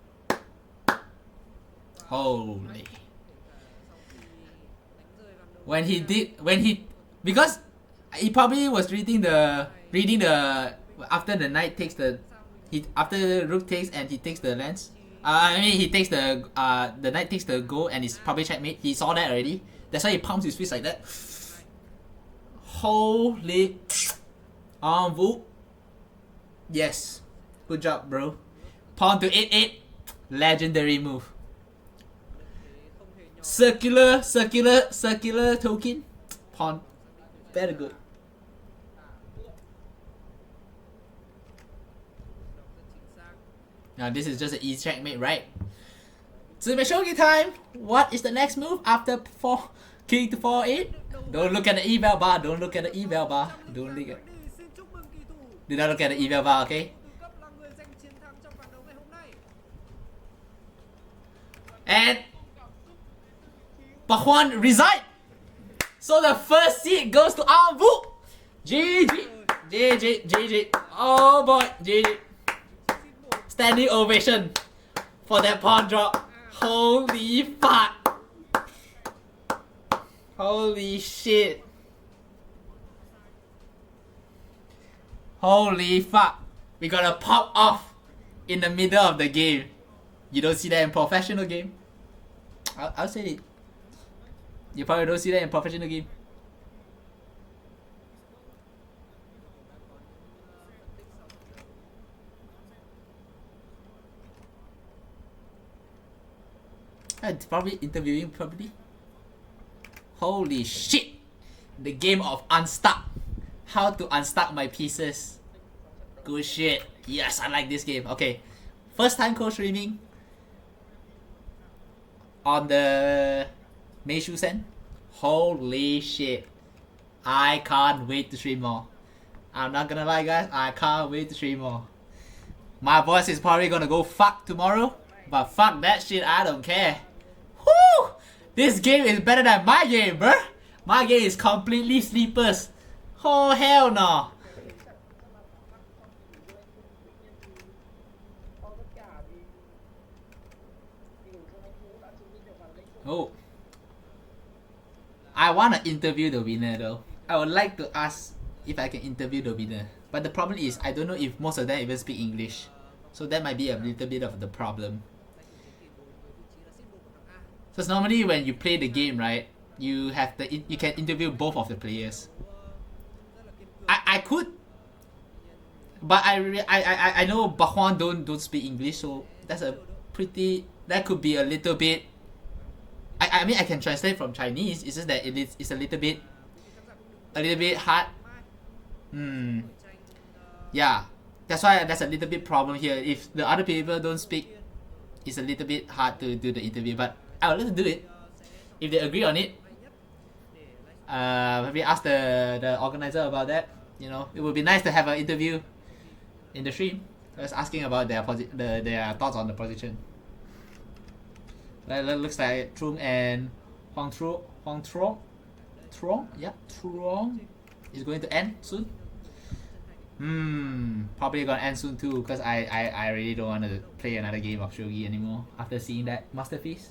4. Holy. Kể cả sau khi đánh rơi vòng đầu When he tiên, did, when he, because he probably was reading the after the knight takes the, after rook takes and he takes the lance. I mean he takes the knight takes the go and it's probably checkmate. He saw that already. That's why he pumps his fist like that. Holy, Vu. Yes, good job, bro. Pawn to 8/8, legendary move. Circular token. Pawn, very good. Now this is just an easy checkmate, right? So Meishu time. What is the next move after king to 4/8? Don't look at the eval bar. Don't look at the eval bar. Don't look at. Do not look at the eval bar, okay? And Po-hsuan resign. So the first seat goes to Vu. GG. Oh boy, GG. Standing ovation for that pawn drop. Holy fuck. Holy shit. Holy fuck. We got a pop off in the middle of the game. You don't see that in professional game. I'll say it. You probably don't see that in professional game. It's probably interviewing probably. Holy shit! The game of unstuck. How to unstuck my pieces. Good shit. Yes, I like this game. Okay. First time co-streaming on the Meishu Sen. Holy shit. I can't wait to stream more. I'm not gonna lie guys, I can't wait to stream more. My voice is probably gonna go fuck tomorrow, but fuck that shit, I don't care. Woo! This game is better than my game, bruh. My game is completely sleepers. Oh hell no. Oh. I wanna interview the winner though. I would like to ask if I can interview the winner. But the problem is I don't know if most of them even speak English. So that might be a little bit of the problem. So normally when you play the game, right, you can interview both of the players. I could, but I know Po-hsuan don't speak English, so that could be a little bit. I mean I can translate from Chinese. It's just that it's a little bit hard. Yeah, that's why that's a little bit problem here. If the other people don't speak, it's a little bit hard to do the interview. But I would like to do it if they agree on it. Maybe ask the organizer about that. You know, it would be nice to have an interview in the stream. Just asking about their thoughts on the position. That looks like Trung and Huang Truong is going to end soon. Probably gonna end soon too, because I really don't want to play another game of shogi anymore after seeing that masterpiece.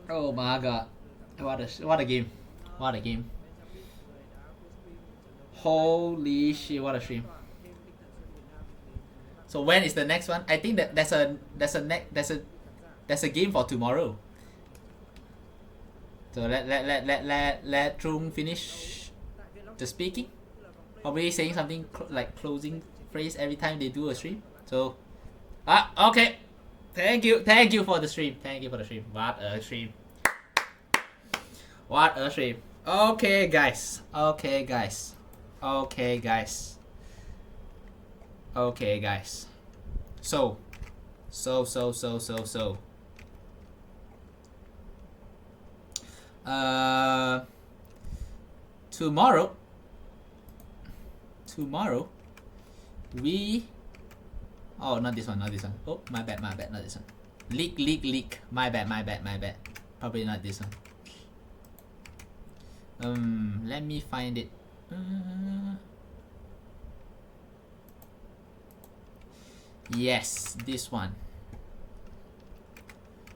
Oh my god, what a game, what a game. Holy shit, what a stream. So when is the next one? I think that there's a game for tomorrow. So let Trung finish the speaking. Probably saying something like closing phrase every time they do a stream. So okay. Thank you for the stream. Thank you for the stream. What a stream. What a stream. Okay guys. Okay guys. Okay guys. Okay guys. So tomorrow we, oh, not this one. Oh, my bad, not this one. Leak. My bad. Probably not this one. Let me find it. Yes, this one.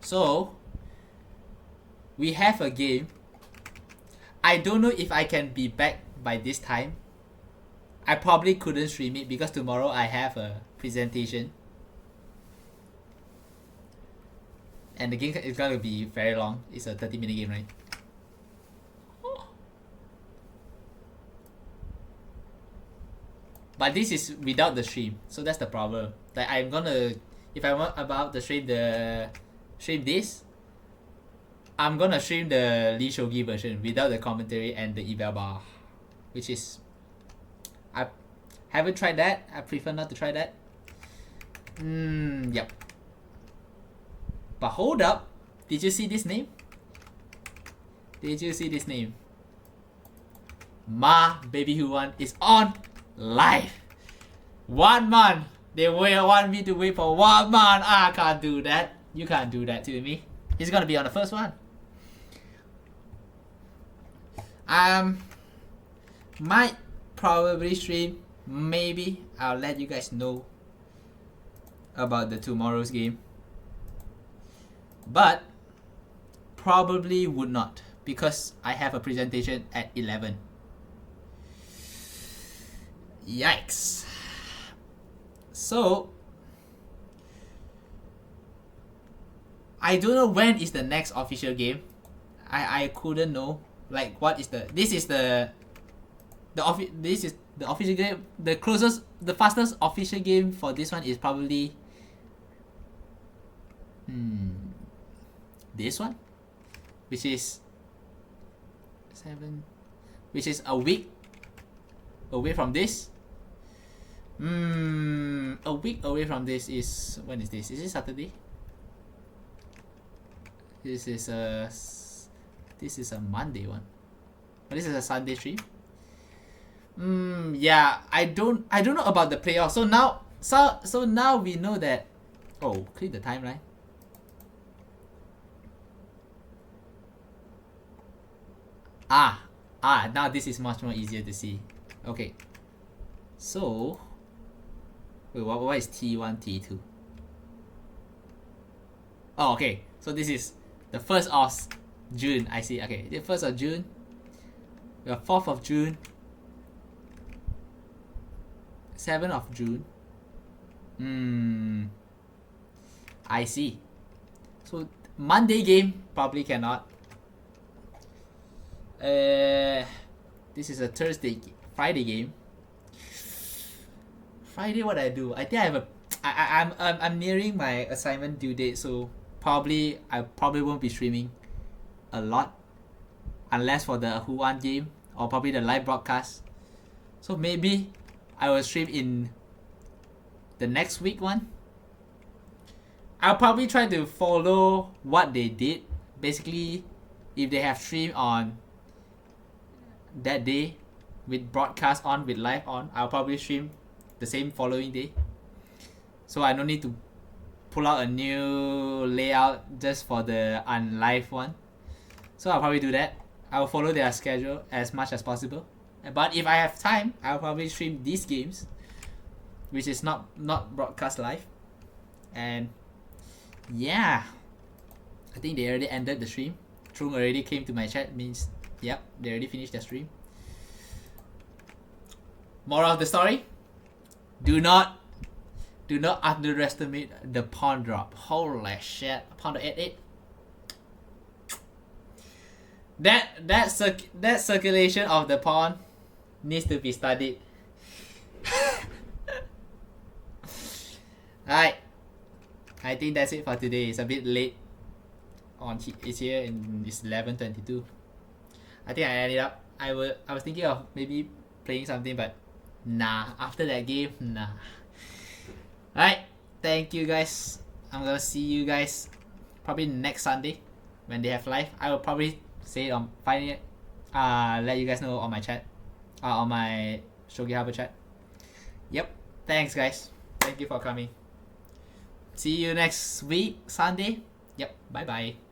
So we have a game. I don't know if I can be back by this time. I probably couldn't stream it because tomorrow I have a presentation. And the game is gonna be very long. It's a 30-minute game, right? But this is without the stream, so that's the problem. Like I'm gonna, if I want about the stream this, I'm gonna stream the Lee Shogi version without the commentary and the eval bar, which is, I haven't tried that. I prefer not to try that. Yep. But hold up, did you see this name? Ma Baby Who is on live. 1 month. They want me to wait for 1 month. I can't do that. You can't do that to me. He's gonna be on the first one. Might probably stream. Maybe I'll let you guys know about the tomorrow's game. But probably would not because I have a presentation at 11. Yikes. So I don't know when is the next official game. I couldn't know like what is the this is the official game. The fastest official game for this one is probably this one, which is 7, which is a week away from this. A week away from this is, when is this? Is it Saturday? This is a Monday one. But this is a Sunday stream. Yeah, I don't know about the playoff. So now we know that. Oh, click the timeline. Now this is much more easier to see. Okay. So, wait, what is T1, T2? Oh, okay. So this is the 1st of June. I see. Okay, the 1st of June. The 4th of June. 7th of June. I see. So Monday game probably cannot. This is a Friday game. Friday, what I do? I think I have I'm nearing my assignment due date, so I probably won't be streaming a lot, unless for the Who-Won game or probably the live broadcast. So maybe I will stream in the next week one. I'll probably try to follow what they did. Basically, if they have stream on that day with broadcast on, with live on, I'll probably stream the same following day. So I don't need to pull out a new layout just for the unlive one. So I'll probably do that. I'll follow their schedule as much as possible. But if I have time, I'll probably stream these games, which is not broadcast live. And yeah, I think they already ended the stream. Trung already came to my chat, means yep, they already finished their stream. Moral of the story: do not underestimate the pawn drop. Holy shit, pawn to 8-8. That circulation of the pawn needs to be studied. Alright, I think that's it for today. It's a bit late. It's here and it's 11:22. I think I ended up. I was thinking of maybe playing something, but nah. After that game, nah. Alright, thank you guys. I'm gonna see you guys probably next Sunday when they have live. I will probably say it on finding it. Let you guys know on my chat, on my Shogi Harbor chat. Yep. Thanks guys. Thank you for coming. See you next week, Sunday. Yep. Bye bye.